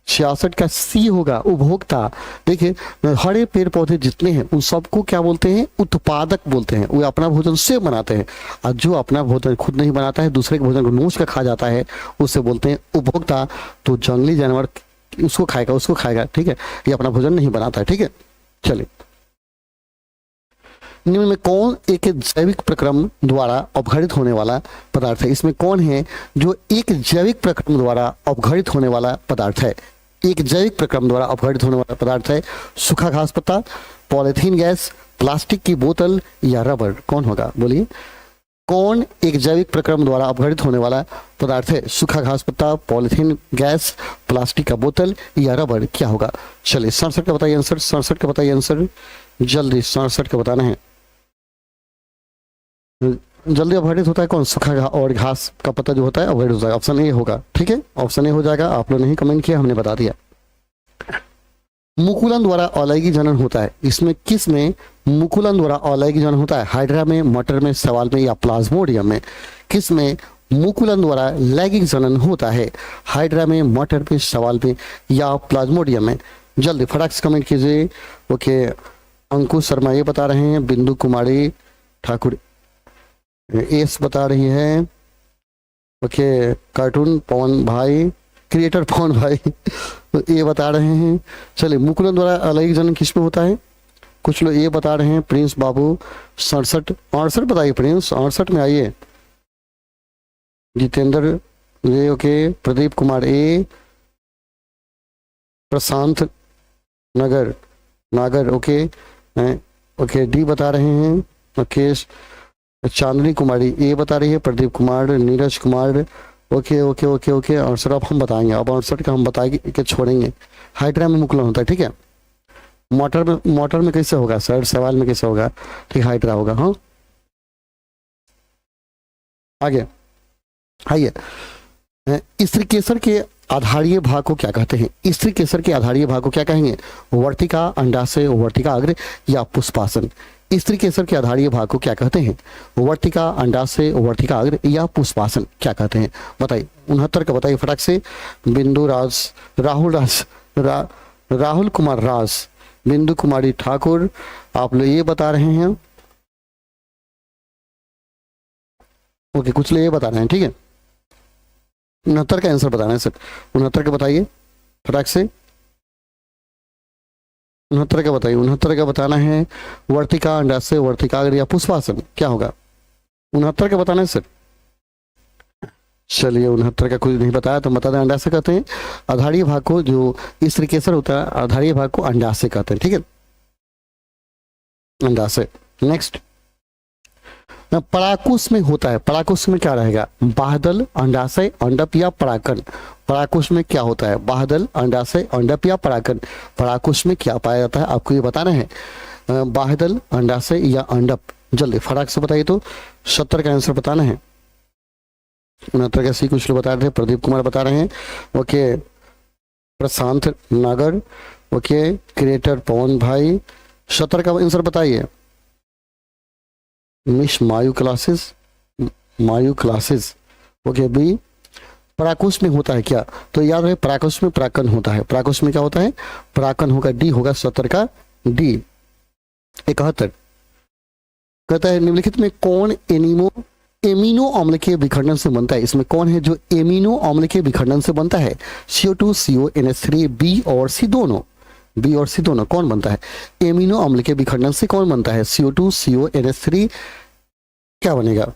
66 का सी होगा, उपभोक्ता। देखिए, हरे पेड़ पौधे जितने हैं उन सबको क्या बोलते हैं? उत्पादक बोलते हैं। वो अपना भोजन से बनाते हैं, और जो अपना भोजन खुद नहीं बनाता है, दूसरे के भोजन को नोच कर खा जाता है, उसे बोलते हैं उपभोक्ता। तो जंगली जानवर उसको खाएगा, उसको खाएगा, ठीक है, ये अपना भोजन नहीं बनाता है, ठीक है। चलिए, निम्न में कौन एक जैविक प्रक्रम द्वारा अपघटित होने वाला पदार्थ है? इसमें कौन है जो एक जैविक प्रक्रम द्वारा अपघटित होने वाला पदार्थ है? एक जैविक प्रक्रम द्वारा अपघटित होने वाला पदार्थ है सूखा घास पत्ता, पॉलीथीन गैस, प्लास्टिक की बोतल या रबर? कौन होगा, बोलिए? कौन एक जैविक प्रक्रम द्वारा अपघटित होने वाला पदार्थ है? सूखा घास पत्ता, पॉलीथीन गैस, प्लास्टिक का बोतल या रबर? क्या होगा? चलिए 67 का बताइए आंसर, 67 का बताइए आंसर, जल्दी 67 का बताना है। जल्दी अपघटित होता है कौन? सूखा और घास का पत्ता जो होता है अपघटित होता है। ऑप्शन ए होगा, ठीक है, ऑप्शन ए हो जाएगा। आप लोग नहीं कमेंट किया, हमने बता दिया। मुकुलन द्वारा अलैंगिक जनन होता है, इसमें किस में मुकुलन द्वारा अलैंगिक जनन होता है? हाइड्रा में, मटर में, शैवाल में या प्लाज्मोडियम में? किस में मुकुलन द्वारा लैंगिक जनन होता है? हाइड्रा में, मटर में, शैवाल में या प्लाज्मोडियम में? जल्दी फटाक से कमेंट कीजिए। ओके, अंकुश शर्मा ये बता रहे हैं, बिंदु कुमारी ठाकुर एस बता रही है, ओके, कार्टून पवन भाई, क्रिएटर पवन भाई तो ये बता रहे हैं। चलिए, मुकुलन द्वारा अलैंगिक जनन किस में होता है? कुछ लोग ये बता रहे हैं, प्रिंस बाबू 67 68 बताइए, प्रिंस 68 में आइए। जितेंद्र ये, ओके, प्रदीप कुमार ए, प्रशांत नागर, ओके, ओके, डी बता रहे हैं, ओके, चांदनी कुमारी ए बता रही है, Pradeep Kumar, Neeraj Kumar, okay okay okay okay. और सर अब हम बताएंगे, अब 68 का हम बताएंगे कि छोड़ेंगे। हाइड्रा में मुकुलन होता है, ठीक है। मोटर में कैसे होगा सर? सवाल में कैसे होगा? ठीक, हाइड्रा होगा। हाँ, आगे आइए। स्त्री केसर के आधारीय भाग को क्या कहते हैं? स्त्री केसर के आधारीय भाग को क्या कहेंगे? वर्तिका, अंडाशय, वर्तिका अग्र या पुष्पासन? स्त्री केसर के आधारीय भाग को क्या कहते हैं? वर्तिका, अंडाशय, वर्तिका अग्र या पुष्पासन? क्या कहते हैं बताइए? 69 का बताइए फटाक से। बिंदु राज, राहुल कुमार राज, बिंदु कुमारी ठाकुर, आप लोग ये बता रहे हैं, ओके, कुछ लोग ये बता रहे हैं, ठीक है। 69 का आंसर बताना है सर, 69 का बताइए फटाक से। 69 का बताइए, 69 का बताना है। वर्तिका, अंडाशय, वर्तिका अग्र या पुष्पासन? क्या होगा? 69 का बताना है सर। चलिए, 69 का कुछ नहीं बताया तो बता दें, अंडाशय कहते हैं आधारीय भाग को, जो स्त्री केसर होता है आधारीय भाग को अंडाशय कहते हैं, ठीक है, अंडाशय। नेक्स्ट, पराकुश में होता है, पराकुश में क्या रहेगा? बादल, अंडाशय, अंडप या परागकण। पराकुश में क्या होता है? बादल, अंडाशय, अंडप या परागकण। पराकुश में क्या पाया जाता है आपको ये बताना है। बादल, अंडाशय या अंडप। जल्दी फटाक से बताइए। तो 70 का आंसर बताना है। 69 का सी कुछ लोग बता रहे थे, प्रदीप कुमार बता रहे हैं। ओके, प्रशांत नागर। ओके, क्रिएटर पवन भाई। 70 का आंसर बताइए। Miss Mayu classes, Mayu classes. Okay, B पराकुश में होता है क्या? तो याद रहे पराकुश में परागकण होता है। पराकुश में क्या होता है? परागकण होगा। डी होगा 70 का डी। 71 कहता है निम्नलिखित में कौन एमिनो अम्ल के विखंडन से बनता है? इसमें कौन है जो एमिनो अम्ल के विखंडन से बनता है? CO2, CO, NH3, बी और सी दोनों। बी और सी दोनों कौन बनता है? एमिनो अम्ल के विखंडन से कौन बनता है? CO2, CO, NH3 क्या बनेगा?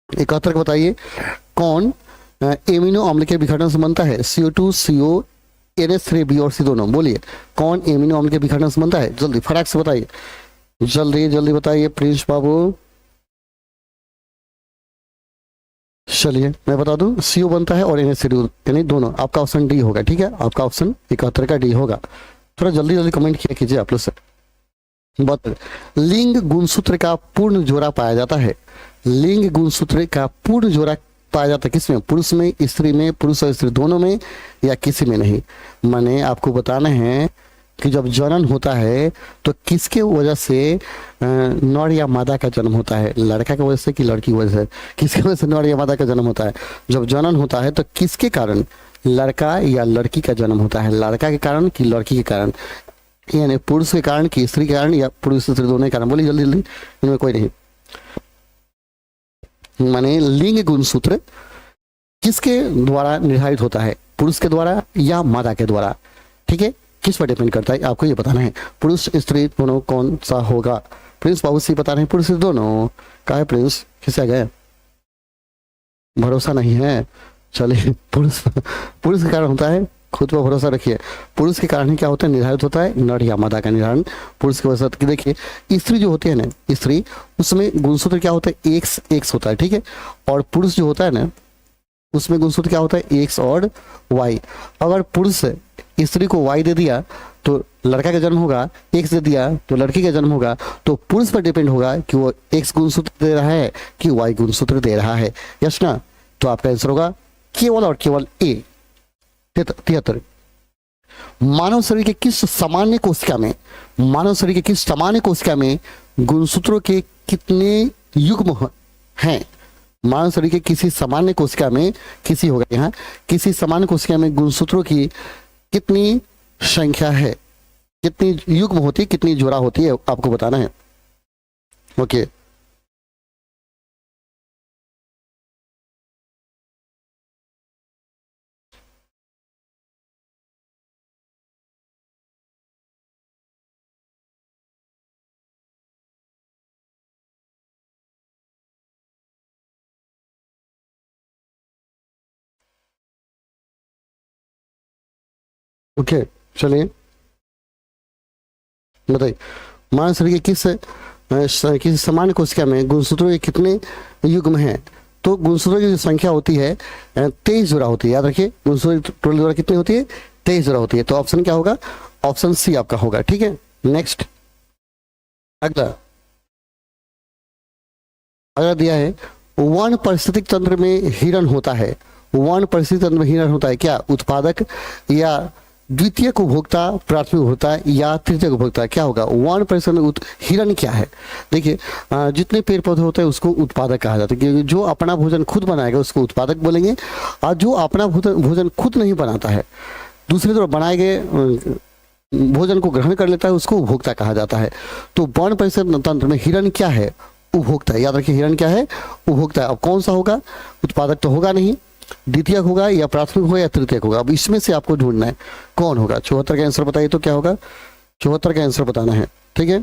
71 बताइए कौन एमिनो अम्ल के विखंडन से बनता है? CO2, CO, NH3, बी और सी दोनों। बोलिए कौन एमिनो अम्ल के विखंडन से बनता है? जल्दी फटाक से बताइए, जल्दी जल्दी बताइए प्रिंस बाबू। चलिए मैं बता दूं, CO बनता है और NH3 यानी दोनों। आपका ऑप्शन डी होगा। ठीक है, आपका ऑप्शन 71 का डी होगा। थोड़ा जल्दी जल्दी कमेंट किया कीजिए आप लोग से। लिंग गुणसूत्र का पूर्ण जोड़ा पाया जाता है। लिंग गुणसूत्र का पूर्ण जोड़ा पाया जाता है किसमें? पुरुष में, स्त्री में, पुरुष और स्त्री दोनों में, या किसी में नहीं। माने आपको बताना है कि जब जन्म होता है तो किसके वजह से नर या मादा का जन्म होता है? लड़का की वजह से कि लड़की की वजह से? किसकी वजह से नर या मादा का जन्म होता है? जब जन्म होता है तो किसके कारण? लड़का या लड़की का जन्म होता है? लड़का के कारण कि लड़की के कारण? यानी पुरुष के कारण कि स्त्री के कारण, या पुरुष स्त्री दोनों के कारण? बोलिए जल्दी जल्दी, इनमें कोई नहीं। माने लिंग गुणसूत्र किसके द्वारा निर्धारित होता है? पुरुष के द्वारा या मादा के द्वारा? ठीक है, किस पर डिपेंड करता है आपको ये बताना है। पुरुष स्त्री दोनों कौन सा होगा? प्रिंस बाबू सी बता रहे हैं पुरुष दोनों। कहा है प्रिंस, किसे आ गए? भरोसा नहीं है। चलिए पुरुष के कारण होता है, खुद पर भरोसा रखिए। पुरुष के कारण ही क्या होता है? निर्धारित होता है नर या मादा का निर्धारण पुरुष की वजह से। देखिए स्त्री जो होती है ना, स्त्री उसमें गुणसूत्र क्या होता है? एक्स एक्स होता है। ठीक है, और पुरुष जो होता है ना उसमें गुणसूत्र क्या होता है? एक्स और वाई। अगर पुरुष स्त्री को वाई दे दिया तो लड़का का जन्म होगा, एक्स दे दिया तो लड़की का जन्म होगा। तो पुरुष पर डिपेंड होगा कि वो एक्स गुणसूत्र दे रहा है कि वाई गुणसूत्र दे रहा है। यस ना? तो आपका आंसर होगा केवल और केवल ए। 73 मानव शरीर के किस सामान्य कोशिका में, मानव शरीर के किस सामान्य कोशिका में गुणसूत्रों के कितने युग्म हैं? मानव शरीर के किसी सामान्य कोशिका में, किसी होगा यहाँ, किसी सामान्य कोशिका में गुणसूत्रों की कितनी संख्या है? कितनी युग्म होती है, कितनी जोड़ा होती है, आपको बताना है। ओके ओके, चलिए बताइए मानव शरीर के किसी सामान्य कोशिका में गुणसूत्रों के कितने युग्म हैं? तो गुणसूत्रों की जो संख्या होती है 23 जोड़ा होती है। याद रखिए गुणसूत्रों की टोटल जोड़ा कितनी होती है? 23 जोड़ा होती है। तो ऑप्शन क्या होगा? ऑप्शन सी आपका होगा। ठीक है, नेक्स्ट अगला अगला दिया है वन पारिस्थितिक तंत्र में हिरण होता है। वन पारिस्थितिक तंत्र में हिरण होता है क्या? उत्पादक या द्वितीयक उपभोक्ता, प्राथमिक उपभोक्ता या तृतीयक उपभोक्ता? क्या होगा? वन पारिस्थितिक में हिरण क्या है? देखिए जितने पेड़ पौधे होते हैं उसको उत्पादक कहा जाता है, क्योंकि जो अपना भोजन खुद बनाएगा उसको उत्पादक बोलेंगे, और जो अपना भोजन खुद नहीं बनाता है, दूसरी तरफ बनाए गए भोजन को ग्रहण कर लेता है, उसको उपभोक्ता कहा जाता है। तो वन पारिस्थितिक तंत्र में हिरण क्या है? उपभोक्ता है। याद रखिए हिरण क्या है? उपभोक्ता है। अब कौन सा होगा? उत्पादक तो होगा नहीं, द्वितीयक होगा या प्राथमिक होगा या तृतीयक होगा। अब इसमें से आपको ढूंढना है कौन होगा। 74 का आंसर बताइए तो क्या होगा? 74 का आंसर बताना है। ठीक है,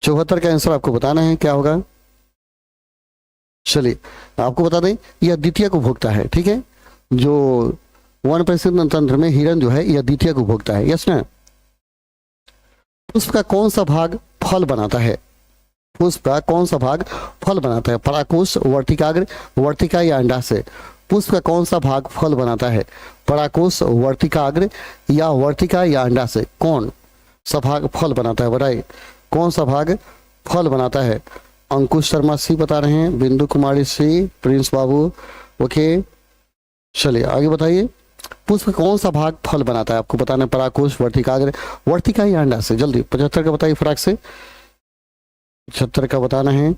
74 का आंसर आपको बताना है क्या होगा। चलिए आपको बता दें यह द्वितीयक उपभोक्ता है। ठीक है, जो वन पारिस्थितिक तंत्र में हिरण जो है यह द्वितीयक उपभोक्ता है। यस ना? पुष्प का कौन सा भाग फल बनाता है? पुष्प का कौन सा भाग फल बनाता है? परागकोश, वर्तिकाग्र, वर्तिका या अंडाशय? पुष्प का कौन सा भाग फल बनाता है? परागकोश, वर्तिकाग्र या वर्तिका या अंडाशय? कौन सा भाग फल बनाता है? बताइए कौन सा भाग फल बनाता है? अंकुश शर्मा सी बता रहे हैं, बिंदु कुमारी सी, प्रिंस बाबू ओके। चलिए आगे बताइए, पुष्प कौन सा भाग फल बनाता है? आपको बताना है परागकोश, वर्तिकाग्र, वर्तिका या अंडाशय? जल्दी 75 का बताइए फटाक से, 75 का बताना है।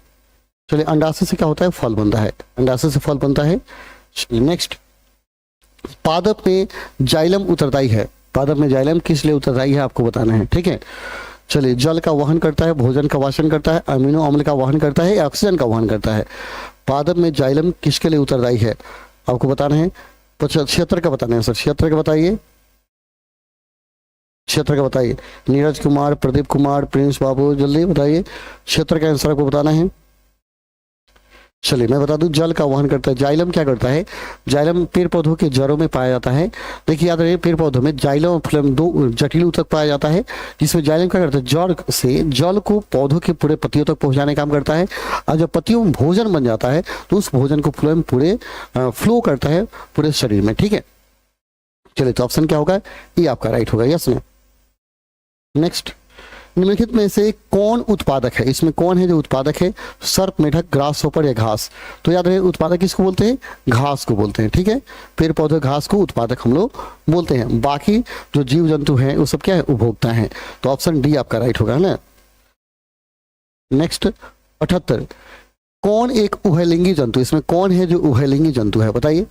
चलिए अंडाशय से क्या होता है? फल बनता है, अंडाशय से फल बनता है। नेक्स्ट, पादप में जाइलम उत्तरदायी है। पादप में जाइलम किस लिए उत्तरदायी है आपको बताना है, ठीक है। चलिए, जल का वहन करता है, भोजन का वाषण करता है, अमीनो अम्ल का वहन करता है या ऑक्सीजन का वहन करता है? पादप में जाइलम किसके लिए उत्तरदायी है आपको बताना है। 76 का बताना है सर, 76 का बताइए, 76 का बताइए। नीरज कुमार, प्रदीप कुमार, प्रिंस बाबू जल्दी बताइए, 76 का आंसर आपको बताना है। चलिए मैं बता दूं, जल का वहन करता है। जाइलम क्या करता है? जाइलम पेड़ पौधों के जड़ों में पाया जाता है। देखिए याद रखिए, पेड़ पौधों में जाइलम और फ्लोएम दो जटिल तक पाया जाता है, जिसमें जाइलम क्या करता है? जड़ से जल को पौधों के पूरे पत्तियों तक पहुंचाने का काम करता है, और जब पत्तियों में भोजन बन जाता है तो उस भोजन को फ्लोएम पूरे फ्लो करता है पूरे शरीर में, ठीक है। चलिए तो ऑप्शन क्या होगा? ये आपका राइट होगा, यस में। नेक्स्ट, निम्नलिखित में से कौन उत्पादक है? इसमें कौन है जो उत्पादक है? सर्प, मेढक, ग्रास होपर या घास? तो याद रहे, उत्पादक किसको बोलते हैं? घास को बोलते हैं, ठीक है। पेड़ पौधे घास को उत्पादक हम लोग बोलते हैं। बाकी जो जीव जंतु हैं वो सब क्या है? उपभोक्ता हैं। तो ऑप्शन डी आपका राइट होगा ना। नेक्स्ट 78, कौन एक उभयलिंगी जंतु? इसमें कौन है जो उभयलिंगी जंतु है बताइए।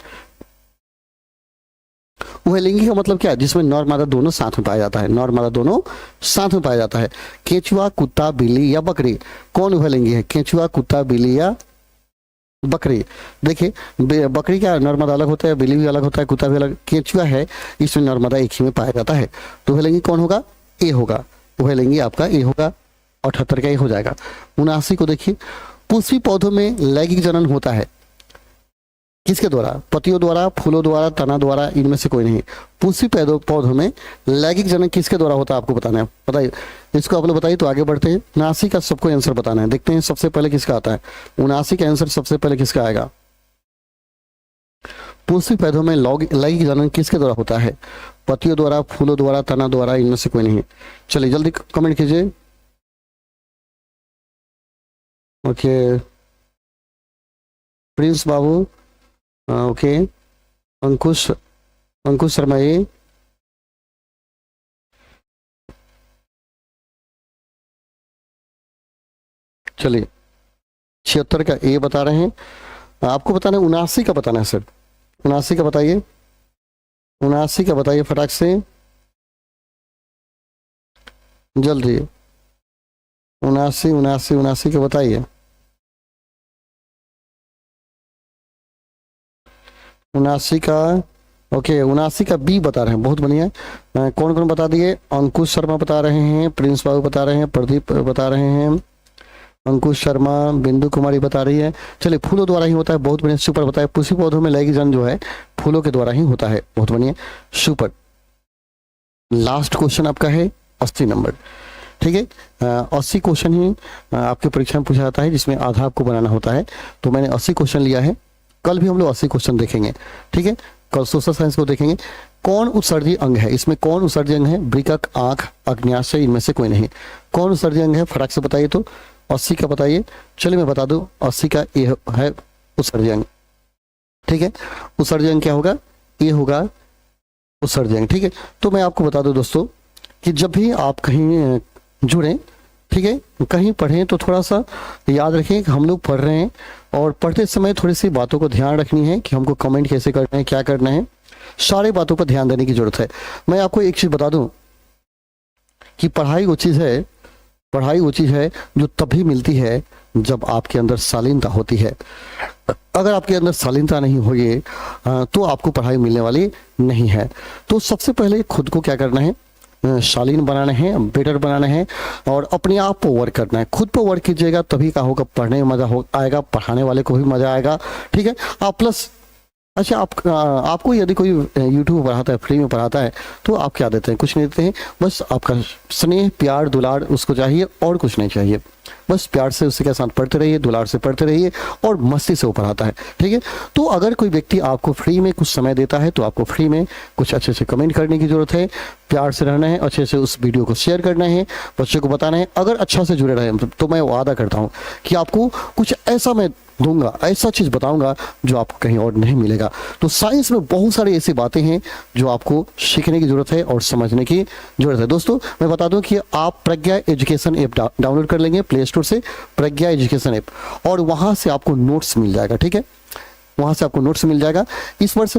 उभयलिंगी का मतलब क्या है? जिसमें नर मादा दोनों साथ में पाया जाता है, नर मादा दोनों साथ में पाया जाता है। केंचुआ, कुत्ता, बिल्ली या बकरी? कौन उभयलिंगी है? केंचुआ, कुत्ता, बिल्ली या बकरी? देखिए बकरी क्या नर मादा अलग होता है, बिल्ली भी अलग होता है, कुत्ता भी अलग। केंचुआ है, इसमें नर मादा एक ही में पाया जाता है। तो उभयलिंगी कौन होगा? ए होगा, उभयलिंगी आपका ए होगा। 78 का ए हो जाएगा। 79 को देखिए, पुष्पी पौधों में लैंगिक जनन होता है किसके द्वारा? पत्तियों द्वारा, फूलों द्वारा, तना द्वारा? इनमें से कोई नहीं। पुष्पी पौधों में लैंगिक जनन किसके द्वारा होता है आपको बताना है, बताइए। इसको आप लोग बताइए तो आगे बढ़ते हैं। 79 का सबको आंसर बताना है, देखते हैं सबसे पहले किसका आता है। 79 का आंसर सबसे पहले किसका आएगा? पुष्पी पौधों में लैंगिक जनन किसके द्वारा होता है? पत्तियों द्वारा, फूलों द्वारा, तना द्वारा? इनमें से कोई नहीं। चलिए जल्दी कमेंट कीजिए। ओके, प्रिंस बाबू ओके, अंकुश शर्मा ये, चलिए 76 का ए बता रहे हैं। आपको बताना है 79 का बताना है सर। 79 का बताइए, 79 का बताइए फटाक से जल्दी। 79 का बताइए। 79 का ओके, 79 का बी बता रहे हैं, बहुत बढ़िया। कौन कौन बता दिए? अंकुश शर्मा बता रहे हैं, प्रिंस बाबू बता रहे हैं, प्रदीप बता रहे हैं, अंकुश शर्मा, बिंदु कुमारी बता रही है। चलिए फूलों द्वारा ही होता है, बहुत बढ़िया, सुपर बताया। पुष्पी पौधों में लैंगिक जनन जो है फूलों के द्वारा ही होता है, बहुत बढ़िया, सुपर। लास्ट क्वेश्चन आपका है 80 नंबर, ठीक है। 80 क्वेश्चन ही आपके परीक्षा में पूछा जाता है, जिसमें आधा आपको बनाना होता है। तो मैंने 80 क्वेश्चन लिया है, कल भी हम लोग 80 क्वेश्चन देखेंगे, ठीक है। कल सोशल साइंस को देखेंगे। कौन उत्सर्जी अंग है? इसमें कौन उत्सर्जी अंग है? वृक्क, आंख, अग्न्याशय? इनमें से कोई नहीं। कौन उत्सर्जी अंग है फटाक से बताइए तो। 80 का बताइए। चलिए मैं बता दूं, 80 का ये है उत्सर्जी अंग, ठीक है। उत्सर्जी अंग क्या होगा? ये होगा उत्सर्जी अंग, ठीक है। तो मैं आपको बता दूं दोस्तों कि जब भी आप कहीं जुड़ें, ठीक है, कहीं पढ़ें तो थोड़ा सा याद रखें कि हम लोग पढ़ रहे हैं, और पढ़ते समय थोड़ी सी बातों को ध्यान रखनी है कि हमको कमेंट कैसे करना है, क्या करना है, सारे बातों पर ध्यान देने की जरूरत है। मैं आपको एक चीज बता दूं कि पढ़ाई वो चीज है जो तभी मिलती है जब आपके अंदर शालीनता होती है। अगर आपके अंदर शालीनता नहीं होगी तो आपको पढ़ाई मिलने वाली नहीं है। तो सबसे पहले खुद को क्या करना है? शालीन बनाना है, बेटर बनाना है, और अपने आप पर वर्क करना है। खुद पर वर्क कीजिएगा तभी का होगा, पढ़ने में मजा आएगा, पढ़ाने वाले को भी मजा आएगा, ठीक है। प्लस अच्छा, आपको यदि कोई यूट्यूब पढ़ाता है, फ्री में पढ़ाता है, तो आप क्या देते हैं? कुछ नहीं देते हैं, बस आपका स्नेह, प्यार, दुलार उसको चाहिए और कुछ नहीं चाहिए। बस प्यार से उसके साथ पढ़ते रहिए, दुलार से पढ़ते रहिए और मस्ती से वो पढ़ाता है, ठीक है। तो अगर कोई व्यक्ति आपको फ्री में कुछ समय देता है तो आपको फ्री में कुछ अच्छे से कमेंट करने की जरूरत है, प्यार से रहना है, अच्छे से उस वीडियो को शेयर करना है, बच्चों को बताना है। अगर अच्छा से जुड़े रहे तो मैं वादा करता हूँ कि आपको कुछ ऐसा मैं दूंगा, ऐसा चीज़ बताऊंगा जो आपको कहीं और नहीं मिलेगा। तो साइंस में बहुत सारी ऐसी बातें हैं जो आपको सीखने की जरूरत है और समझने की जरूरत है। दोस्तों मैं बता दूं कि आप प्रज्ञा एजुकेशन ऐप डाउनलोड कर लेंगे प्ले स्टोर से, प्रज्ञा एजुकेशन ऐप, और वहां से आपको नोट्स मिल जाएगा, ठीक है। वहां से आपको नोट्स मिल जाएगा। इस वर्ष